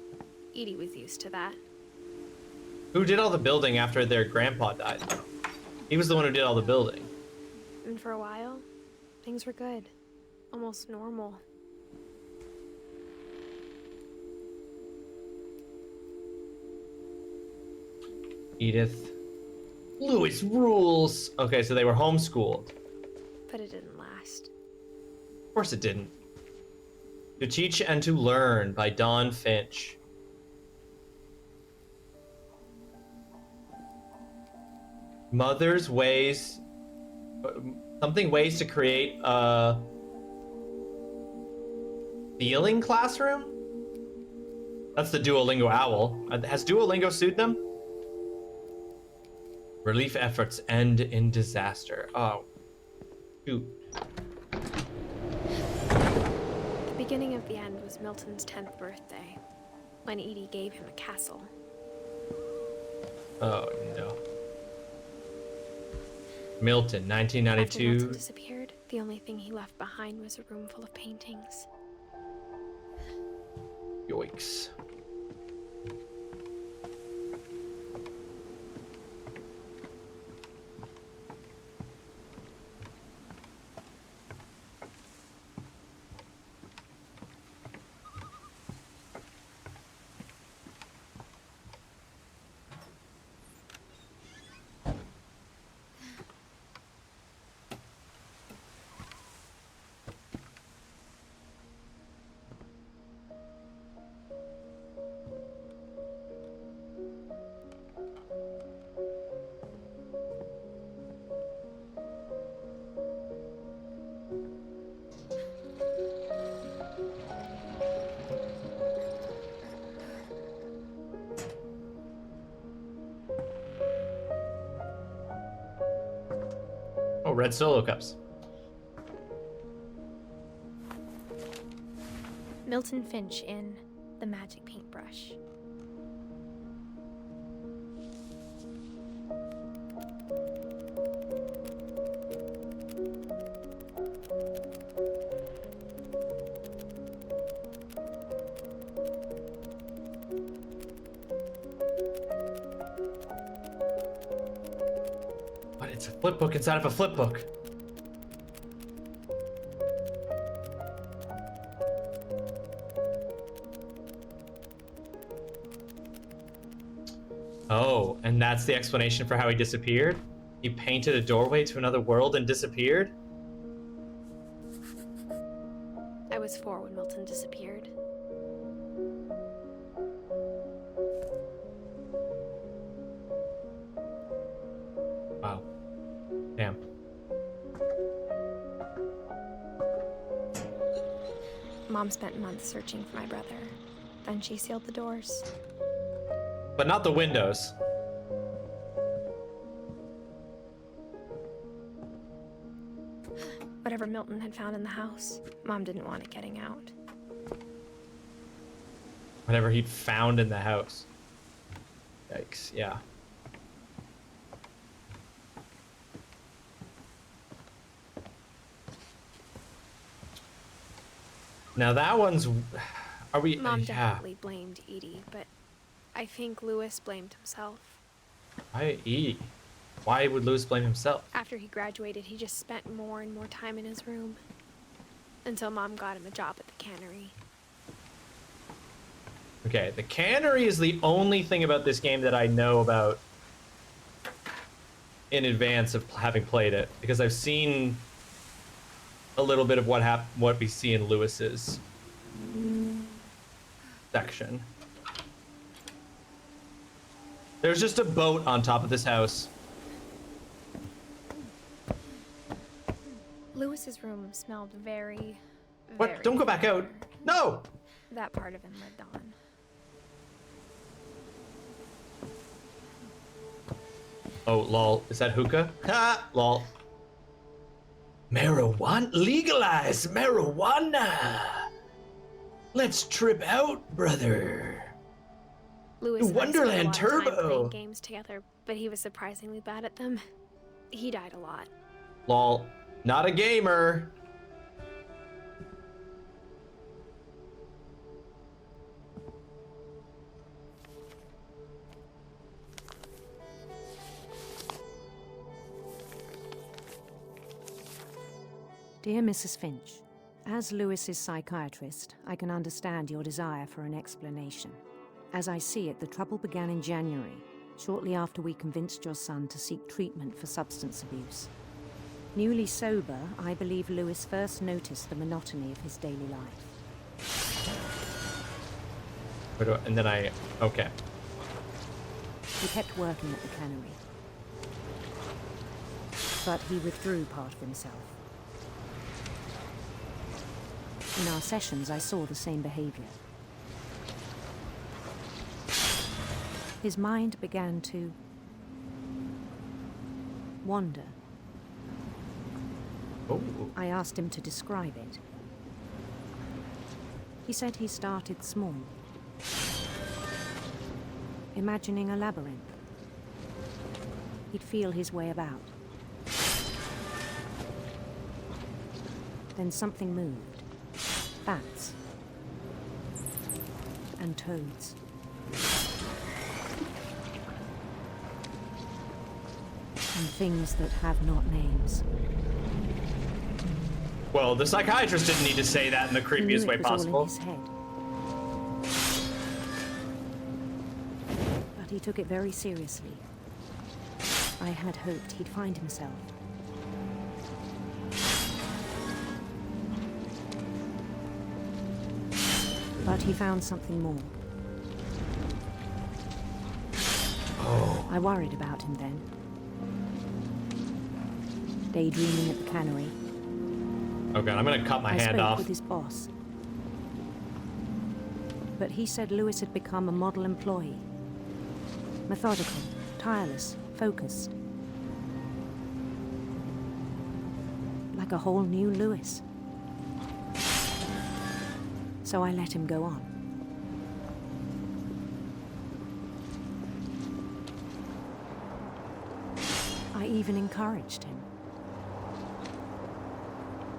Edie was used to that.
Who did all the building after their grandpa died? He was the one who did all the building.
And for a while, things were good. Almost normal.
Edith. Lewis rules. Okay, so they were homeschooled.
But it didn't last.
Of course it didn't. To Teach and to Learn by Dawn Finch. Mother's ways, something ways to create a feeling classroom? That's the Duolingo owl. Has Duolingo sued them? Relief efforts end in disaster. Oh, shoot.
The beginning of the end was Milton's 10th birthday, when Edie gave him a castle.
Oh, no. Milton,
After
1992.
Milton disappeared, the only thing he left behind was a room full of paintings.
Yoicks. Oh, red solo cups.
Milton Finch in The Magic Paintbrush.
But it's a flip book inside of a flip book. Oh, and that's the explanation for how he disappeared? He painted a doorway to another world and disappeared?
I was 4 when Milton disappeared.
Wow. Damn.
Mom spent months searching for my brother. Then she sealed the doors.
But not the windows.
Whatever Milton had found in the house, Mom didn't want it getting out.
Whatever he'd found in the house. Yikes, yeah. Now that one's... Are we...
Mom
yeah.
definitely blamed Edie, but I think Lewis blamed himself.
Why Edie? Why would Lewis blame himself?
After he graduated, he just spent more and more time in his room. Until Mom got him a job at the cannery.
Okay, the cannery is the only thing about this game that I know about in advance of having played it, because I've seen a little bit of what we see in Lewis's section. There's just a boat on top of this house.
Lewis's room smelled very,
What?
very
Don't go back out. No!
That part of him lived on.
Oh, lol. Is that hookah? Ha! Lol. Marijuana? Legalize marijuana! Let's trip out, brother.
Lewis and I spent a
Wonderland
lot of time
Turbo.
playing games together, but he was surprisingly bad at them. He died a lot.
Lol. Not a gamer.
Dear Mrs. Finch, as Lewis's psychiatrist, I can understand your desire for an explanation. As I see it, the trouble began in January, shortly after we convinced your son to seek treatment for substance abuse. Newly sober, I believe Lewis first noticed the monotony of his daily life.
And then I... Okay.
He kept working at the cannery. But he withdrew part of himself. In our sessions, I saw the same behavior. His mind began to wander.
Oh.
I asked him to describe it. He said he started small, imagining a labyrinth. He'd feel his way about. Then something moved. Bats. And toads. And things that have not names.
Well, the psychiatrist didn't need to say that in the creepiest way possible.
All in his head. But he took it very seriously. I had hoped he'd find himself. But he found something more.
Oh.
I worried about him then. Daydreaming at the cannery.
Okay, I'm gonna cut my hand
I spoke
off.
with his boss. But he said Lewis had become a model employee. Methodical, tireless, focused. Like a whole new Lewis. So I let him go on. I even encouraged him.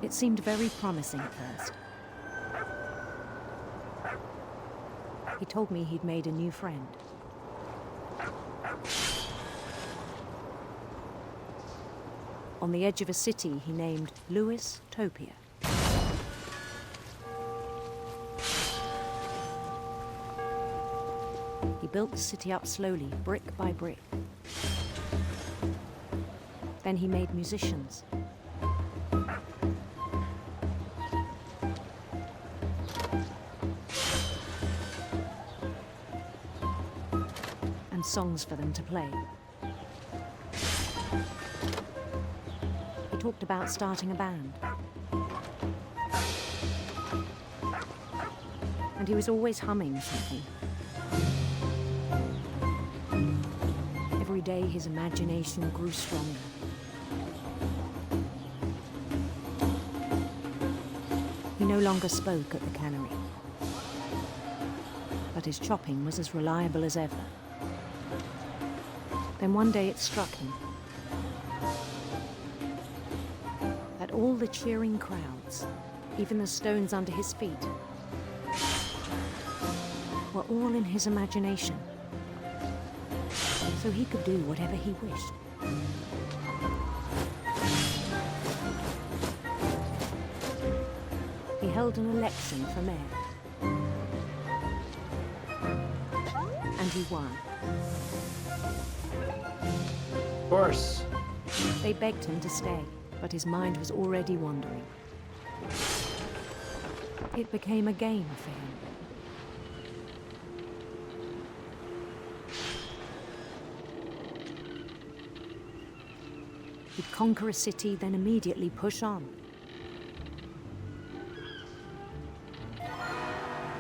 It seemed very promising at first. He told me he'd made a new friend. On the edge of a city he named Lewis Topia. He built the city up slowly, brick by brick. Then he made musicians. And songs for them to play. He talked about starting a band. And he was always humming something. Every day his imagination grew stronger. He no longer spoke at the cannery. But his chopping was as reliable as ever. Then one day it struck him that all the cheering crowds, even the stones under his feet, were all in his imagination. So he could do whatever he wished. He held an election for mayor. And he won.
Of course.
They begged him to stay, but his mind was already wandering. It became a game for him. He'd conquer a city, then immediately push on.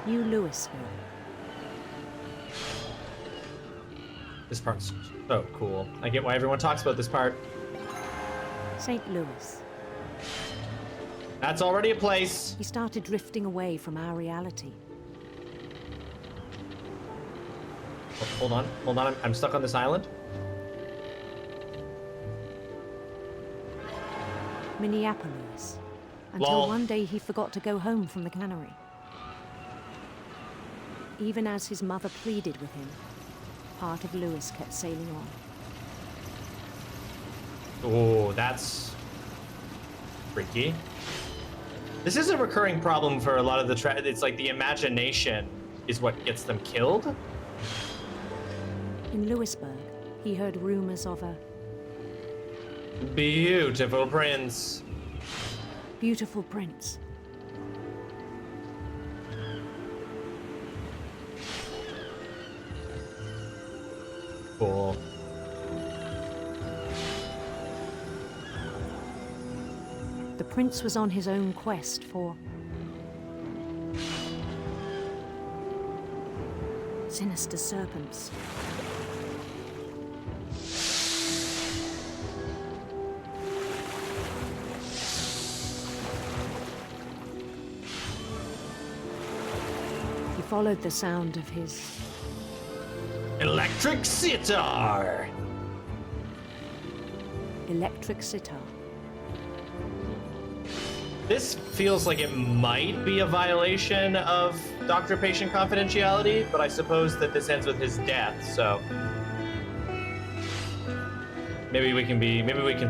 New Louisville.
This part's so cool. I get why everyone talks about this part.
St. Louis.
That's already a place.
He started drifting away from our reality.
Oh, hold on. I'm stuck on this island.
Minneapolis. Until
Lol.
one day he forgot to go home from the cannery. Even as his mother pleaded with him, part of Lewis kept sailing on.
Oh, that's freaky. This is a recurring problem for a lot of the it's like the imagination is what gets them killed.
In Lewisburg, he heard rumors of a
Beautiful prince.
beautiful prince.
Cool.
The prince was on his own quest for sinister serpents. He followed the sound of his
electric sitar.
Electric sitar.
This feels like it might be a violation of doctor-patient confidentiality, but I suppose that this ends with his death, so maybe we can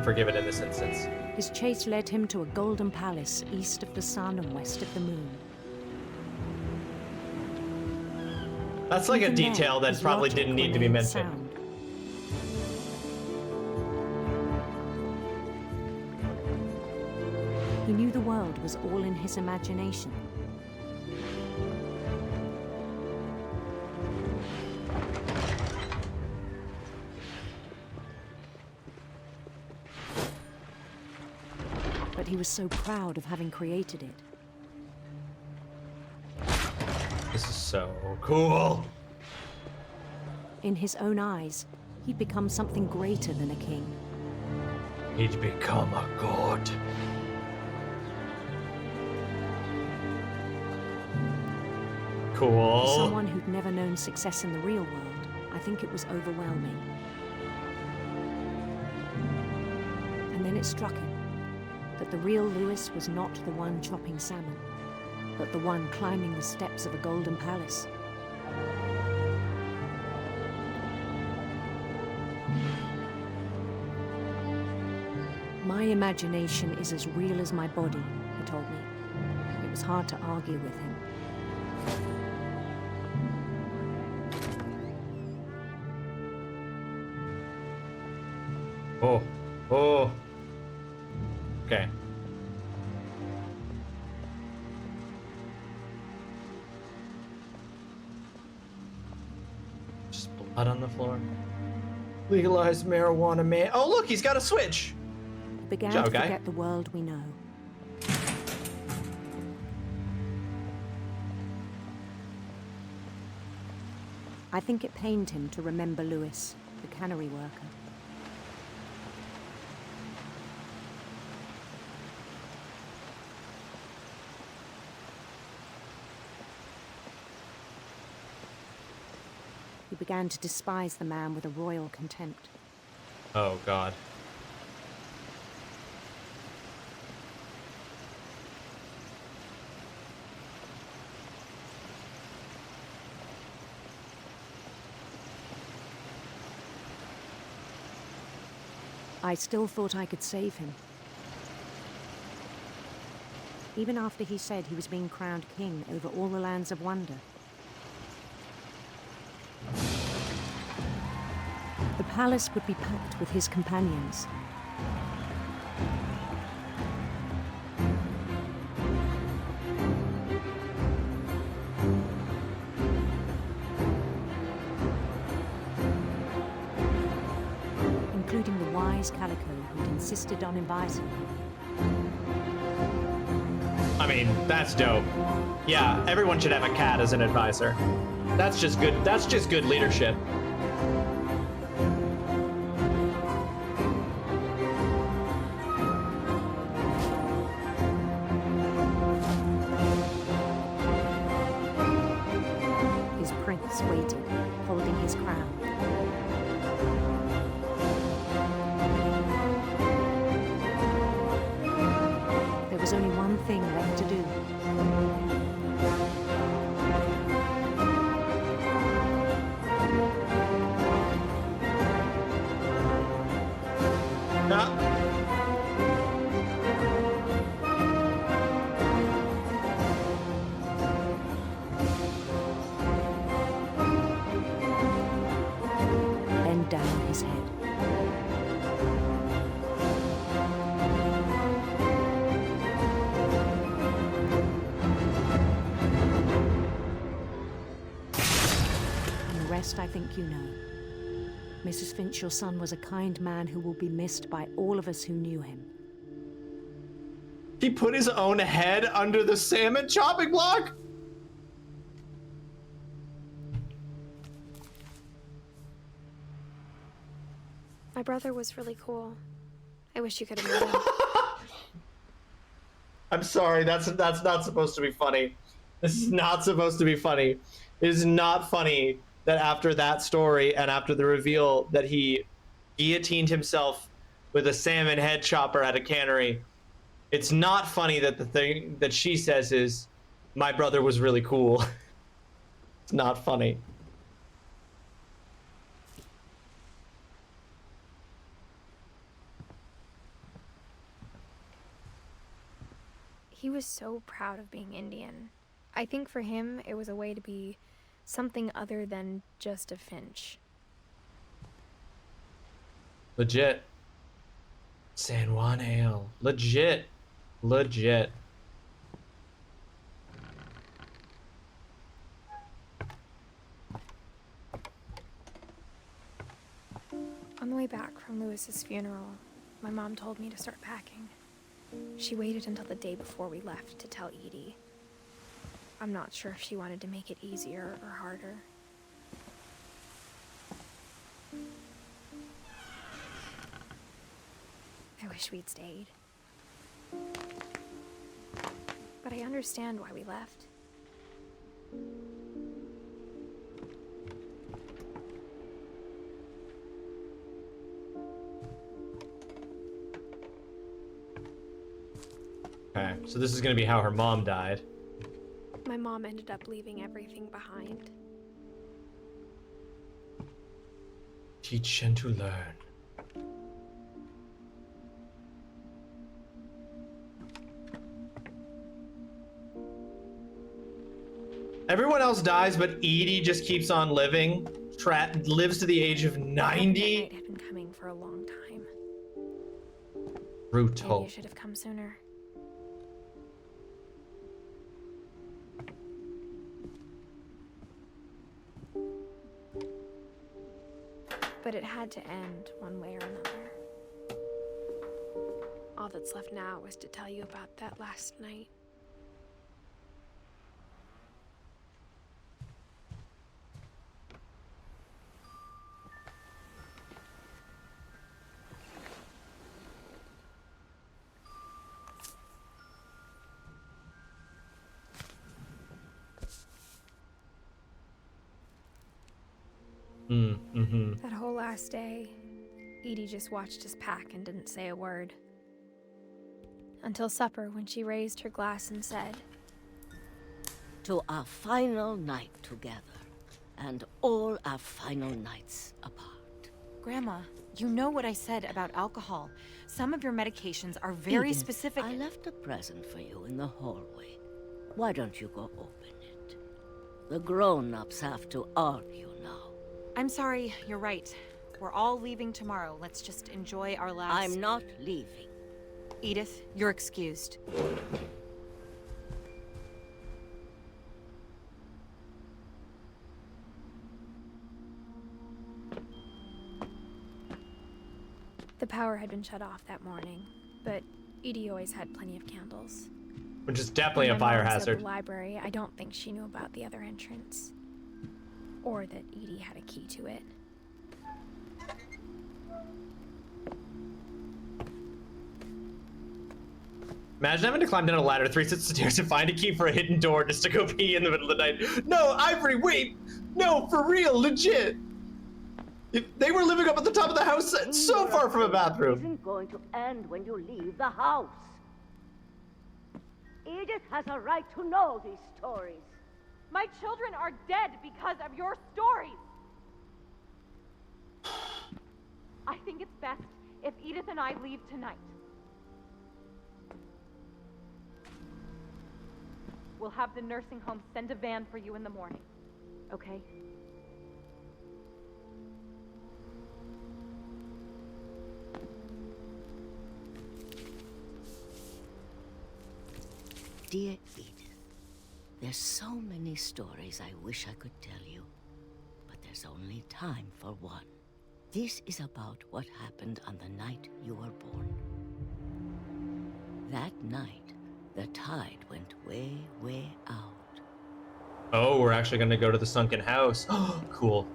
forgive it in this instance.
His chase led him to a golden palace east of the sun and west of the moon.
That's like a
Even
detail
there,
that
his
probably
logic
didn't need to be
remained
mentioned.
sound. He knew the world was all in his imagination. But he was so proud of having created it.
This is so cool.
In his own eyes, he'd become something greater than a king.
He'd become a god. Cool.
For someone who'd never known success in the real world, I think it was overwhelming. And then it struck him that the real Lewis was not the one chopping salmon, but the one climbing the steps of a golden palace. My imagination is as real as my body, he told me. It was hard to argue with him.
Oh. Oh. Okay. Just blood on the floor. Legalize marijuana, man. Oh, look, he's got a switch.
He began
Ciao,
to
guy.
forget the world we know. I think it pained him to remember Lewis, the cannery worker. He began to despise the man with a royal contempt.
Oh, God.
I still thought I could save him. Even after he said he was being crowned king over all the lands of wonder. The palace would be packed with his companions. Including the wise Calico who'd insisted on advising him.
I mean, that's dope. Yeah, everyone should have a cat as an advisor. That's just good leadership.
His prince waited, holding his crown. There was only one thing left to do. Bend down his head. And the rest I think you know. Mrs. Finch, your son was a kind man who will be missed by all of us who knew him.
He put his own head under the salmon chopping block?
My brother was really cool. I wish you could have met him.
I'm sorry, that's not supposed to be funny. This is not supposed to be funny. It is not funny that after that story and after the reveal that he guillotined himself with a salmon head chopper at a cannery, it's not funny that the thing that she says is, my brother was really cool. It's not funny.
He was so proud of being Indian. I think for him, it was a way to be something other than just a Finch.
Legit. San Juan Ale. Legit. Legit.
On the way back from Lewis's funeral, my mom told me to start packing. She waited until the day before we left to tell Edie. I'm not sure if she wanted to make it easier or harder. I wish we'd stayed. But I understand why we left.
Okay, so this is gonna be how her mom died.
My mom ended up leaving everything behind.
Teach and to learn. Everyone else dies, but Edie just keeps on living. Lives to the age of 90.
That night had been coming for a long time.
Brutal.
Maybe I should have come sooner. But it had to end one way or another. All that's left now is to tell you about that last night. That whole last day, Edie just watched us pack and didn't say a word. Until supper, when she raised her glass and said,
"To our final night together, and all our final nights apart."
Grandma, you know what I said about alcohol. Some of your medications are very
Edith,
specific.
I left a present for you in the hallway. Why don't you go open it? The grown-ups have to argue now.
I'm sorry, you're right. We're all leaving tomorrow. Let's just enjoy our last...
I'm not leaving.
Edith, you're excused.
The power had been shut off that morning, but Edie always had plenty of candles.
Which is definitely
When
a
my
fire
mom said
hazard.
the library, I don't think she knew about the other entrance. Or that Edie had a key to it.
Imagine having to climb down a ladder 3 sets of stairs to find a key for a hidden door just to go pee in the middle of the night. No, Ivory, wait! No, for real, legit! If they were living up at the top of the house, so far from a bathroom.
Isn't going to end when you leave the house. Edith has a right to know these stories.
My children are dead because of your stories. I think it's best if Edith and I leave tonight. We'll have the nursing home send a van for you in the morning, okay?
Dear Edith, there's so many stories I wish I could tell you, but there's only time for one. This is about what happened on the night you were born. That night, the tide went way, way out.
Oh, we're actually going to go to the sunken house. Cool.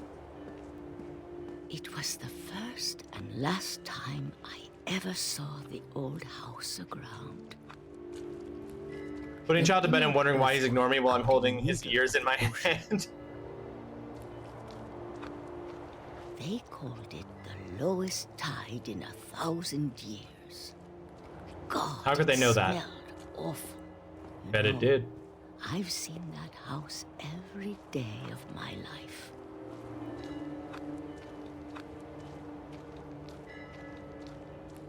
It was the first and last time I ever saw the old house aground.
Putting child to bed and wondering why he's ignoring me while I'm holding his ears in my hand.
They called it the lowest tide in 1,000 years. God,
How could they know that?
smelled awful. You
Bet it
know,
did.
I've seen that house every day of my life.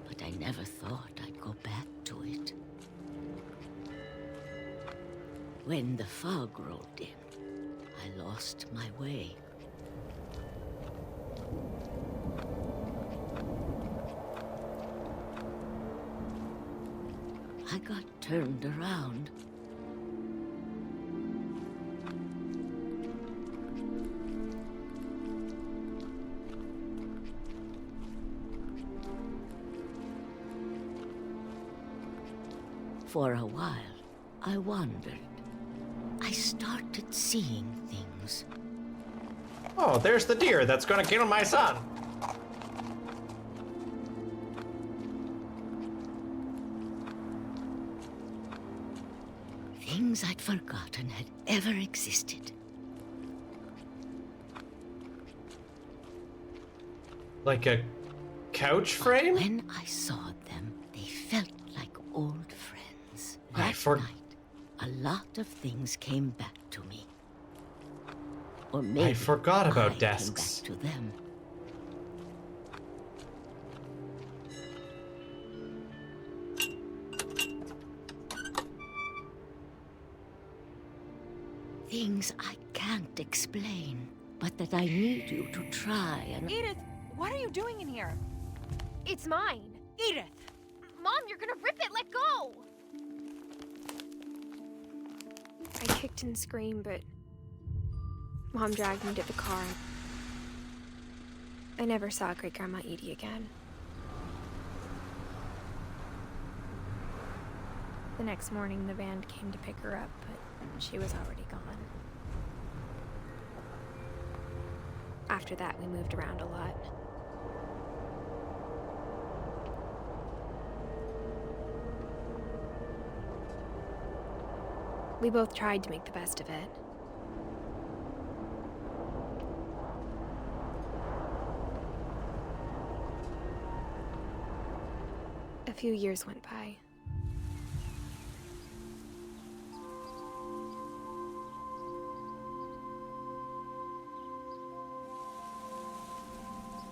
But I never thought I'd go back to it. When the fog rolled in, I lost my way. I got turned around. For a while, I wandered. I started seeing things.
Oh, there's the deer that's gonna kill my son.
Things I'd forgotten had ever existed.
Like a couch frame?
When I saw them, they felt like old friends. That night, a lot of things came back to me. Or maybe
I forgot about
I
desks.
came back to them. Things I can't explain, but that I need you to try and...
Edith, what are you doing in here?
It's mine.
Edith!
Mom, you're gonna rip it. Let go. I kicked and screamed, but Mom dragged me to the car. I never saw Great-Grandma Edie again. The next morning, the band came to pick her up, but she was already gone. After that, we moved around a lot. We both tried to make the best of it. A few years went by.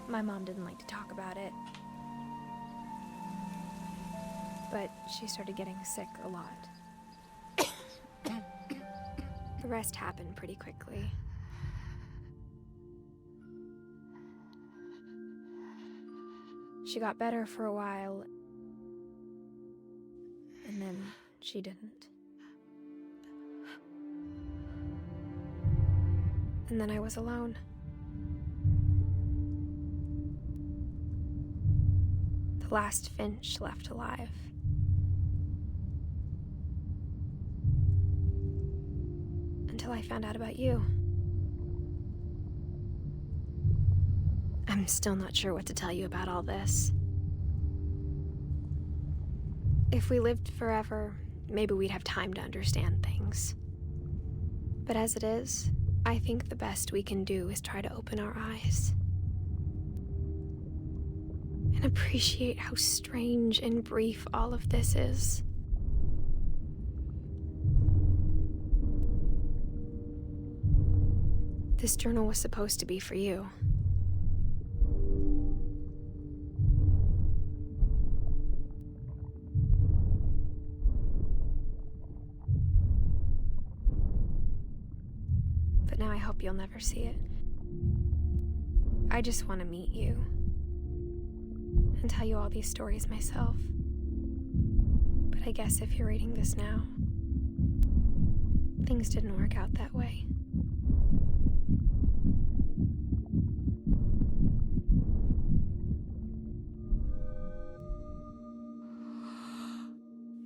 My mom didn't like to talk about it. But she started getting sick a lot. The rest happened pretty quickly. She got better for a while, and then she didn't. And then I was alone. The last Finch left alive. Until I found out about you. I'm still not sure what to tell you about all this. If we lived forever, maybe we'd have time to understand things. But as it is, I think the best we can do is try to open our eyes. And appreciate how strange and brief all of this is. This journal was supposed to be for you. But now I hope you'll never see it. I just want to meet you and tell you all these stories myself. But I guess if you're reading this now, things didn't work out that way.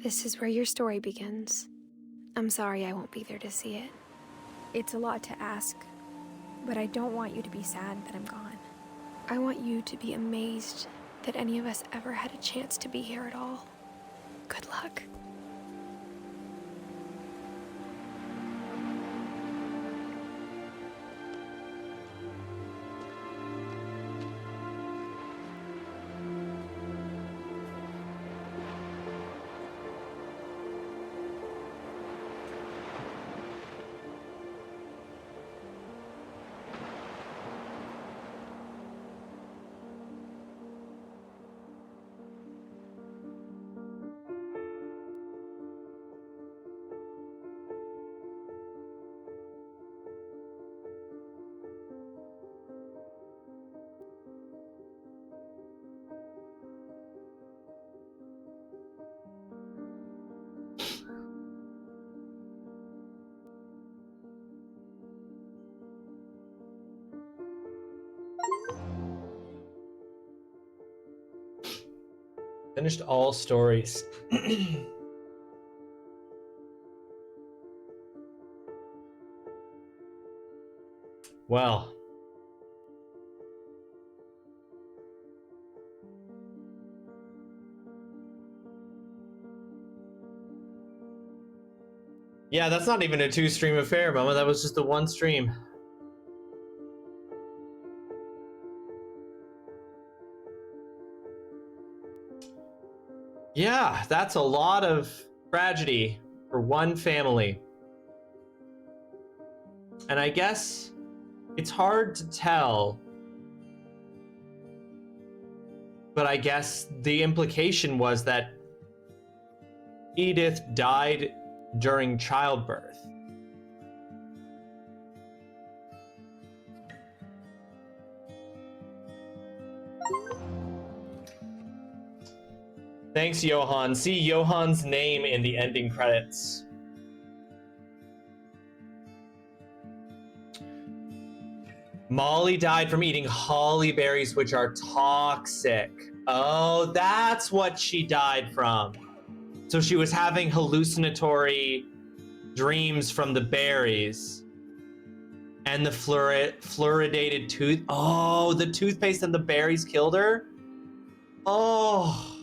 This is where your story begins. I'm sorry I won't be there to see it. It's a lot to ask, but I don't want you to be sad that I'm gone. I want you to be amazed that any of us ever had a chance to be here at all. Good luck.
Finished all stories. Well. Yeah, that's not even a 2-stream affair, Mama. That was just the 1 stream. Yeah, that's a lot of tragedy for one family. And I guess it's hard to tell, but I guess the implication was that Edith died during childbirth. Thanks, Johan. See Johan's name in the ending credits. Molly died from eating holly berries, which are toxic. Oh, that's what she died from. So she was having hallucinatory dreams from the berries. And the fluoridated tooth. Oh, the toothpaste and the berries killed her? Oh.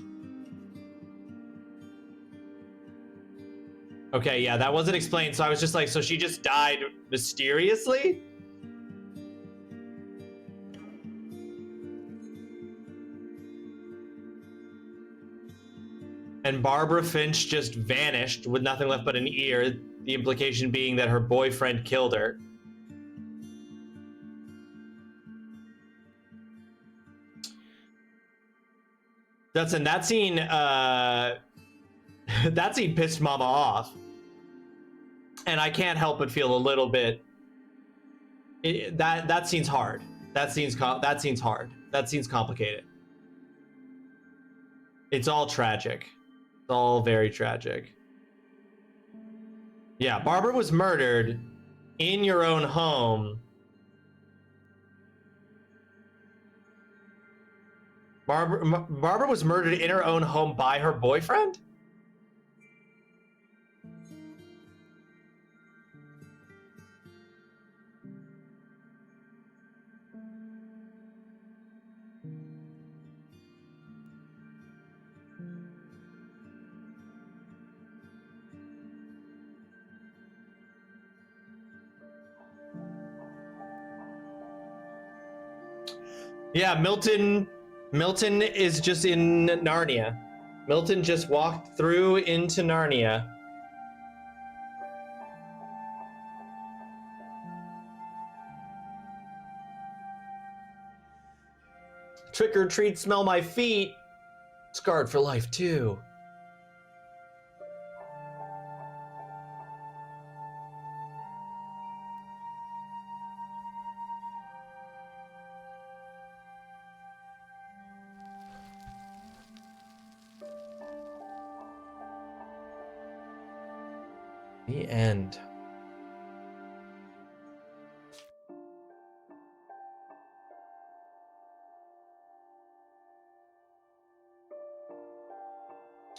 Okay, yeah, that wasn't explained. So I was just like, so she just died mysteriously? And Barbara Finch just vanished with nothing left but an ear, the implication being that her boyfriend killed her. That scene, that scene pissed Mama off. And I can't help but feel a little bit, that scene's hard. That scene's hard. That scene's complicated. It's all tragic. It's all very tragic. Yeah, Barbara was murdered in your own home. Barbara was murdered in her own home by her boyfriend? Yeah, Milton is just in Narnia. Milton just walked through into Narnia. Trick or treat, smell my feet. Scarred for life too. The end.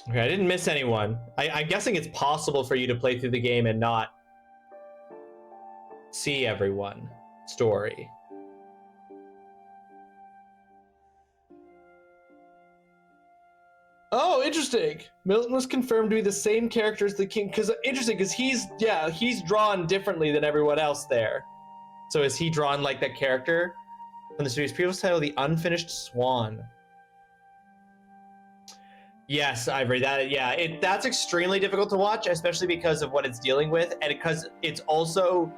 Okay, I didn't miss anyone. I'm guessing it's possible for you to play through the game and not see everyone. Story. Oh, interesting. Milton was confirmed to be the same character as the king. Because interesting, because he's drawn differently than everyone else there. So is he drawn like that character from the series' previous title, The Unfinished Swan? Yes, Ivory. That's extremely difficult to watch, especially because of what it's dealing with, and because it's also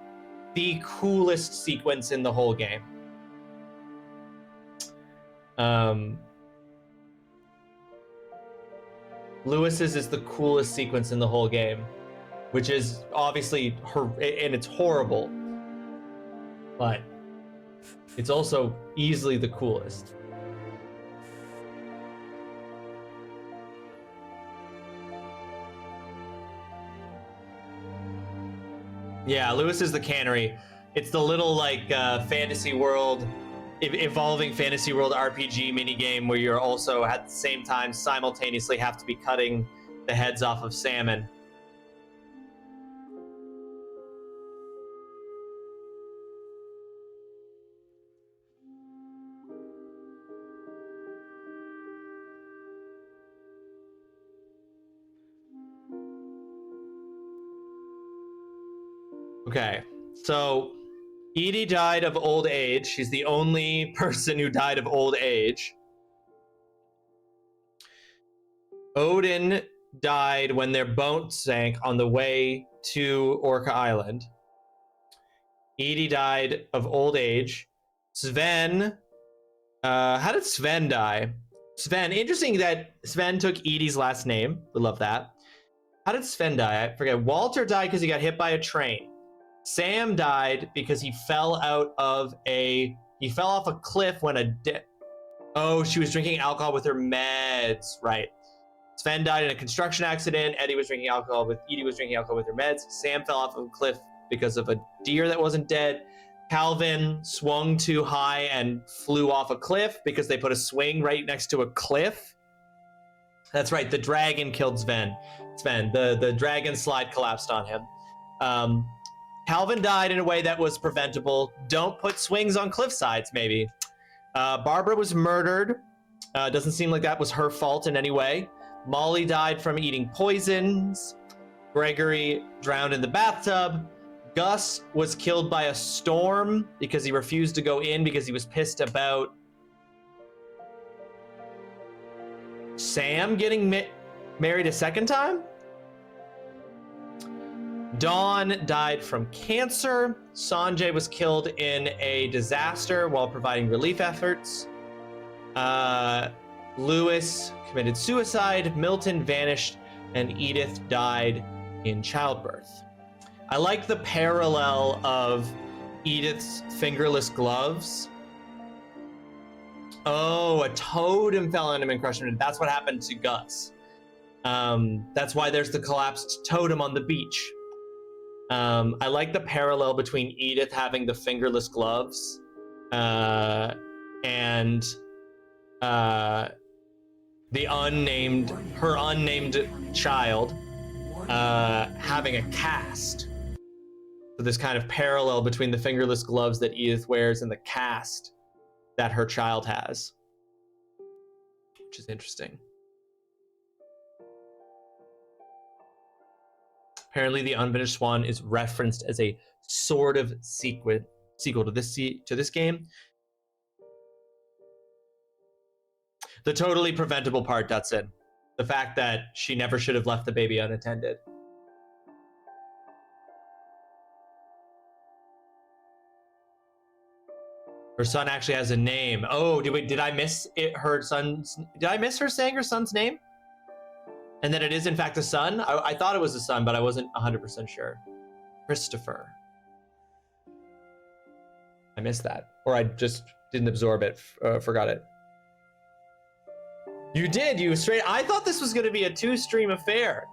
the coolest sequence in the whole game. Lewis's is the coolest sequence in the whole game, which is obviously and it's horrible, but it's also easily the coolest. Yeah, Lewis is the cannery. It's the little like fantasy world, evolving fantasy world RPG minigame where you're also at the same time simultaneously have to be cutting the heads off of salmon. Okay, so Edie died of old age. She's the only person who died of old age. Odin died when their boat sank on the way to Orca Island. Edie died of old age. Sven, how did Sven die? Sven, interesting that Sven took Edie's last name. We love that. How did Sven die? I forget. Walter died because he got hit by a train. Sam died because he fell off a cliff when she was drinking alcohol with her meds. Right. Sven died in a construction accident. Edie was drinking alcohol with her meds. Sam fell off of a cliff because of a deer that wasn't dead. Calvin swung too high and flew off a cliff because they put a swing right next to a cliff. That's right. The dragon killed Sven. The dragon slide collapsed on him. Calvin died in a way that was preventable. Don't put swings on cliff sides, maybe. Barbara was murdered. Doesn't seem like that was her fault in any way. Molly died from eating poisons. Gregory drowned in the bathtub. Gus was killed by a storm because he refused to go in because he was pissed about Sam getting married a second time. Dawn died from cancer. Sanjay was killed in a disaster while providing relief efforts. Lewis committed suicide. Milton vanished, and Edith died in childbirth. I like the parallel of Edith's fingerless gloves. Oh, a totem fell on him and crushed him. That's what happened to Gus. That's why there's the collapsed totem on the beach. I like the parallel between Edith having the fingerless gloves and her unnamed child having a cast. So this kind of parallel between the fingerless gloves that Edith wears and the cast that her child has, which is interesting. Apparently, The Unfinished Swan is referenced as a sort of sequel to this game. The totally preventable part, Dutson. The fact that she never should have left the baby unattended. Her son actually has a name. Oh, did I miss it? Did I miss her saying her son's name? And that it is in fact a son? I thought it was a son, but I wasn't 100% sure. Christopher. I missed that. Or I just didn't absorb it, forgot it. You did, I thought this was gonna be a 2-stream affair,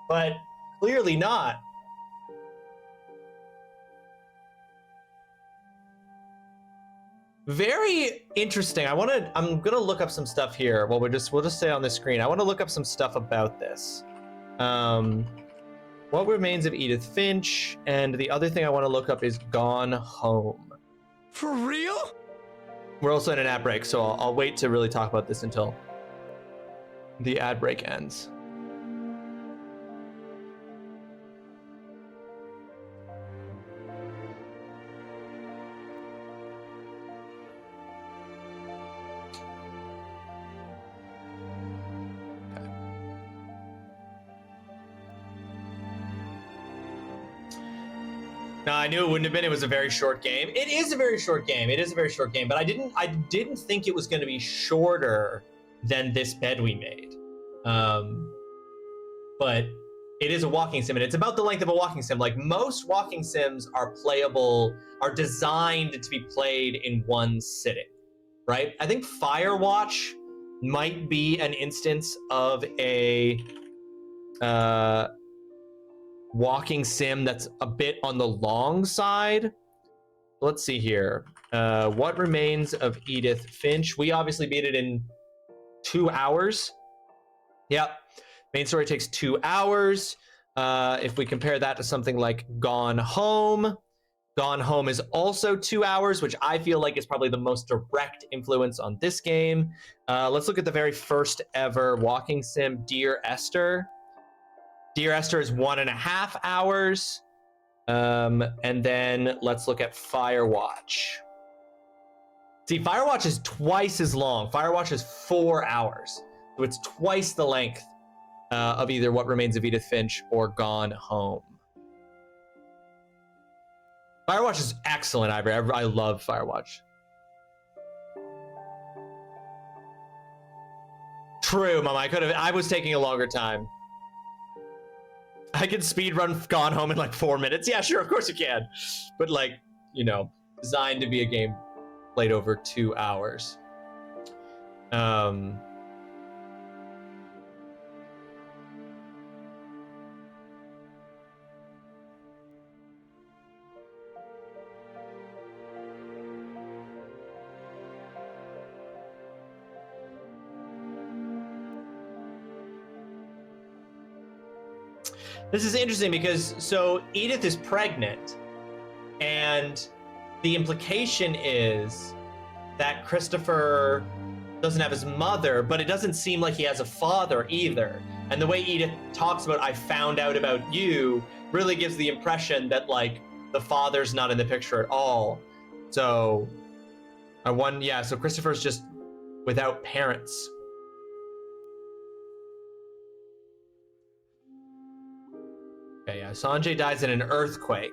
but clearly not. Very interesting. I'm gonna look up some stuff here. Well, we'll just stay on the screen. I want to look up some stuff about this. What Remains of Edith Finch, and the other thing I want to look up is Gone Home.
For real?
We're also in an ad break, so I'll wait to really talk about this until the ad break ends. No, I knew it wouldn't have been. It was a very short game. It is a very short game. But I didn't think it was going to be shorter than this bed we made. But it is a walking sim, and it's about the length of a walking sim. Like most walking sims are designed to be played in one sitting, right? I think Firewatch might be an instance of a walking sim that's a bit on the long side. Let's see here. What Remains of Edith Finch? We obviously beat it in 2 hours. Yep. Main story takes 2 hours. If we compare that to something like Gone Home is also 2 hours, which I feel like is probably the most direct influence on this game. Let's look at the very first ever walking sim, Dear Esther. Dear Esther is 1.5 hours. And then let's look at Firewatch. See, Firewatch is twice as long. Firewatch is 4 hours. So it's twice the length of either What Remains of Edith Finch or Gone Home. Firewatch is excellent, Ivory. I love Firewatch. True, Mama. I was taking a longer time. I can speedrun Gone Home in like 4 minutes. Yeah, sure, of course you can. But like, designed to be a game played over 2 hours. This is interesting because Edith is pregnant, and the implication is that Christopher doesn't have his mother, but it doesn't seem like he has a father either. And the way Edith talks about "I found out about you" really gives the impression that like the father's not in the picture at all. So Christopher's just without parents. Okay, yeah, Sanjay dies in an earthquake.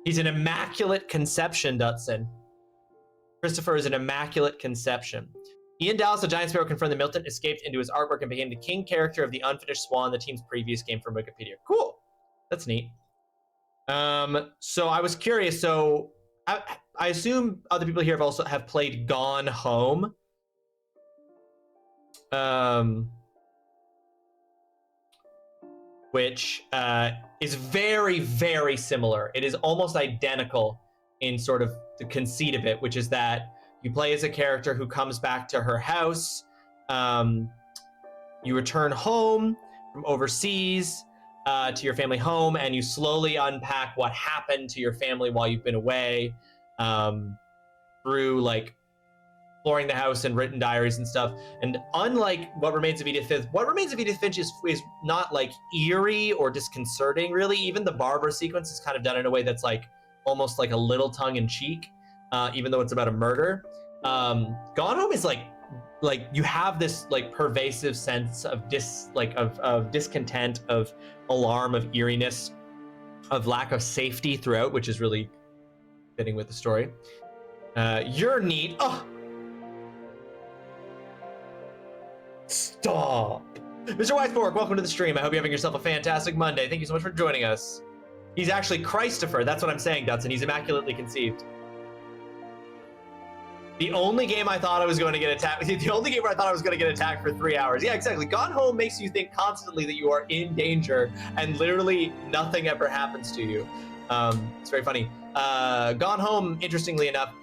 He's an immaculate conception, Dutson. Christopher is an immaculate conception. Ian Dallas, the giant sparrow confirmed that Milton escaped into his artwork and became the king character of the Unfinished Swan, the team's previous game from Wikipedia. Cool. That's neat. So I was curious. So I assume other people here have played Gone Home. Which is very, very similar. It is almost identical in sort of the conceit of it, which is that you play as a character who comes back to her house. You return home from overseas to your family home, and you slowly unpack what happened to your family while you've been away through like exploring the house and written diaries and stuff. And unlike What Remains of Edith Finch, What Remains of Edith Finch is not like eerie or disconcerting, really. Even the Barbara sequence is kind of done in a way that's like almost like a little tongue-in-cheek, even though it's about a murder. Gone Home is like you have this like pervasive sense of discontent, of alarm, of eeriness, of lack of safety throughout, which is really fitting with the story. You're neat. Oh, stop. Mr. Weisborg, welcome to the stream. I hope you're having yourself a fantastic Monday. Thank you so much for joining us. He's actually Christopher. That's what I'm saying, Dutson. He's immaculately conceived. The only game I thought I was going to get attacked. The only game where I thought I was going to get attacked for 3 hours. Yeah, exactly. Gone Home makes you think constantly that you are in danger, and literally nothing ever happens to you. It's very funny. Gone Home, interestingly enough,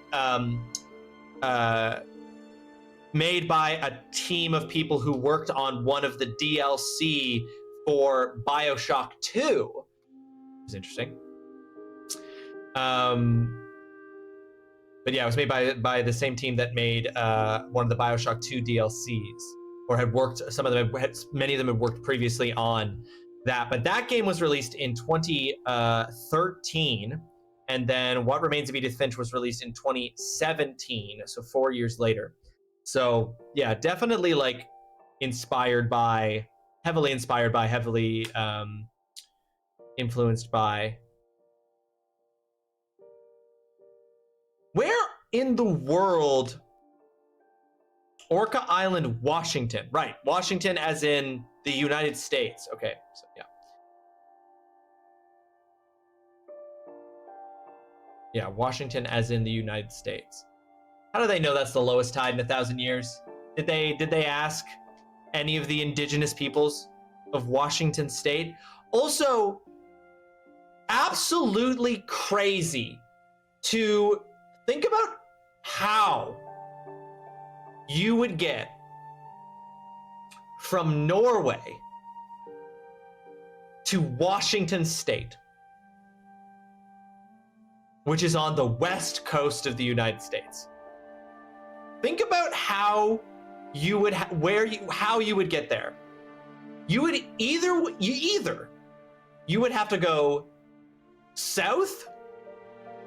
made by a team of people who worked on one of the DLC for BioShock 2. It's interesting. But yeah, it was made by the same team that made one of the BioShock 2 DLCs, or had worked. Many of them had worked previously on that. But that game was released in 2013, and then What Remains of Edith Finch was released in 2017, so 4 years later. So yeah, definitely like heavily inspired by, heavily influenced by. Where in the world? Orca Island, Washington. Right, Washington as in the United States. Okay, so yeah. Yeah, Washington as in the United States. How do they know that's the lowest tide in 1,000 years? Did they ask any of the indigenous peoples of Washington State? Also, absolutely crazy to think about how you would get from Norway to Washington State, which is on the west coast of the United States. Think about how you would how you would get there. You would you would have to go south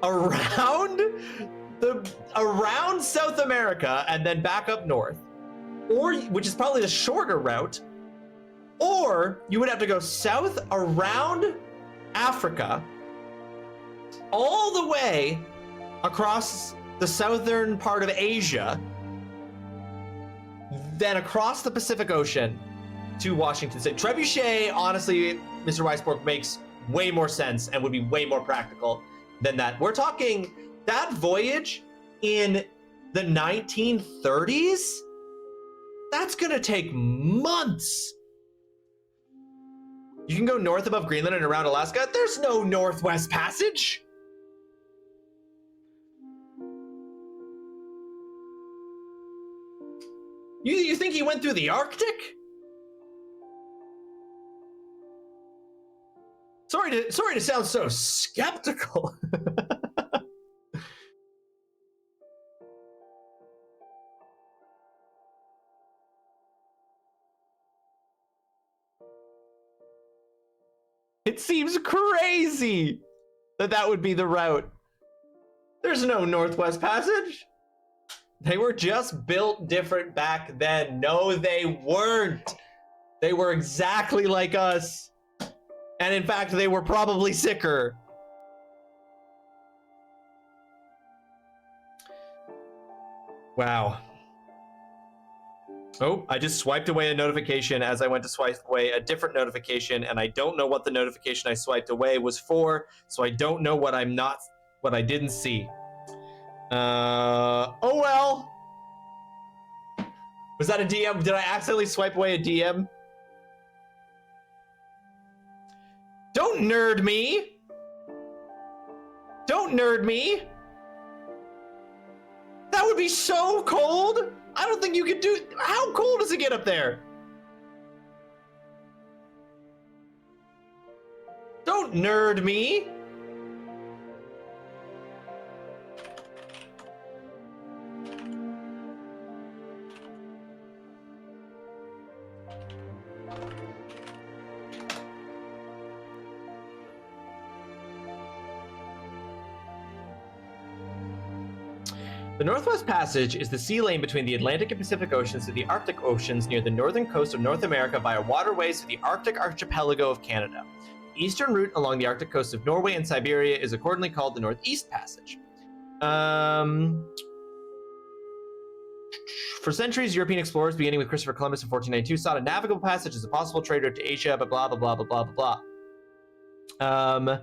around South America and then back up north, or which is probably the shorter route, or you would have to go south around Africa all the way across the southern part of Asia, then across the Pacific Ocean to Washington State. Trebuchet, honestly, Mr. Weisborg, makes way more sense and would be way more practical than that. We're talking that voyage in the 1930s? That's gonna take months. You can go north above Greenland and around Alaska. There's no Northwest Passage. You think he went through the Arctic? Sorry to sound so skeptical. It seems crazy that would be the route. There's no Northwest Passage. They were just built different back then. No, they weren't. They were exactly like us. And in fact, they were probably sicker. Wow. Oh, I just swiped away a notification as I went to swipe away a different notification, and I don't know what the notification I swiped away was for, so I don't know what I didn't see. Oh well. Was that a DM? Did I accidentally swipe away a DM? Don't nerd me. Don't nerd me. That would be so cold. I don't think you could do. How cold does it get up there? Don't nerd me. The Northwest Passage is the sea lane between the Atlantic and Pacific Oceans to the Arctic Oceans near the northern coast of North America via waterways to the Arctic archipelago of Canada. The eastern route along the Arctic coast of Norway and Siberia is accordingly called the Northeast Passage. For centuries, European explorers, beginning with Christopher Columbus in 1492, sought a navigable passage as a possible trade route to Asia, but blah, blah, blah, blah, blah, blah, blah.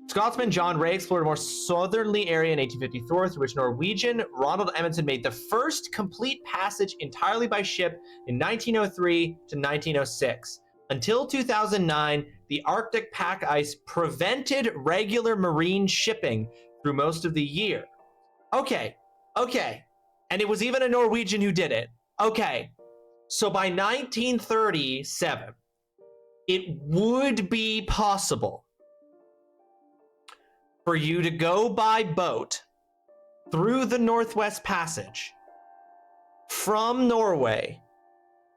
Scotsman John Ray explored a more southerly area in 1854, through which Norwegian Ronald Edmondson made the first complete passage entirely by ship in 1903 to 1906. Until 2009, the Arctic pack ice prevented regular marine shipping through most of the year. Okay. And it was even a Norwegian who did it. Okay. So by 1937, it would be possible for you to go by boat through the Northwest Passage from Norway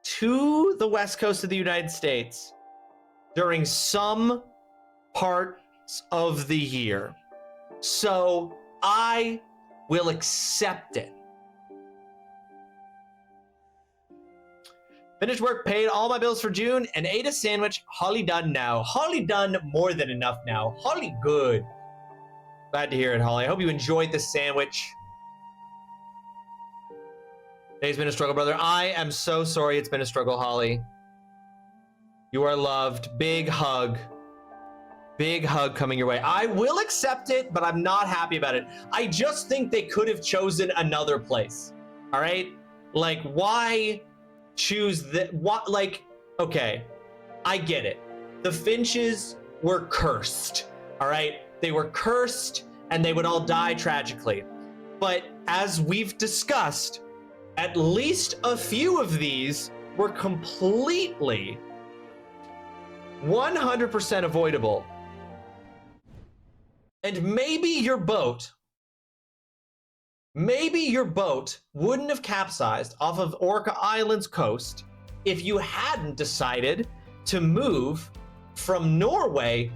to the west coast of the United States during some parts of the year. So I will accept it. Finished work, paid all my bills for June, and ate a sandwich. Holly done now. Holly done more than enough now. Holly good. Glad to hear it, Holly. I hope you enjoyed the sandwich. Today's been a struggle, brother. I am so sorry it's been a struggle, Holly. You are loved. Big hug. Big hug coming your way. I will accept it, but I'm not happy about it. I just think they could have chosen another place. All right? Like, why choose that? What? Like, okay, I get it. The Finches were cursed. All right? They were cursed and they would all die tragically. But as we've discussed, at least a few of these were completely 100% avoidable. And maybe your boat wouldn't have capsized off of Orca Island's coast if you hadn't decided to move from Norway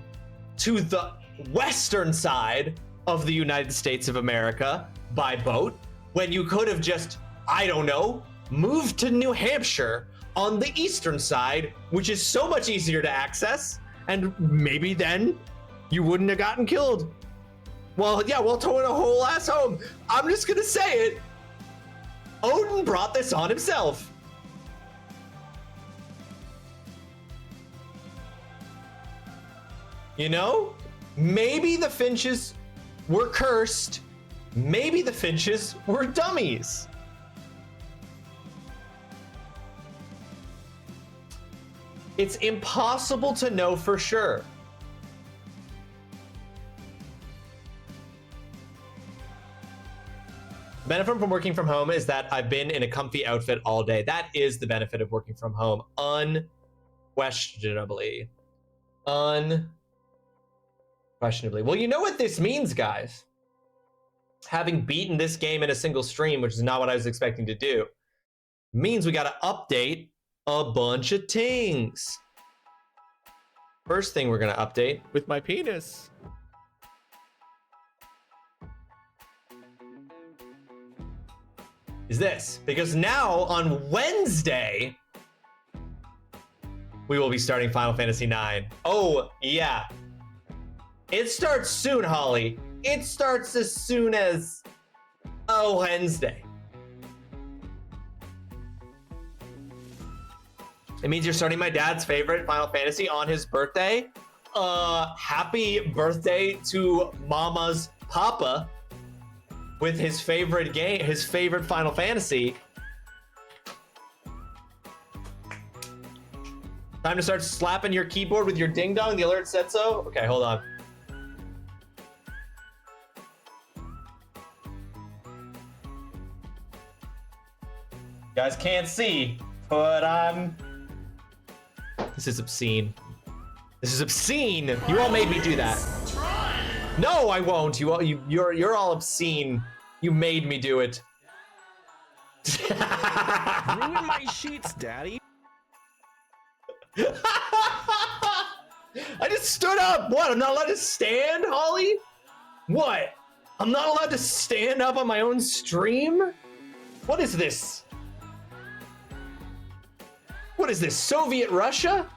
to the western side of the United States of America by boat, when you could have just, I don't know, moved to New Hampshire on the eastern side, which is so much easier to access, and maybe then you wouldn't have gotten killed. Well, yeah, we'll tow it a whole ass home. I'm just gonna say it. Odin brought this on himself. You know? Maybe the Finches were cursed. Maybe the Finches were dummies. It's impossible to know for sure. The benefit from working from home is that I've been in a comfy outfit all day. That is the benefit of working from home, unquestionably. Well, you know what this means, guys. Having beaten this game in a single stream, which is not what I was expecting to do, means we gotta update a bunch of things. First thing we're gonna update
with my penis
is this, because now on Wednesday we will be starting Final Fantasy IX. Oh yeah, it starts soon, Holly. It starts as soon as Wednesday. It means you're starting my dad's favorite Final Fantasy on his birthday. Happy birthday to Mama's Papa with his favorite game, his favorite Final Fantasy. Time to start slapping your keyboard with your ding dong. The alert said so. Okay, hold on. You guys can't see, but this is obscene. This is obscene. You all made me do that. No, I won't. You're all obscene. You made me do it.
Ruin my sheets, Daddy.
I just stood up. What? I'm not allowed to stand, Holly? What? I'm not allowed to stand up on my own stream? What is this? What is this, Soviet Russia?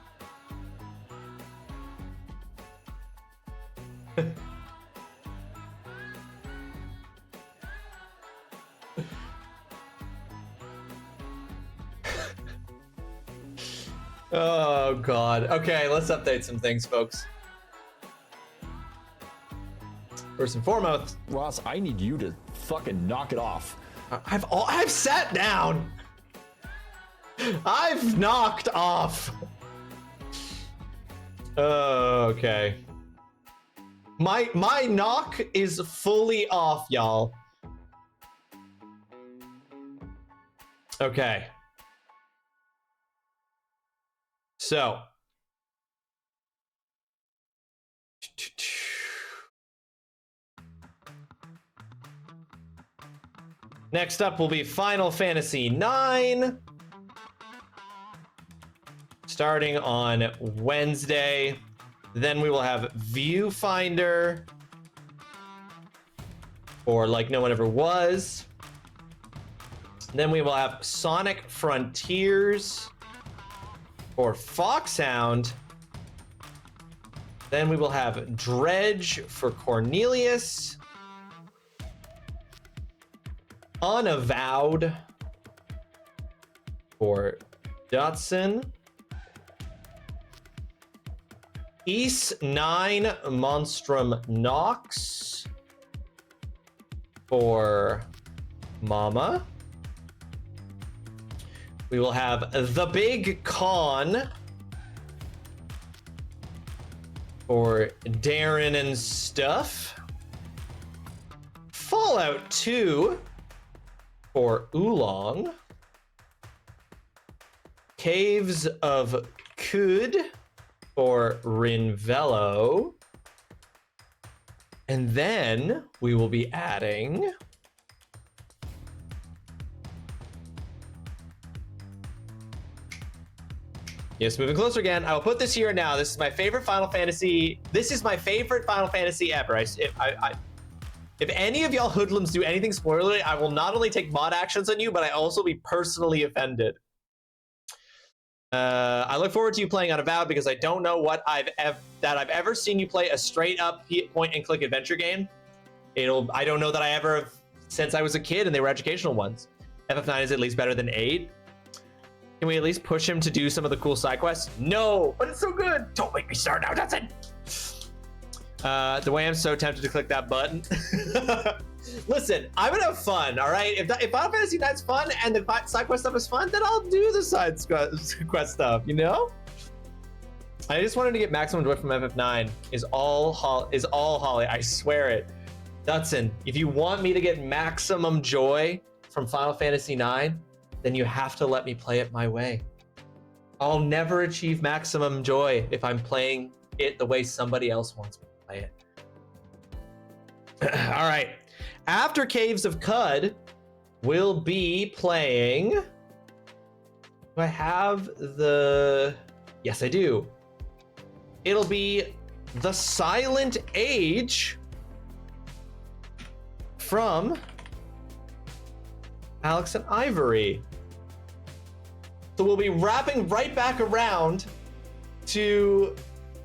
Oh God. Okay, let's update some things, folks. first and foremost.
Ross, I need you to fucking knock it off.
I've sat down. I've knocked off. Okay. My knock is fully off, y'all. Okay. So. Next up will be Final Fantasy IX. Starting on Wednesday. Then we will have Viewfinder. Or Like No One Ever Was. Then we will have Sonic Frontiers. Or Foxhound. Then we will have Dredge for Cornelius. Unavowed for Dotson. East 9 Monstrum Nox for Mama. We will have The Big Con for Darren and Stuff. Fallout 2 for Oolong. Caves of Kud for Rinvello. And then we will be adding yes, moving closer again. I will put this here now. This is my favorite Final Fantasy. This is my favorite Final Fantasy ever. If any of y'all hoodlums do anything spoilery, I will not only take mod actions on you, but I also be personally offended. I look forward to you playing Unavowed because I don't know what I've ever seen you play a straight up point and click adventure game. I don't know that I ever have since I was a kid and they were educational ones. FF9 is at least better than 8. Can we at least push him to do some of the cool side quests? No, but it's so good. Don't make me start now, that's it. The way I'm so tempted to click that button. Listen, I'm gonna have fun, all right? If Final Fantasy IX's fun and the side quest stuff is fun, then I'll do the side quest stuff, you know? I just wanted to get maximum joy from FF9 is all Holly, I swear it. Dutson, if you want me to get maximum joy from Final Fantasy IX, then you have to let me play it my way. I'll never achieve maximum joy if I'm playing it the way somebody else wants me to play it. All right. After Caves of Cud, we'll be playing... Do I have the... Yes, I do. It'll be The Silent Age from Alex and Ivory. So we'll be wrapping right back around to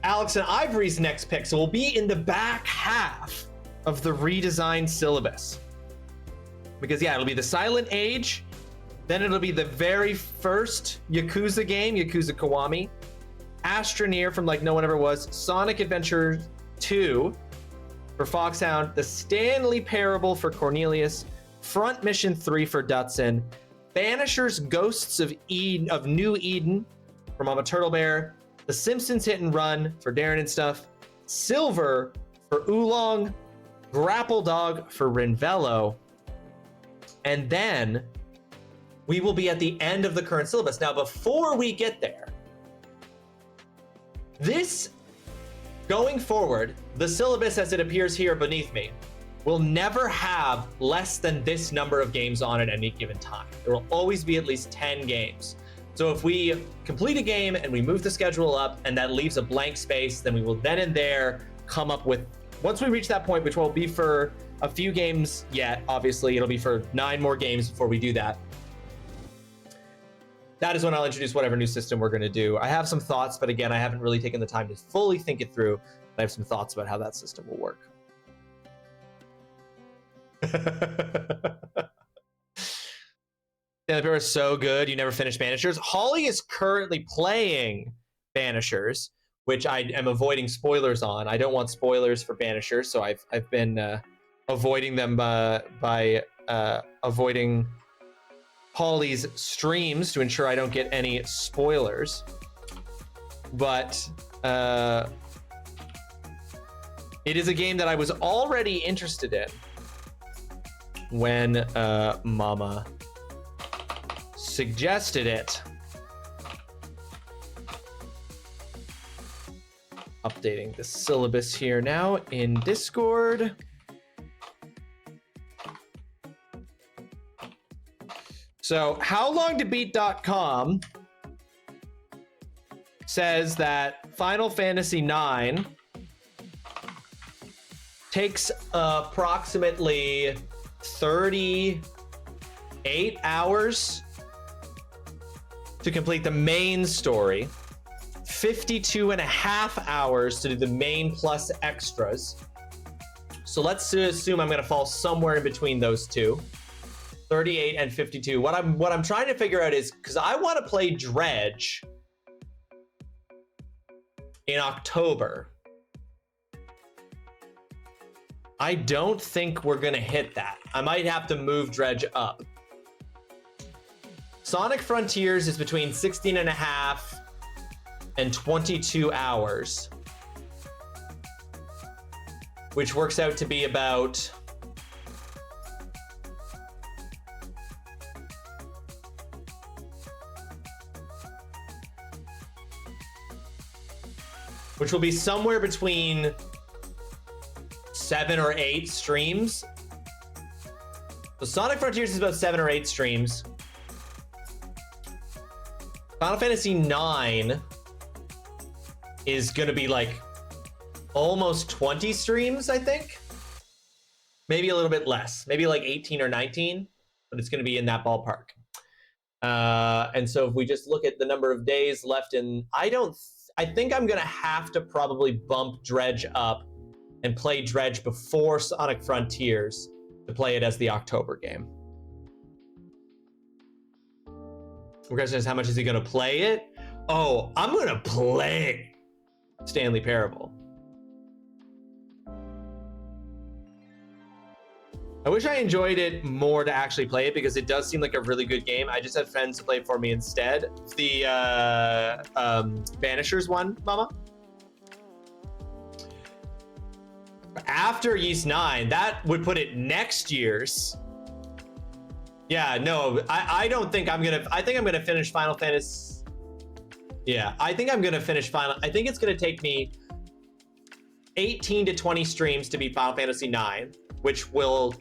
Alex and Ivory's next pick. So we'll be in the back half of the redesigned syllabus. Because yeah, it'll be The Silent Age, then it'll be the very first Yakuza game, Yakuza Kiwami, Astroneer from Like No One Ever Was, Sonic Adventure 2 for Foxhound, The Stanley Parable for Cornelius, Front Mission 3 for Dutson, Banishers Ghosts of New Eden for Mama Turtle Bear, The Simpsons Hit and Run for Darren and Stuff, Silver for Oolong, Grapple Dog for Rinvello, and then we will be at the end of the current syllabus. Now, before we get there, going forward, the syllabus as it appears here beneath me will never have less than this number of games on at any given time. There will always be at least 10 games. So if we complete a game and we move the schedule up and that leaves a blank space, then we will then and there come up with, once we reach that point, which will be for a few games yet, obviously, it'll be for 9 more games before we do that. That is when I'll introduce whatever new system we're gonna do. I have some thoughts, but again, I haven't really taken the time to fully think it through. I have some thoughts about how that system will work. The pair is so good. You never finished Banishers. Holly is currently playing Banishers. which I am avoiding spoilers on. I don't want spoilers for Banisher, so I've been avoiding them by avoiding Holly's streams to ensure I don't get any spoilers. But it is a game that I was already interested in when Mama suggested it. Updating the syllabus here now in Discord. So, howlongtobeat.com says that Final Fantasy IX takes approximately 38 hours to complete the main story, 52 and a half hours to do the main plus extras. So let's assume I'm going to fall somewhere in between those two, 38 and 52. What I'm trying to figure out is, because I want to play Dredge in October. I don't think we're going to hit that. I might have to move Dredge up. Sonic Frontiers is between 16 and a half and 22 hours, which works out to be about which will be somewhere between 7 or 8 streams. So Sonic Frontiers is about 7 or 8 streams. Final Fantasy IX is gonna be like almost 20 streams, I think. Maybe a little bit less, maybe like 18 or 19, but it's gonna be in that ballpark. And so if we just look at the number of days left in, I think I'm gonna have to probably bump Dredge up and play Dredge before Sonic Frontiers to play it as the October game. The question is, how much is he gonna play it? Oh, I'm gonna play Stanley Parable. I wish I enjoyed it more to actually play it, because it does seem like a really good game. I just had friends to play it for me instead. The Banishers one, Mama. After Ys 9, that would put it next year's. Yeah, no, I don't think I'm gonna, I think I'm gonna finish Final Fantasy. Yeah, I think I'm gonna finish Final, I think it's gonna take me 18 to 20 streams to beat Final Fantasy 9, which will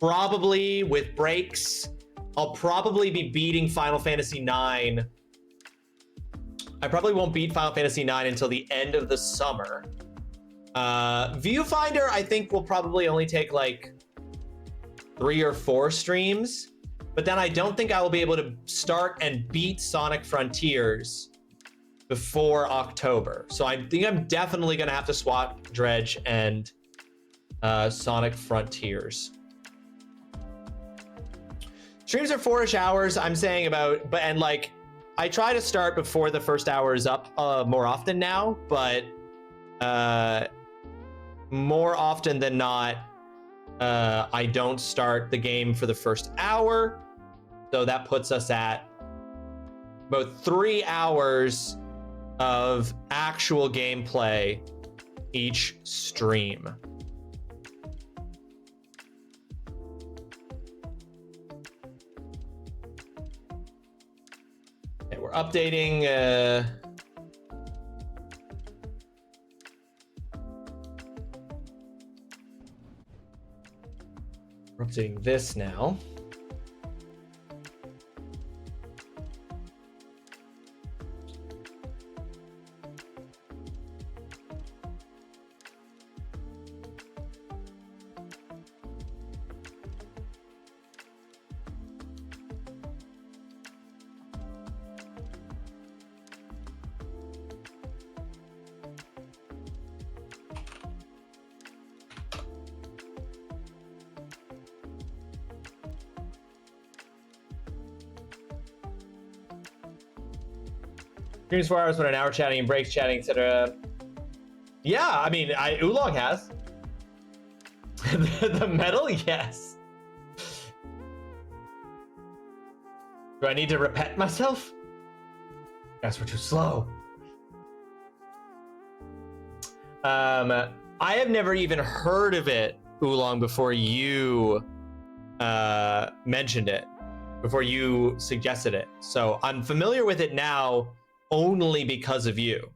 probably, with breaks, I'll probably be beating Final Fantasy 9. I probably won't beat Final Fantasy 9 until the end of the summer. Viewfinder, I think, will probably only take like 3 or 4 streams, but then I don't think I will be able to start and beat Sonic Frontiers before October. So I think I'm definitely gonna have to swap Dredge and Sonic Frontiers. Streams are 4-ish hours, I'm saying about, but, and like, I try to start before the first hour is up more often now, but more often than not, I don't start the game for the first hour. So that puts us at about 3 hours of actual gameplay each stream. Okay, we're updating we're updating this now. Streams 4 hours, but an hour chatting and breaks chatting, etc. Yeah, I mean, Oolong has. The medal, yes. Do I need to repeat myself? Guys, we're too slow. I have never even heard of it, Oolong, before you mentioned it, before you suggested it. So I'm familiar with it now only because of you.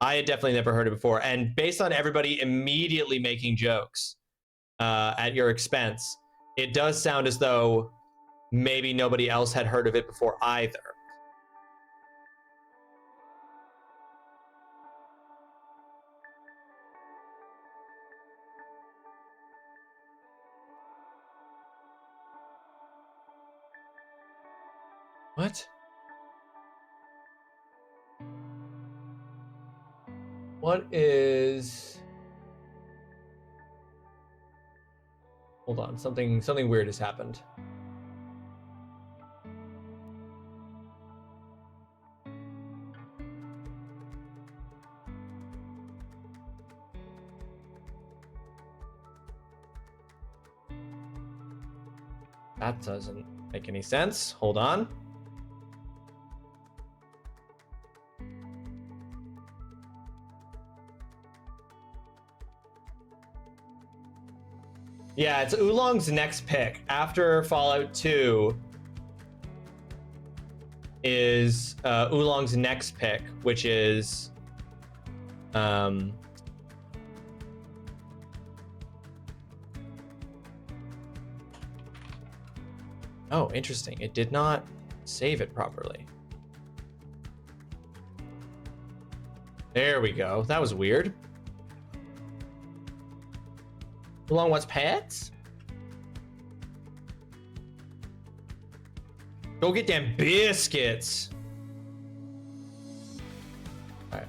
I had definitely never heard it before. And based on everybody immediately making jokes at your expense, it does sound as though maybe nobody else had heard of it before either. What? What is... Hold on, something weird has happened. That doesn't make any sense. Hold on. Yeah, it's Oolong's next pick. After Fallout 2 is Oolong's next pick, which is oh, interesting. It did not save it properly. There we go. That was weird. Oolong wants pets? Go get them biscuits. All right.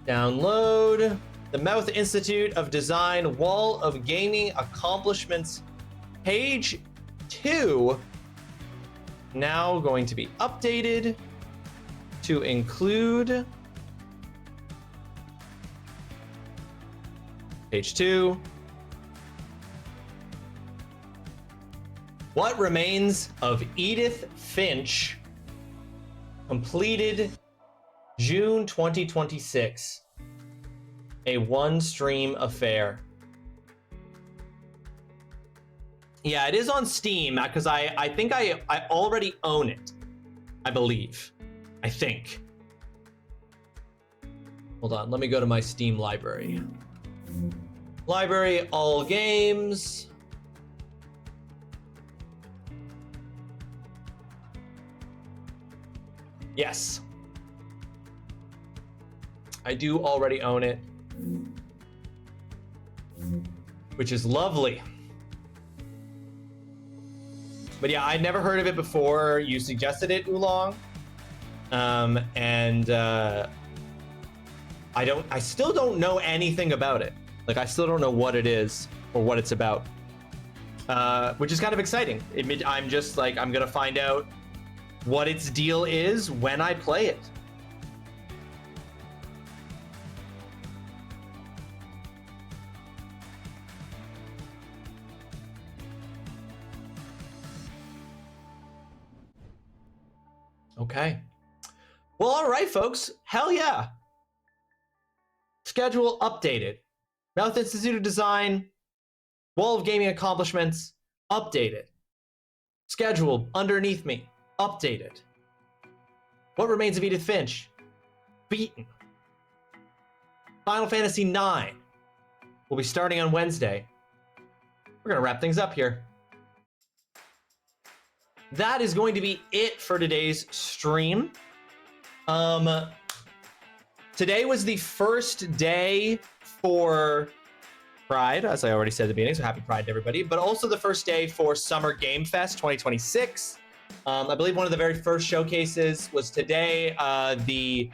Download the Mouth Institute of Design Wall of Gaming Accomplishments page 2. Now going to be updated to include page 2. What Remains of Edith Finch, completed June 2026. A one-stream affair. Yeah, it is on Steam because I think I already own it. I believe. I think. Hold on, let me go to my Steam library. Library, all games. Yes. I do already own it, which is lovely. But yeah, I'd never heard of it before you suggested it, Oolong. I still don't know anything about it. Like, I still don't know what it is or what it's about, which is kind of exciting. I'm just like, I'm gonna find out what its deal is when I play it. Okay. Well, all right, folks. Hell yeah. Schedule updated. Mouth Institute of Design, Wall of Gaming Accomplishments, updated. Schedule underneath me, updated. What Remains of Edith Finch, beaten. Final Fantasy IX will be starting on Wednesday. We're gonna wrap things up here. That is going to be it for today's stream. Today was the first day for Pride, as I already said at the beginning, so happy Pride to everybody, but also the first day for Summer Game Fest 2026. I believe one of the very first showcases was today, the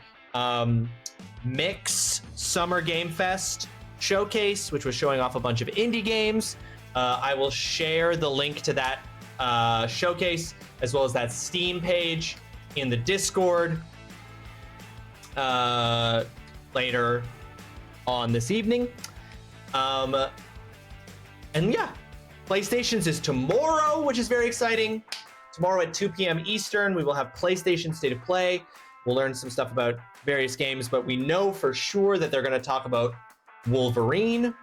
Mix Summer Game Fest showcase, which was showing off a bunch of indie games. I will share the link to that showcase as well as that Steam page in the Discord. later on this evening. And yeah, PlayStations is tomorrow, which is very exciting. Tomorrow at 2 p.m. Eastern, we will have PlayStation State of Play. We'll learn some stuff about various games, but we know for sure that they're going to talk about Wolverine.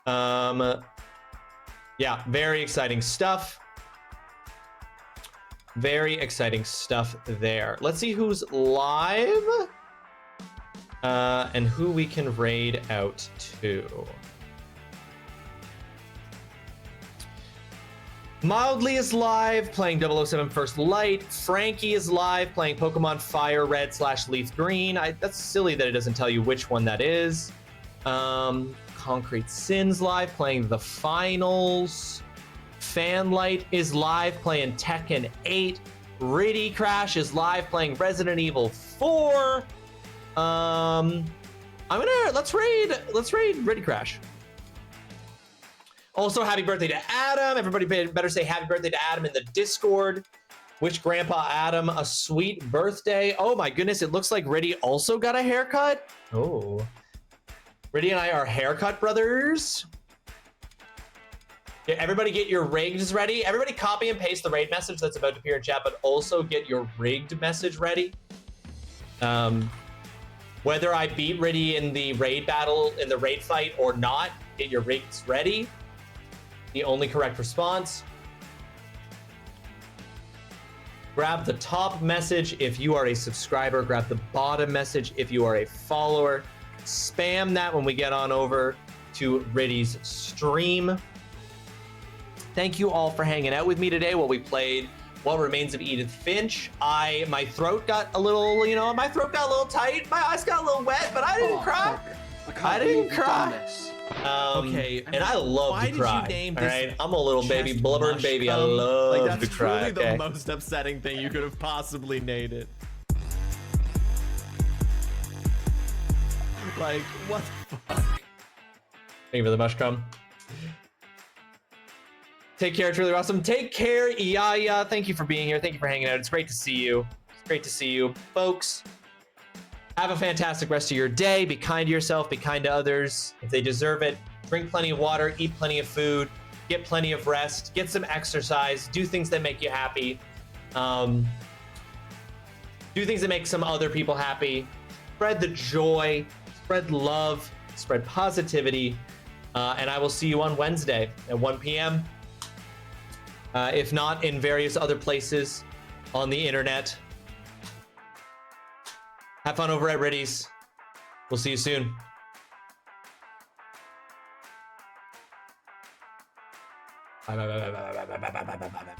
Yeah, very exciting stuff. Very exciting stuff there. Let's see who's live and who we can raid out to. Mildly is live playing 007 First Light. Frankie is live playing Pokemon Fire Red / Leaf Green. That's silly that it doesn't tell you which one that is. Concrete Sins live playing The Finals. Fanlight is live playing Tekken 8. Riddy Crash is live playing Resident Evil 4. Let's raid Riddy Crash. Also, happy birthday to Adam. Everybody better say happy birthday to Adam in the Discord. Wish Grandpa Adam a sweet birthday. Oh my goodness, it looks like Riddy also got a haircut. Oh. Riddy and I are haircut brothers. Yeah, everybody get your rigs ready. Everybody copy and paste the raid message that's about to appear in chat, but also get your rigged message ready. Whether I beat Riddy in the raid battle, in the raid fight or not, get your rigs ready. The only correct response. Grab the top message if you are a subscriber. Grab the bottom message if you are a follower. Spam that when we get on over to Riddy's stream. Thank you all for hanging out with me today while we played What Remains of Edith Finch. My throat got a little, my throat got a little tight. My eyes got a little wet, but I didn't cry. I didn't cry.
Okay,
and I love to cry.
Why did you name
all
this
right, I'm a little baby,
chest
blubbering
mush
baby. I
cum?
love
that's
to cry.
truly
Okay?
the most upsetting thing you could have possibly named it. Like, what the fuck?
Thank you for the mush cum. Take care, TrulyRawesome. Take care, Yaya. Thank you for being here. Thank you for hanging out. It's great to see you. It's great to see you, folks. Have a fantastic rest of your day. Be kind to yourself. Be kind to others if they deserve it. Drink plenty of water. Eat plenty of food. Get plenty of rest. Get some exercise. Do things that make you happy. Do things that make some other people happy. Spread the joy. Spread love. Spread positivity. And I will see you on Wednesday at 1 p.m. If not in various other places on the internet. Have fun over at Riddy's. We'll see you soon. Bye.